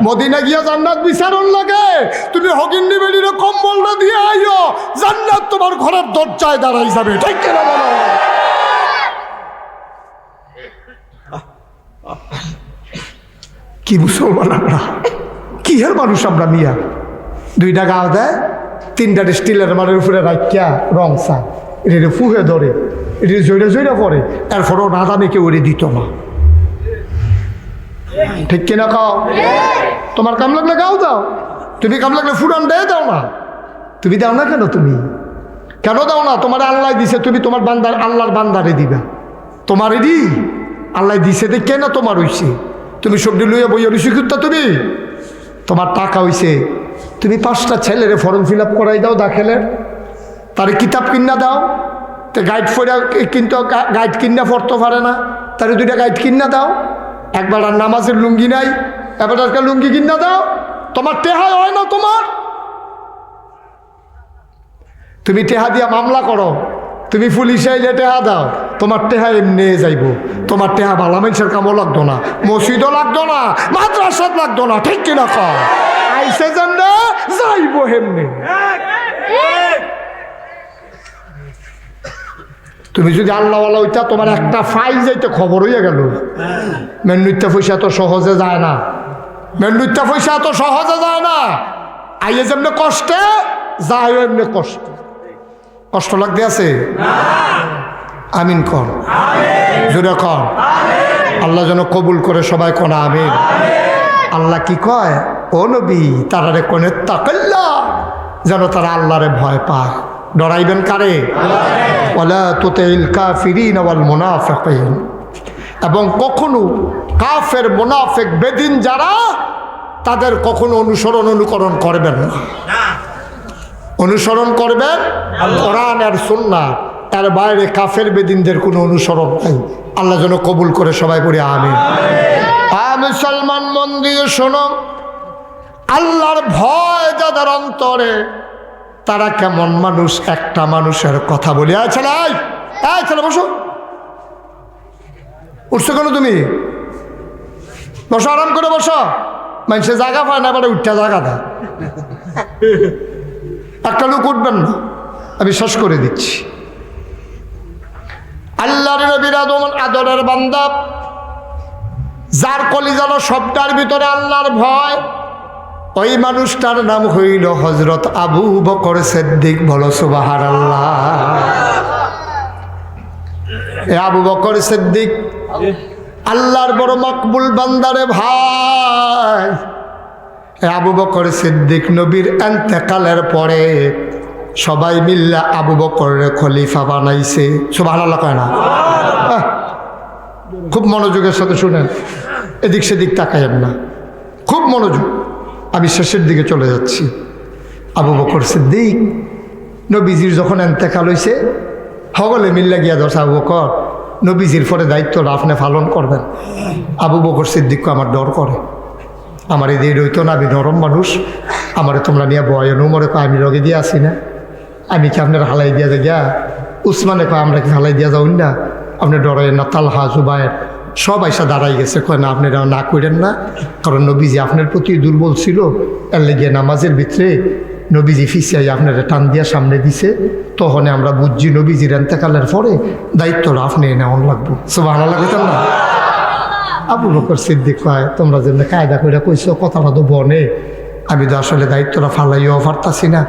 Speaker 1: মদিনা গিয়া জান্নাত বিচারণ লাগে? তুমি হগিন্নি বেডির কম্বলটা দিয়ে আইও, জান্নাত তোমার ঘরের দরজায় দাঁড়াই যাবে। ঠিক কিনা বলো? কি মুসলমান আমরা, কি হের মানুষ আমরা মিয়া। 2টা গাও দেয়, 3টা স্টিলের মারের উপরে রাখিয়া রং চা এটা ফুহে ধরে, এটা জৈরা জৈরা পরে, এরপরেও না জানে কেউ ওরে দিত না। ঠিক কিনা খাও? তোমার কাম লাগলে গাও দাও, তুমি কাম লাগলে ফুরান দেয় দাও না। তুমি দাও না কেন? তুমি কেন দাও না? তোমার আল্লাহ দিছে, তুমি তোমার বান্দার আল্লাহর বান্দারে দিবা। তোমার এডি আল্লাহ দিছে দেখে না তোমার হইছে, তুমি সবজি লইয়া বইয়া রুচি করতে, তুমি তোমার টাকা হইছে, তুমি 5টা ছেলেরে ফর্ম ফিল আপ করাই দাও দাখিলের, তারে কিতাব কিনা দাও। তো গাইড ফোরা কিন্তু গাইড কিনা পড়তে পারে না, তারে 2টা গাইড কিনা দাও। একবার আর নামাজের লুঙ্গি নাই, এবার একটা লুঙ্গি কিনা দাও। তোমার টেহা হয় না তোমার, তুমি টেহা দিয়া মামলা করো, তুমি পুলিশে আইলে টেহা দাও, তোমার টেহা এমনি যাইব। তোমার টেহা ভালো মানুষের কামও লাগতো না, মসজিদও লাগতো না, মাদ্রাসাত লাগতো না। ঠিক কিনা কও? আইসে জানলে যাইব হেমনি। তুমি যদি আল্লাহওয়ালা হইতা, তোমার একটা ফাইল যাইতে খবর হইয়া গেল। মেন্নুইত্যা পয়সা তো সহজে যায় না, মেন্নুইত্যা পয়সা তো সহজে যায় না। আইয়ে যেমনি কষ্টে যায়, এমনি কষ্ট। কষ্ট লাগতে আছে? আমিন কর, জোরে কর। আল্লাহ যেন কবুল করে, সবাই কোন আমিন। আল্লাহ কি কয়? ও নবী, তারারে কোনে তাকাল্লা, যেন তারা আল্লাহরে ভয় পায়। ডরাইবেন কারে? ওয়ালা তুতিল কাফিরিন ওয়াল মুনাফিকিন। এবং কখনো কাফের মুনাফিক বেদিন যারা, তাদের কখনো অনুকরণ করবেন না। অনুসরণ করবেন কোরআন আর সুন্নাহ, তার বাইরে কাফের বেদিনদের কোনো অনুসরণ নাই। আল্লাহ যেন কবুল করে, সবাই পড়ি আমিন। মুসলমান মন দিয়ে শোনো, আল্লাহর ভয় যাদের অন্তরে, তারা কেমন মানুষ? একটা মানুষের কথা বলি। ছেলে ছেলে বসো, উঠছো কেন তুমি? বসো, আরাম করে বসো। মানুষের জায়গা পায় না, এবারে উঠটা জায়গা দেয়। একটা লোক উঠবেন না, আমি শেষ করে দিচ্ছি। আল্লাহর নবীর আদরের বান্দা, যার কলিজানো সবটার ভিতরে আল্লাহর ভয়, ওই মানুষটার নাম হইল হযরত আবু বকর সিদ্দিক। বলো সুবহানাল্লাহ। এ আবু বকর সিদ্দিক আল্লাহর বড় মকবুল বান্দারে ভাই। এ আবু বকর সিদ্দিক নবীর ইন্তেকালের পরে সবাই মিল্লা আবু বকরের খলিফা বানাইছে। সুবহানাল্লাহ কয় না? খুব মনোযোগের সাথে শুনেন, এদিক সেদিক তাকায়েন না, খুব মনোযোগ। আমি শেষের দিকে চলে যাচ্ছি। আবু বকর সিদ্দিক নবীজির যখন ইন্তেকাল হয়েছে, সকলে মিল্লা গিয়া ধরছে, আবু বকর নবীজির পরে দায়িত্বটা আপনি পালন করবেন। আবু বকর সিদ্দিককে আমার ডর করে, আমার এই দিয়ে রইতো না, আমি নরম মানুষ, আমারে তোমরা নিয়ে বয়ানো মরে কয় আমি রগে দিয়ে আসি না, আমি কি আপনার হালাই দিয়া যা? উসমানে কয় আমরা কি হালাই দিয়া যাউন না, আপনি ডরেন না? তালহা, জুবায়ের সব আইসা দাঁড়াই গেছে, কয় না আপনারা না করেন না, কারণ নবীজি আপনার প্রতি দুর্বল ছিল, এর লেগে নামাজের ভিতরে নবীজি ফিসিয়াই আপনারা টান দিয়া সামনে দিছে, তখন আমরা বুঝছি নবীজির ইন্তেকালের পরে দায়িত্বটা আপনি নেওয়ান লাগবো। সুবহানাল্লাহ কইতাম না? আবু বকর সিদ্দিক কয় তোমরা যেন কায়দা করে কইছো, কথাটা তো বনে, আমি তো আসলে দায়িত্বটা ফালাইও পারতাছি না।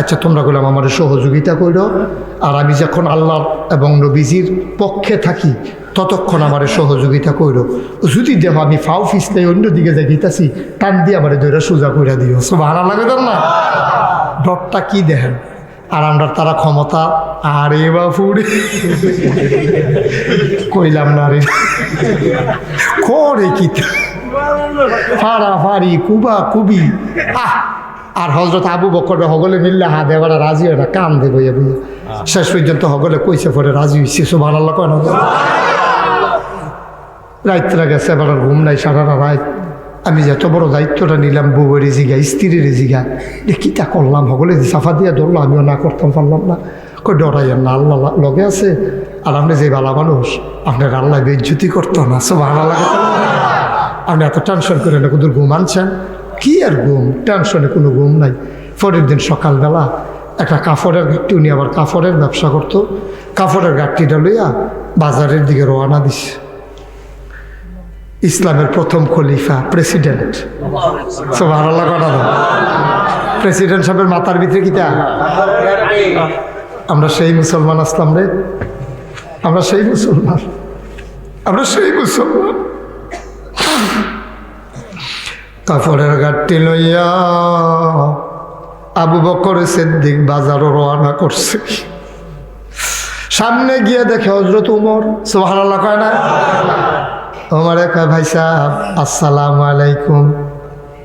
Speaker 1: আচ্ছা তোমরা বললাম আমার সহযোগিতা করো, আর আমি যখন আল্লাহ এবং নবীজির পক্ষে থাকি ততক্ষণ আমার সহযোগিতা করো। যদি দেখো আমি ফাও ফিসলে অন্যদিকে যাই গিতাছি, টান দিয়ে আমার দৈরা সোজা করে দিও। সুবহানাল্লাহ না? ডরটা কি দেখেন? আর আমরা তারা ক্ষমতা, আরে বাপুরে কইলাম না রে, করে কি ফাড়াফাড়ি, কুবা কুবি। আর হযরত আবু বকর হগলে মিললে হা দেওয়ারা রাজি হয় না, কান দেব শেষ পর্যন্ত হগলে কইছে পরে রাজি হয়েছে। সুবহানাল্লাহ কয় না? রাত্রা গেছে, এবার ঘুম নাই সারা রাত। আমি যত বড় দায়িত্বটা নিলাম, বউয়ের জিগা, স্ত্রীর জিগা, কিতা করলাম, হগলে সাফা দিয়ে ধরলো, আমিও না করতাম পারলাম না। কই ডরাইয়েন না, আল্লাহ লগে আছে, আর আপনি যে বালা মানুষ, আপনার আল্লাহ বেইজ্জতি করতো না। সুবহানাল্লাহ। আপনি এত টেনশন করে না, কুদুর ঘুম আনছেন, কি আর ঘুম, টেনশনে কোনো ঘুম নাই। পরের দিন সকালবেলা একটা কাপড়ের ঘাটটি, উনি আবার কাপড়ের ব্যবসা করতো, কাপড়ের ঘাটটিটা লইয়া বাজারের দিকে রওনা দিছে। ইসলামের প্রথম খলিফা, প্রেসিডেন্ট। সুবহানাল্লাহ কথা দাও। প্রেসিডেন্ট সাহেবের মাথার ভিতরে কিতা? আমরা সেই মুসলমান আসলাম রে, আমরা সেই মুসলমান, আমরা সেই মুসলমান। কাপড়ের ঘাটটি লইয়া আবু বকর সিদ্দিক বাজারও রওনা করছে। সামনে গিয়ে দেখে হযরত উমর। সুবহানাল্লাহ কয় না? ওমরে কয় ভাই সাহেব আসসালামু আলাইকুম,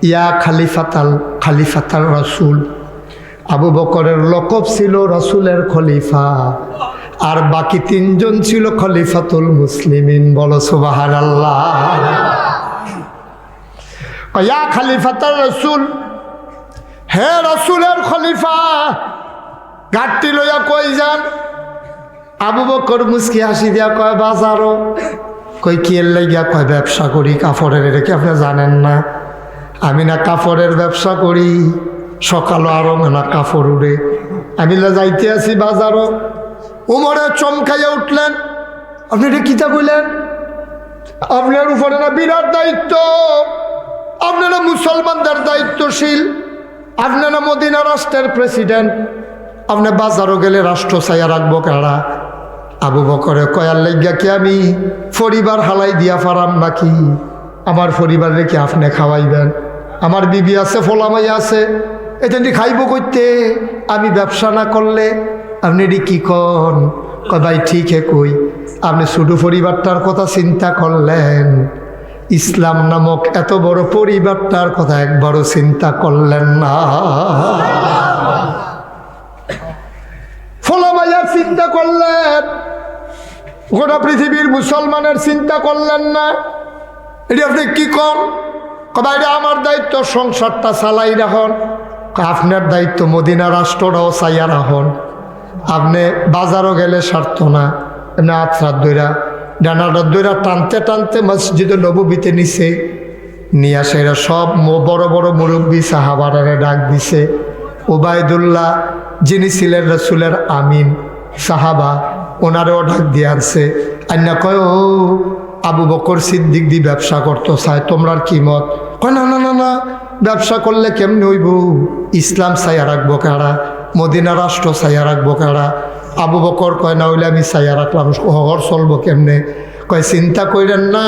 Speaker 1: ইয়া খালিফাতাল রাসূল। আবু বকরের লকব ছিল রাসূলের খলিফা, আর বাকি তিনজন ছিল খলিফাতুল মুসলিমিন। বলো সুবহানাল্লাহ। ইয়া খালিফাতাল রাসূল, হে রাসূলের খলিফা, ঘাটটি লইয়া কই যান? আবু বকর মুস্কি হাসি দিয়া কয় বাজারও। কই কি এর লাগিয়া? কয় ব্যবসা করি কাপড়ের। এটা কি আপনি জানেন না? আমি না কাপড়ের ব্যবসা করি, সকালও আরো না কাপড় উড়ে, আমি যাইতে আছি বাজারও। উমরে চমকাইয়া উঠলেন, আপনি এটা কিতা বললেন? আপনার উপরে না বিরাট দায়িত্ব, আপনারা মুসলমানদের দায়িত্বশীল, আপনারা মদিনা রাষ্ট্রের প্রেসিডেন্ট, আপনি বাজারও গেলে রাষ্ট্র চাইয়া রাখবো কারা? আবু বকরে কয়ার লাগিয়া কি আমি পরিবার হালাই দিয়া পারাম নাকি? আমার পরিবার রেখে আপনি খাওয়াইবেন? আমার বিবি আছে, ফোলামাই আছে, এটা খাইব করতে, আমি ব্যবসা না করলে? আপনি এটি কি কন? কয় ভাই ঠিক হে কই, আপনি ছোট পরিবারটার কথা চিন্তা করলেন, ইসলাম নামক এত বড় পরিবারটার কথা একবারও চিন্তা করলেন না। ফোলামাইয়ার চিন্তা করলেন, গোটা পৃথিবীর মুসলমানের চিন্তা করলেন না। এটি আপনি কি কন? বাইরে আমার দায়িত্ব সংসারটা চালাই রাখুন, আপনার দায়িত্ব মদিনা রাষ্ট্রটাও চাইয়া রাখুন। আপনি বাজারও গেলে স্বার্থ না, এমনি আত্রার দৈরা ডানাটার দৈরা টানতে টানতে মসজিদে নববীতে নিছে, নিয়ে আসে এরা সব বড় বড় মুরব্বী সাহাবারারে ডাক দিছে। ওবায়দুল্লাহ যিনি ছিলেন রাসূলের আমিন সাহাবা, ওনারেও ডাক দিয়ে আনছে। আন্না কয় ও আবু বকর সিদ্দিক দি ব্যবসা করতো চায়, তোমরার কি মত? কয় না না না না, ব্যবসা করলে কেমনে হইব? ইসলাম চাইয়া রাখবো কারা, মদিনা রাষ্ট্র চাইয়া রাখবো কারা? আবু বকর কয় না হইলে আমি চাইয়া রাখলাম, ঘর চলবো কেমনে? কয় চিন্তা কইরেন না,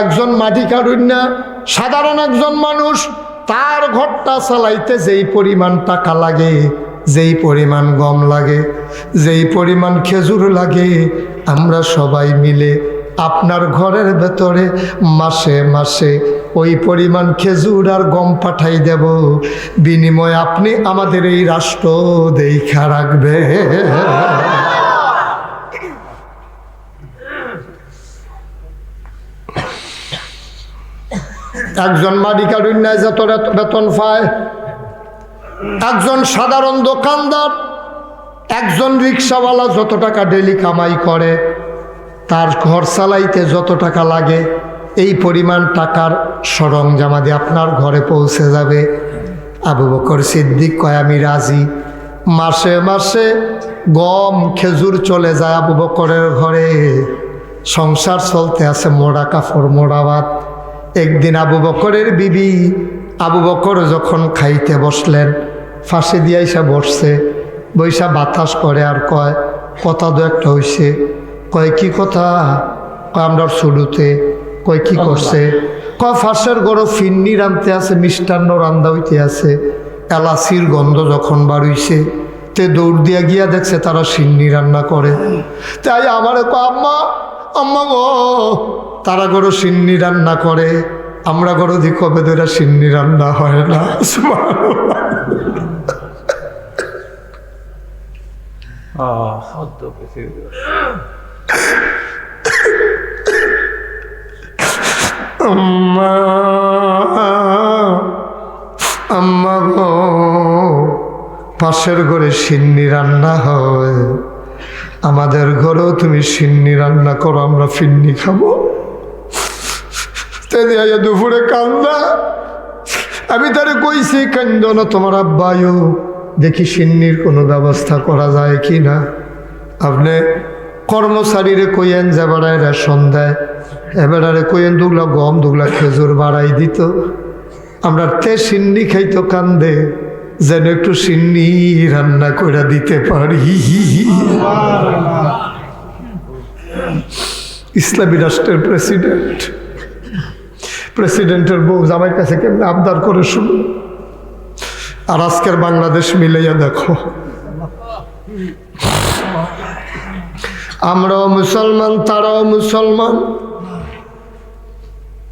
Speaker 1: একজন মাটি কাটুন না, সাধারণ একজন মানুষ, তার ঘরটা চালাইতে যেই পরিমাণ টাকা লাগে, যেই পরিমাণ গম লাগে, যেই পরিমাণ খেজুর লাগে, আমরা সবাই মিলে আপনার ঘরের ভেতরে মাসে মাসে ওই পরিমাণ খেজুর আর গম পাঠাই দেব, বিনিময়ে আপনি আমাদের এই রাষ্ট্র দেখা রাখবে। একজন মালিকারুন্যায় যত বেতন পায়, একজন সাধারণ দোকানদার, একজন রিক্সাওয়ালা যত টাকা ডেলি কামাই করে, তার ঘর চালাইতে যত টাকা লাগে, এই পরিমাণ টাকার সরঞ্জামাদি আপনার ঘরে পৌঁছে যাবে। আবু বকর সিদ্দিক কয় আমি রাজি। মাসে মাসে গম খেজুর চলে যায় আবু বকরের ঘরে, সংসার চলতে আছে, মোড়া কাপড় মোড়া ভাত। একদিন আবু বকরের বিবি, আবু বকর যখন খাইতে বসলেন, ফাঁসি দিয়ে এসে বসছে, বৈশা বাতাস করে আর কয় কথা দু একটা হইছে। কয় কি কথা? কয় আমরা শুরুতে। কয় কি করছে? কয় ফাঁসের গরো ফিন্নি রাঁধতে আছে, মিষ্টান্ন রান্দা হইতে আছে, এলাচির গন্ধ যখন বাড়ইছে, তে দৌড় দিয়া গিয়া দেখছে তারা সিন্নি রান্না করে। তাই আমারে কয় আম্মা আম্মা গো, তারা গরো সিন্নি রান্না করে, আমরা গরো দি কবে ধরে সিন্নি রান্না হয় না। আম্মা আম্মা গো, পাশের ঘরে সিন্নি রান্না হয়, আমাদের ঘরেও তুমি সিন্নি রান্না করো, আমরা ফিন্নি খাবো। দুপুরে কান্দা, আমি তারে কইছি কান্দ না, তোমার আব্বায়ও দেখি সিন্নির কোনো ব্যবস্থা করা যায় কি না। আপনি কর্মচারীরে কইয়েন যে বেড়ায় রেশন দেয়, এবারে কইয়েন দুগুলা গম দুগুলা খেজুর বাড়াই দিত, আমরা তে সিন্নি খাইতো কান্দে, যেন একটু সিন্নি রান্না করে দিতে পারি। ইসলামী রাষ্ট্রের প্রেসিডেন্টের বউ জামাইয়ের কাছে কেমন আবদার করে শুনুন। আর আজকের বাংলাদেশ মিলাইয়া দেখো, আমরাও মুসলমান, তারাও মুসলমান।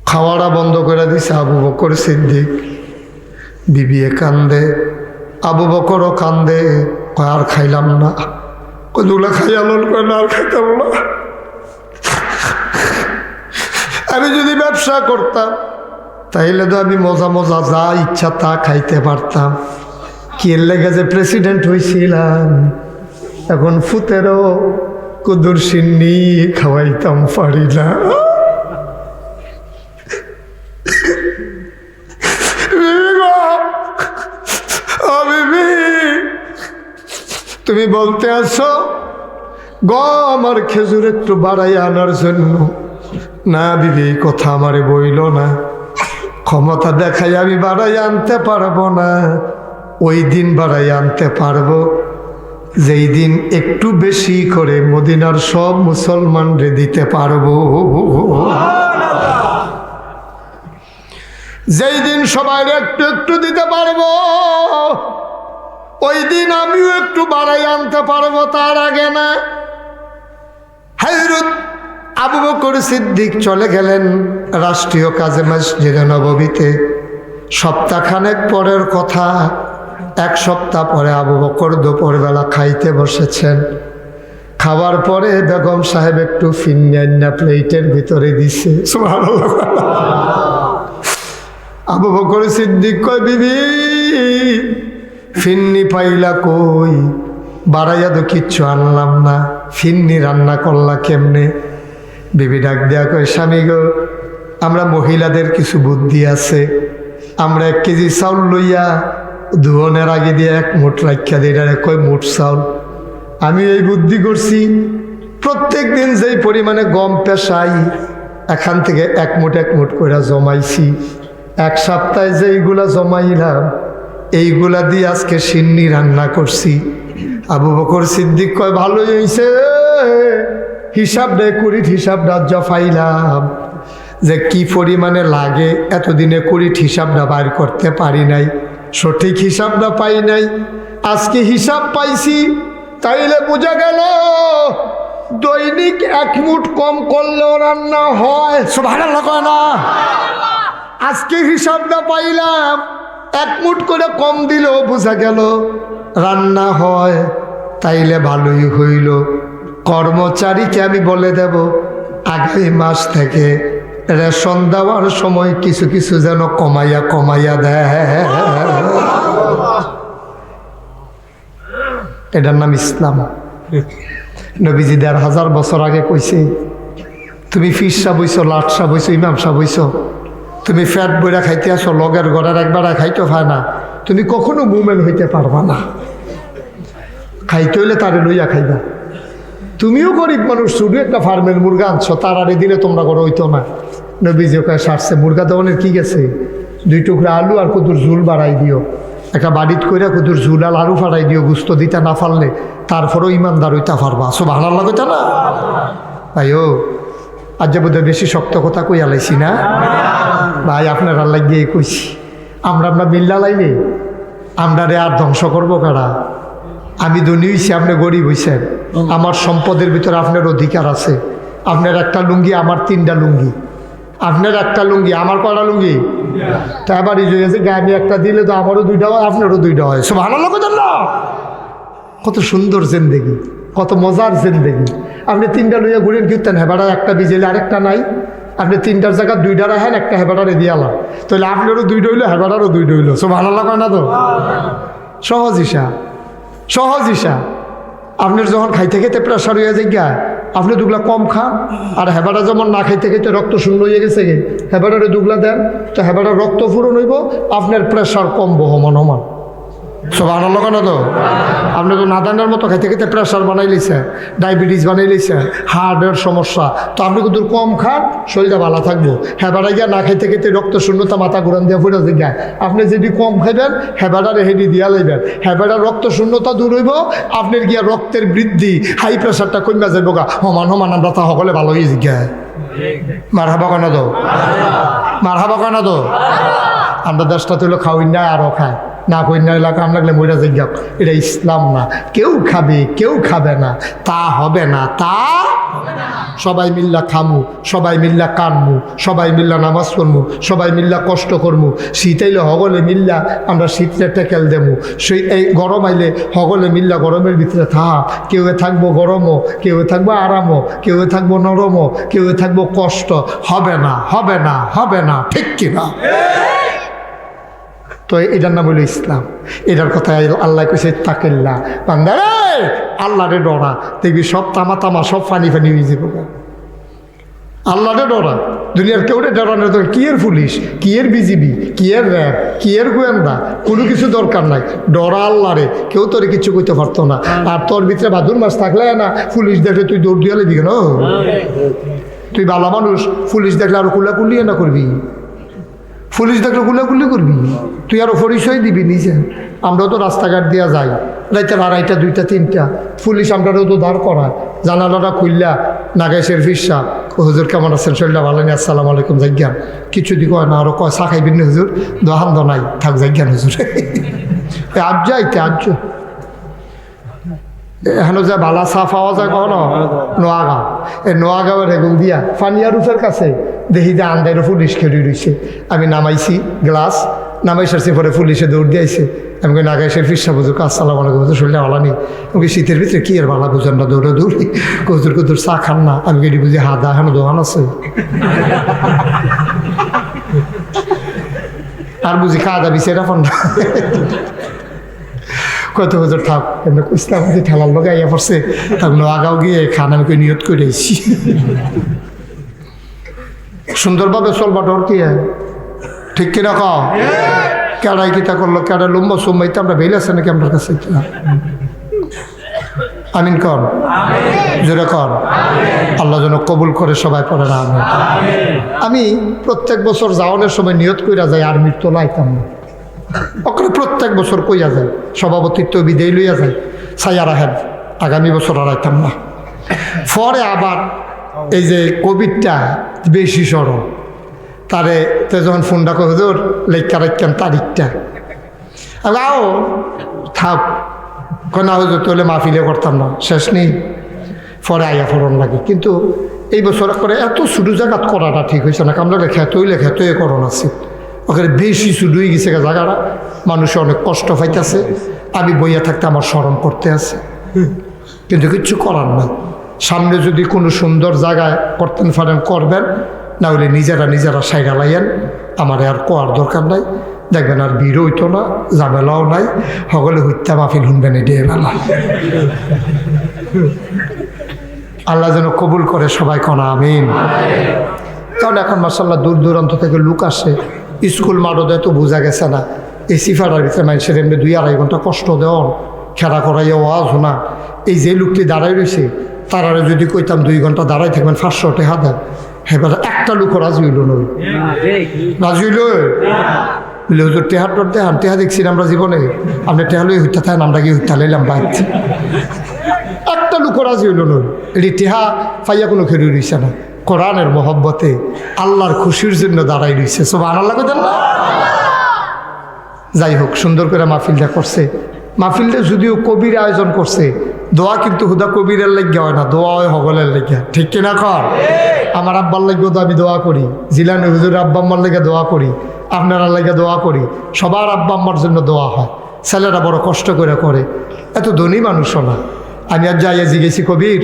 Speaker 1: খাওয়াটা বন্ধ করে দিছে আবু বকর সিদ্দিক। বিবিয়ে কান্দে, আবু বকরও কান্দে, আর খাইলাম না। দুলা খাইয়ালন করে না, আর খাইতাম না। আমি যদি ব্যবসা করতাম তাইলে তো আমি মজা মজা যা ইচ্ছা তা খাইতে পারতাম। কি এর লেগে যে প্রেসিডেন্ট হয়েছিলাম, এখন ফুতেরও কুদুর সিন্নি খাওয়াইতাম পারি না। তুমি বলতে আসো গম আর খেজুর একটু বাড়াই আনার জন্য। না বিবি, এই কথা আমারে বইল না, ক্ষমতা দেখাই আমি বাড়াই আনতে পারবো না। ওই দিন বাড়াই আনতে পারবো যেই দিন একটু বেশি করে মদিনার সব মুসলমানরে দিতে পারবো। যেই দিন সবাই একটু একটু দিতে পারবো, ওই দিন আমিও একটু বাড়াই আনতে পারবো, তার আগে না। হযরত আবু বকর সিদ্দিক চলে গেলেন রাষ্ট্রীয় কাজে মসজিদে নববীতে। সপ্তাহখানেক পরের কথা, এক সপ্তাহ পরে আবু বকর দুপুরবেলা খাইতে বসেছেন। খাওয়ার পরে বেগম সাহেব একটু ফিন্না প্লেটের ভিতরে দিছে। সুবহানাল্লাহ। আবু বকর সিদ্দিক কয়, বিবি ফিন্নি পাইলা কই? বাড়াইয়া তো কিচ্ছু আনলাম না, ফিন্নি রান্না করলা কেমনে? বিবি ডাক দেয়া কয়, স্বামী গো, আমরা মহিলাদের কিছু বুদ্ধি আছে। আমরা 1 কেজি চাউল লইয়া ধুয়নের আগে দিয়ে 1 মুঠ রাখিয়া দিই, এটা কয় মুঠ চাউল। আমি এই বুদ্ধি করছি, প্রত্যেক দিন যেই পরিমাণে গম পেশাই এখান থেকে 1 মুঠ করে জমাইছি। 1 সপ্তাহে যেইগুলা জমাইলাম এইগুলা দিয়ে আজকে সিন্নি রান্না করছি। আবু বকর সিদ্দিক কয় ভালোই হয়েছে, হিসাবটা কুড়িট হিসাবটা জফাইলাম যে কি পরিমাণে লাগে, এতদিনে কুড়িট হিসাবটা বাইর করতে পারি নাই, সঠিক হিসাবটা পাই নাই। আজকে হিসাব পাইছি, তাইলে বোঝা গেল দৈনিক 1 মুঠ কম করলেও রান্না হয়। সুবহানাল্লাহ কয় না? আজকে হিসাবটা পাইলাম, 1 মুঠ করে কম দিলেও বোঝা গেল রান্না হয়। তাইলে ভালোই হইল। কর্মচারীকে আমি বলে দেব আগামী মাস থেকে রেশন দেওয়ার সময় কিছু কিছু যেন কমাইয়া দেয়। এটার নাম ইসলাম। নবীজি 1000 বছর আগে কইছে, তুমি ফির সাহ বইছো, লাট সাহ বইছো, ইমাম সাহ বইছো, তুমি ফ্যাট বইরা খাইতে আসো, লগের ঘরের একবার খাইতে হয় না, তুমি কখনো মুমেন্ট হইতে পারবা না। খাইতে হইলে তারে লইয়া খাইবা। তুমিও গরিব মানুষ, শুধু একটা ফার্মের মুরগা আনছো, তার আরে দিলে তোমরা ঘরে হইতো না। নবীজি ওকে সারছে, মুরগা দেওয়ানের কি গেছে, 2 টুকরা আলু আর কুদুর ঝুল বাড়াই দিও, একটা বাড়িত কইরা কুদুর ঝুল আর আলু ফাড়াই দিও, গুস্ত দিতে না পারলে তারপরেও ইমানদার হইতা পারবা। সুবহানাল্লাহ কইতা না ভাই? ও আজ বোধহয় বেশি শক্ত কথা কই আলাইছি না ভাই? আপনার আল্লাহ গিয়ে কইছি, আমরা মিল্লা লাইলে আমরা রে আর ধ্বংস করবো কারা? আমি ধনী হইছি, আপনি গরিব হইছেন, আমার সম্পদের ভিতরে আপনার অধিকার আছে। আপনার একটা লুঙ্গি, আমার 3টা লুঙ্গি, আপনার একটা লুঙ্গি, আমার কয়টা লুঙ্গি? তা আবার আমি একটা দিলে তো আমারও 2টা হয়, আপনারও 2টা হয়। সুবহানাল্লাহ কইতেন না? কত সুন্দর জিন্দেগি, কত মজার জিন্দেগি। আপনি 3টা লইয়া ঘুরেন কীর্তেন, হেবাটা একটা বিজেলে আরেকটা নাই। আপনি 3টার জায়গা 2টা রাখেন, একটা হেবাটারে দিয়ালাম, তাহলে আপনারও 2টা হইলো, হেবাটারও 2টা হইলো। সুবহানাল্লাহ কয় না? তো সহজ হিসাব, সহজ হিসাব। আপনার যখন খাইতে খেতে প্রেশার হয়ে যায় গা, আপনি 2 কম খান, আর হেবাটা যেমন না খাইতে খেতে রক্ত শূন্য হয়ে গেছে গে, হেবাটারে 2 দেন, তো হেবাটার রক্ত পূরণ হইব, আপনার প্রেশার কমবো সমান। সুবহানাল্লাহ কেন? তো আপনি তো নাদানের মতো খাইতে খেতে প্রেশার বানাই লইছে, ডায়াবেটিস বানাই লইছে, হার্টের সমস্যা, তো আপনি কিন্তু কম খান, শরীরটা ভালো থাকবো। হেবাটা গিয়া না খাইতে খেতে রক্ত শূন্যতা, মাথা ঘুরান দিয়া ফুটা যায়। আপনি যদি কম খাইবেন, হেবাটারে হেডি দিয়া লইবেন, হেবাটার রক্ত শূন্যতা দূর হইব, আপনার গিয়া রক্তের বৃদ্ধি, হাই প্রেশারটা কমে যাইব গা। সমান আমরা তা সকলে ভালো হয়ে জিজ্ঞায়। মারহাবা কেন? তো মারহাবা কেন? তো আমরা দেশটা তুলো খাওয়াই না, আরও খায় না, কই না এলাকা আমরা লাগলে মইরা জিজ্ঞা। এটা ইসলাম না। কেউ খাবে, কেউ খাবে না, তা হবে না, তা সবাই মিল্লা খামু, সবাই মিল্লা কানমু, সবাই মিল্লা নামাজ পড়মু, সবাই মিল্লা কষ্ট করমু। শীত আইলে হগলে মিল্লা আমরা শীতটা টেকেল দেবো, সেই এই গরম আইলে হগলে মিল্লা গরমের ভিতরে থাক। কেউ থাকবো গরমও, কেউ থাকবো আরামও, কেউ থাকবো নরমও, কেউ থাকবো কষ্ট। হবে না, হবে না, হবে না, ঠিক কিনা? তো এটার নাম হলো ইসলাম। এটার কথা আল্লাহ কইছে তাকিল্লাহ, বান্দা রে আল্লাহরে ডরা, দেখবি সব তামা সব ফানি হয়ে যাবো। আল্লাহরে ডরা, দুনিয়ার কেউরে ডরানো দরকার কি এর পুলিশ, কি এর বিজিবি, কি এর র্যাব, কি এর গোয়েন্দা, কোনো কিছু দরকার নাই। ডরা আল্লাহরে, কেউ তোরে কিছু করতে পারতো না। আর তোর ভিতরে ভাদুর মাস থাকলে না, পুলিশ দেখলে তুই দৌড় দিয়ে দিবি কেন? তুই ভালো মানুষ, পুলিশ দেখলে আরো কুলাকুলি না করবি, পুলিশ দেখলে গুলাগুলি করবি, তুই আরো পরিচয় দিবি নিজে। আমরাও তো রাস্তাঘাট দিয়া যাই, রাইতে 2:30, 2টা, 3টা, পুলিশ আমরাও তো দাঁড় করায়, জানালাটা খুললা নাগাইশের ফিসা, হুজুর কেমন আছেন, শরীরটা ভালো নেই, আসসালামু আলাইকুম, জাজ্ঞান। কিছু দি কয় না, আরো কয় চা খাইবেন না হুজুর, দোহান দ নাই, থাক জাজ্ঞান হুজুর। আজ যাইতে আজ এখানে যে বালা চা পাওয়া যায় কখনো নোয়াগাঁও, এই নোয়াগাঁওয়ের এগুন দিয়া ফানিয়া রুফের কাছে দেখি যে আন্দাইরও পুলিশ খেলি রয়েছে। আমি নামাইছি গ্লাস, নামাই সারছি, পরে পুলিশে দৌড় দিয়েছে। আমি কই নাগাইশের ফিসা বুঝুক, আসসালামু আলাইকুম হুজুর, শরীরটা ভালো নেই। আমি শীতের ভিতরে কি আর ভালো বুঝেন না, দৌড়ে দৌড়ি হুজুর কুজুর চা খান না। আমি কেটে বুঝি হাদা এখনো দোকান আছে, আর বুঝি খাওয়া দাবি সেটা ফোন কত হুজুর থাক, ইসলাম ঠেলার লোক আইয়া পড়ছে, তখন আগাও গিয়ে খান আমি নিয়ত করে আইছি। সুন্দরভাবে চলবা ডর কি ঠিক কিনা ক কেডাই কিতা করলো কেডা লম্বা সময় আমরা বেল আছে নাকি আমার কাছে আমিন কর জোরে কর আল্লাহ যেন কবুল করে সবাই পড়ে না আমি প্রত্যেক বছর যাওয়ানোর সময় নিয়ত কইরা যাই আর্মির তো লাইতাম না ওখানে প্রত্যেক বছর কইয়া যায় সভাপতিত্ব বিদায় লইয়া যায় সাইয়ারা হেড আগামী বছর হারাইতাম না পরে আবার এই যে কোভিডটা বেশি সরল তারে তে যখন ফোনটা করে হুজুর লেখা রাখতাম তারিখটা আও থাক না হুজুর তাহলে মাহফিলে করতাম না শেষ নেই পরে আইয়া ফোরন লাগে কিন্তু এই বছর করে এত শুধু জায়গাত করাটা ঠিক হয়েছে না আমরা লেখাতই করণ আছে ওখানে বেশি শুধু হয়ে গেছে জায়গাটা মানুষে অনেক কষ্ট পাইতেছে আমি বইয়া থাকতে আমার স্মরণ করতে আছে কিন্তু কিচ্ছু করার নাই সামনে যদি কোনো সুন্দর জায়গায় করতেন পারেন করবেন না হলে নিজেরা সাইডা লাইয়েন আমার আর কোয়ার দরকার নাই দেখবেন আর ভিড় হইতো না ঝামেলাও নাই সকলে হত্যা মাহফিল শুনবেন এটিয়ে বেলা আল্লাহ যেন কবুল করে সবাই কনা আমিন কারণ এখন মাশাআল্লাহ দূর দূরান্ত থেকে লোক আসে স্কুল মাঠও দেয় তো বোঝা গেছে না এই সিফাটার ভিতরে মানুষের এমনি 2-2.5 ঘন্টা কষ্ট দেওয়ান খেলা করাইয়া ওয়াজ শোনা এই যে লোকটি দাঁড়াই রয়েছে তারারে যদি কইতাম 2 ঘন্টা দাঁড়াই থাকবেন 500 টাকা দেন এবার একটা লোক রাজি হইল নই রাজি হইল বলে হুজুর টেহার ডর দেখান টেহা দেখছি আমরা জীবনে আপনি টেহা লই হইতে থাকেন আমরা গিয়ে হইতে লাইলাম বাইক একটা লোক রাজি হইল নই এটি টেহা পাইয়া কোনো খেয়ে রইছে না কোরআনের মহব্বতে আল্লাহর খুশির জন্য দাঁড়াই রইছে সুবহানাল্লাহ কইতেন না যাই হোক সুন্দর করে মাহফিলটা করছে মাহফিলটা যদিও কবির আয়োজন করছে দোয়া কিন্তু হুদা কবিরের লাগিয়া হয় না দোয়া হয় হগলের লাগিয়া ঠিক কিনা কর আমার আব্বার লাগিয়েও তো আমি দোয়া করি জিলানি হুজুর আব্বা আম্মার লেগে দোয়া করি আপনারা লেগে দোয়া করি সবার আব্বা আম্মার জন্য দোয়া হয় ছেলেরা বড় কষ্ট করে এত ধনী মানুষও না আমি আর যাইয়া জিগেছি কবির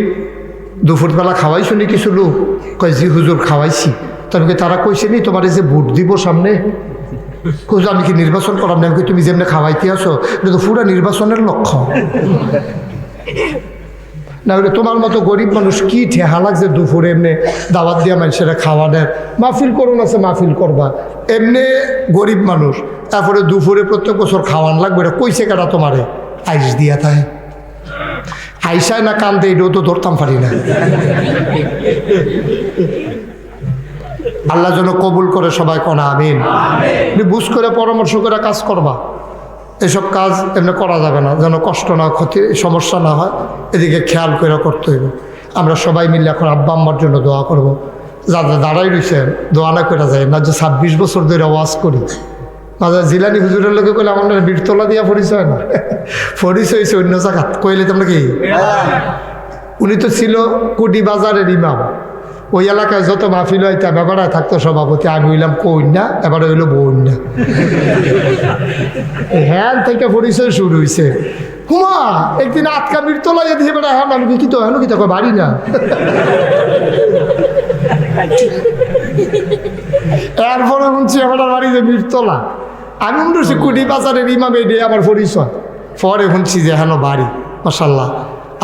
Speaker 1: দুপুরবেলা খাওয়াইছো নি কিছু লোক কয় জি হুজুর খাওয়াইছি তবে তারা কইছে নি তোমার এই যে ভোট দিব সামনে হুজুর আমি কি নির্বাচন করাম না তুমি যেমনি খাওয়াইতে আসো এটা তো পুরা নির্বাচনের লক্ষ্য না হলে তোমার মতো গরিব মানুষ কি ঠেহা লাগছে দুপুরে এমনি দাওয়াত দিয়া মানুষেরা খাওয়ানোর মাহফিল করুন আছে মাহফিল করবা এমনি গরিব মানুষ তারপরে দুপুরে প্রত্যেক বছর খাওয়ান লাগবে এটা কইছে কেটা তোমারে আইস দিয়া তাই আইসায় না কান্দে এটাও তো ধরতাম পারি না আল্লাহ যেন কবুল করে সবাই কনা আমিন বুঝ করে পরামর্শ করে কাজ করবা এসব কাজ এমনি করা যাবে না যেন কষ্ট না ক্ষতি সমস্যা না হয় এদিকে খেয়াল করে করতে হইব আমরা সবাই মিলে এখন আব্বা আম্মার জন্য দোয়া করব যারা দাঁড়াই রয়েছেন দোয়া না করে যায় না যে 26 বছর ধরে ওয়াজ করি মাঝে জিলানি হুজুরের লোকে কইলে আমার বীরতলা দিয়া পরিচয় না পরিচয় হয়েছে অন্য জায়গা কইলে তোমরা কি উনি তো ছিল কুটি বাজারের ইমাম ওই এলাকায় যত মাহফিল হইতে ব্যাপারায় থাকতো সভাপতি আমি হইলাম কন্যা এবারে হইলো বন্যা হ্যান থেকে পরিচয় শুরু হয়েছে হুমা একদিন আটকা বীরতলায় দিয়ে বেড়া হ্যাঁ আমি কি তো হেন কি তো বাড়ি না এরপরে শুনছি আমার বাড়ি যে বীরতলা আমি শুনছি কুটি বাজারের ইমাম এটাই আমার পরিচয় পরে শুনছি যে হেন বাড়ি মাশাআল্লাহ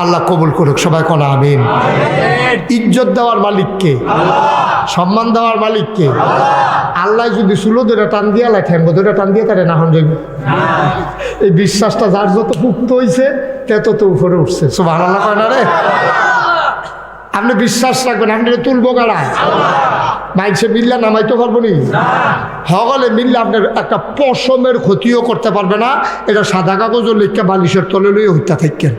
Speaker 1: আল্লাহ কবুল করুক সবাই কোন আমিন ইজ্জত দেওয়ার মালিককে সম্মান দেওয়ার মালিককে আল্লাহ যদি সুলো ধরে টান দিয়া লাই ঠ্যাঙ্গ ধরে টান দিয়ে তারে না হন যাইব এই বিশ্বাসটা যার যত পুক্ত হয়েছে তত উপরে উঠছে সুবহানাল্লাহ কয় না রে আপনি বিশ্বাস রাখবেন আপনি তুলবো গাড়া মাইছে মিল্লা নামাইতে পারবো নি হগলে মিললে আপনার একটা পশমের ক্ষতিও করতে পারবে না এটা সাদা কাগজও লিখে বালিশের তলে লইয়ে হত্যা থাকেন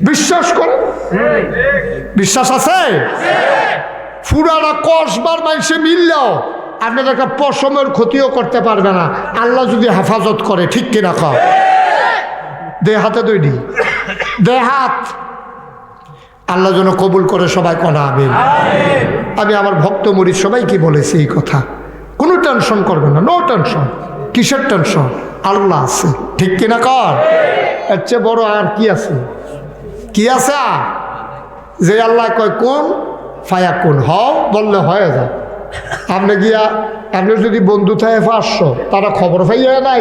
Speaker 1: বিশ্বাস করেন বিশ্বাস আছে পুরানা কসবার মাইছে মিললেও আপনার একটা পশমের ক্ষতিও করতে পারবে না আল্লাহ যদি হেফাজত করে ঠিক কিনা খাও দে হাতে তৈরি দে হাত আল্লাহ যেন কবুল করে সবাই কনা আমিন আমি আমার ভক্ত মুরিদ সবাইকে বলেছি এই কথা কোনো টেনশন করবে না নো টেনশন কিসের টেনশন আল্লাহ আছে ঠিক কিনা কর এর চেয়ে বড় আর কি আছে কি আছে আর যে আল্লাহ কয় কোন ফায়া কোন হও বললে হয়ে যায় আপনি গিয়া আপনার যদি বন্ধু থাকে 500 তারা খবর পাইয়া না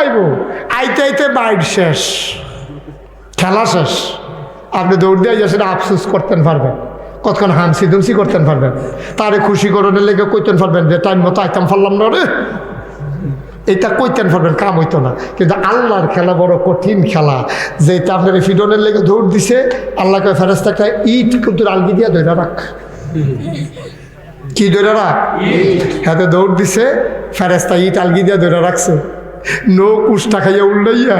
Speaker 1: আইব আইতে আইতে বাইর শেষ খেলা শেষ আপনি দৌড় দিয়ে সেটা আফসোস করতেন পারবেন, কতক্ষণ হামসি দুমসি করতেন পারবেন, তারে খুশি করণের লেগে কইতেন পারবেন যে টাইম মতো আইতাম পারলাম না রে, এটা কইতেন পারবেন, কাম হইতো না। কিন্তু আল্লাহর খেলা বড় কঠিন খেলা, যেটা আপনার ফিডনের লেগে দৌড় দিছে, আল্লাহকে ফেরেশতাকে ইট কিন্তু আলগি দিয়া ধরে রাখ, কি ধরে রাখ, হাতে দৌড় দিছে, ফেরেশতা ইট আলগি দিয়া ধরে রাখছে, নো কুষ্টা খাইয়া উল্লাইয়া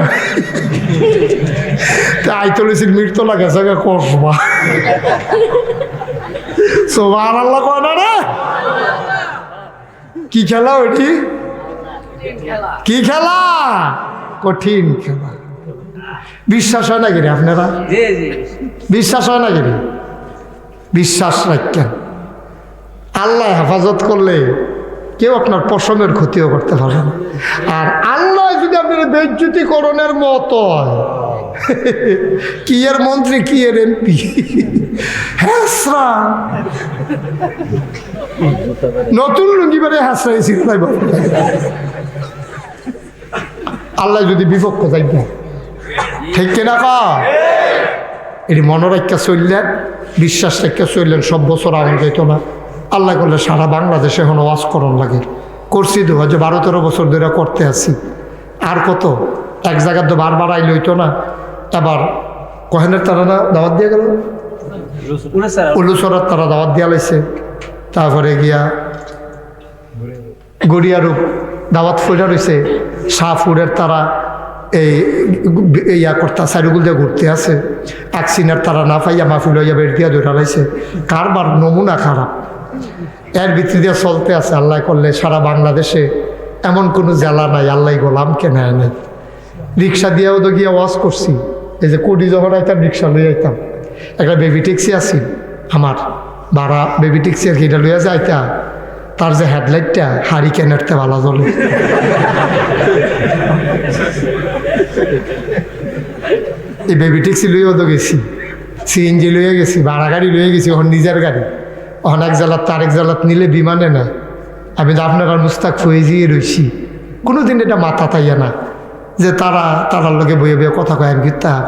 Speaker 1: আইতলিসির মৃত্যু লাগে জায়গা কসবা সোবার আল্লাহ কয় না রে। কি খেলা ওইটি, কি খেলা, কঠিন খেলা। বিশ্বাস হয় না গিরি আপনারা, বিশ্বাস হয় না গিরি, বিশ্বাস রাখেন। আল্লাহ হেফাজত করলে কেউ আপনার পশমের ক্ষতিও করতে পারে না। আর আল্লাহ যদি আপনার বেজ্জুতিকরণের মতো হয়, কি এর মন্ত্রী, কি এর এমপি, হ্যাঁসরা নতুন লুঙ্গি বেড়ে হ্যাঁসরাইছিল, আল্লাহ যদি বিপক্ষ যাইবে, ঠিক কিনা কা এটি মনোরাখ্যা চললেন, বিশ্বাস রাখ্যা চললেন, সব বছর আগে যেত না। আল্লাহ করলে সারা বাংলাদেশে এখন ওয়াজ করণ লাগে, করছি তো, হয়তো 12-13 বছর ধরে করতে আসি। আর কত এক জায়গার তো বারবার আইলে হইতো না। এবার কহেনের তারা না দাওয়াত দিয়ে গেল, উলুসরার তারা দাওয়াত দিয়া লাইছে, তারপরে গিয়া গড়িয়ারূপ দাওয়াত ফুরা রয়েছে, শাহপুরের তারা এই ইয়া কর্তা সাইরুগুল দিয়ে ঘুরতে আছে, একসিনার তারা না পাইয়া মাহফিল হইয়া বের দিয়া ধরে লাইছে। কারবার নমুনা খারাপ, এর ভিতরে দিয়ে চলতে আছে। আল্লাহ করলে সারা বাংলাদেশে এমন কোনো জেলা নাই আল্লাহ গোলামকে নেয় নাই। রিক্সা দিয়েও তো গিয়ে ওয়াজ করছি, এই যে কোটি যখন আইতাম রিক্সা লইয়া আইতাম, একটা বেবি ট্যাক্সি আসি আমার ভাড়া, বেবি ট্যাক্সি আর কি এটা লইয়া যাইতা, তার যে হেডলাইটটা হারিকেনেরতে ভালো জ্বলে, এই বেবি ট্যাক্সি লইয়াও তো গেছি, সিএনজি লইয়া গেছি, ভাড়া গাড়ি লইয়া গেছি, ওখানে নিজের গাড়ি, অনেক জেলার তারেক জেলাত নিলে বিমানে না। আমি তো আপনার আর মুস্তাক ফয়েজিয়ে রয়েছি, কোনোদিন এটা মাথা তাইয়া না যে তারার লোকে বইয়ে বইয়ে কথা কয় আমি কিতাম,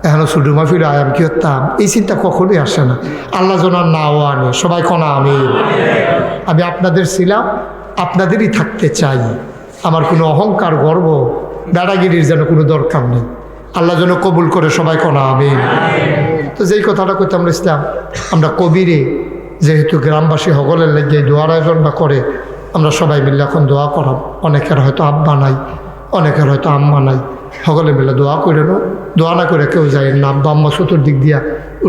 Speaker 1: এখনো ছুটু মাহফিল আয় আমি কি হতাম, এই চিন্তা কখনোই আসে না। আল্লাহ যেন নাও আনে, সবাই কনা আমি আপনাদের ছিলাম, আপনাদেরই থাকতে চাই। আমার কোনো অহংকার গর্ব দাদাগিরির যেন কোনো দরকার নেই। আল্লাহ যেন কবুল করে, সবাই কনা আমিন। তো যেই কথাটা কইতাম ইসলাম, আমরা কবিরে যেহেতু গ্রামবাসী সকলের লেগে দোয়ার আয়োজন বা করে, আমরা সবাই মিলে এখন দোয়া করাম। অনেকের হয়তো আব্বা নাই, অনেকের হয়তো আম্মা নাই, সকলে মিলে দোয়া করে নো, দোয়া না করে কেউ যায় না। আব্বা আম্মা চতুর্দিক দিয়া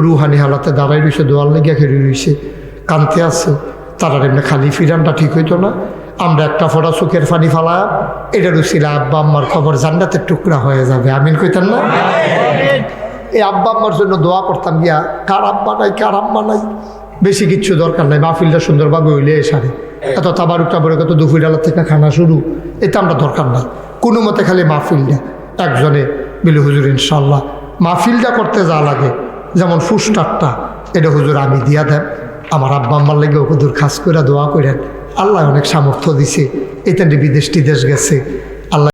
Speaker 1: রুহানি হালাতে দাঁড়াই রয়েছে, দোয়ার লেগে খেলে রয়েছে, কানতে আছে, তারা এমনি খালি ফিরানটা ঠিক হইতো না। আমরা একটা ফোঁটা চোখের পানি ফালা, এটা রুছিল আব্বা আম্মার খবর জান্নাতের টুকরা হয়ে যাবে, আমিন কইতেন না? এই আব্বা আম্মার জন্য দোয়া করতাম গিয়া, কার আব্বা নাই, কার আম্মা নাই, বেশি কিচ্ছু দরকার নাই, মাহফিলটা সুন্দরভাবে হইলে সারে, এত তাবারুক টাবারুক এত দুপুরবেলা থেকে খানা শুরু, এটা আমরা দরকার নাই। কোনো মতে খালি মাহফিলটা একজনে বিলে হুজুর ইনশাল্লাহ মাহফিলটা করতে যা লাগে, যেমন ফুস্টারটা এটা হুজুর আমি দিয়া দেন, আমার আব্বা আম্মার লেগে হুজুর খাস করে দোয়া করেন। আল্লাহ অনেক সামর্থ্য দিছে, এটা বিদেশ টিদেশ গেছে,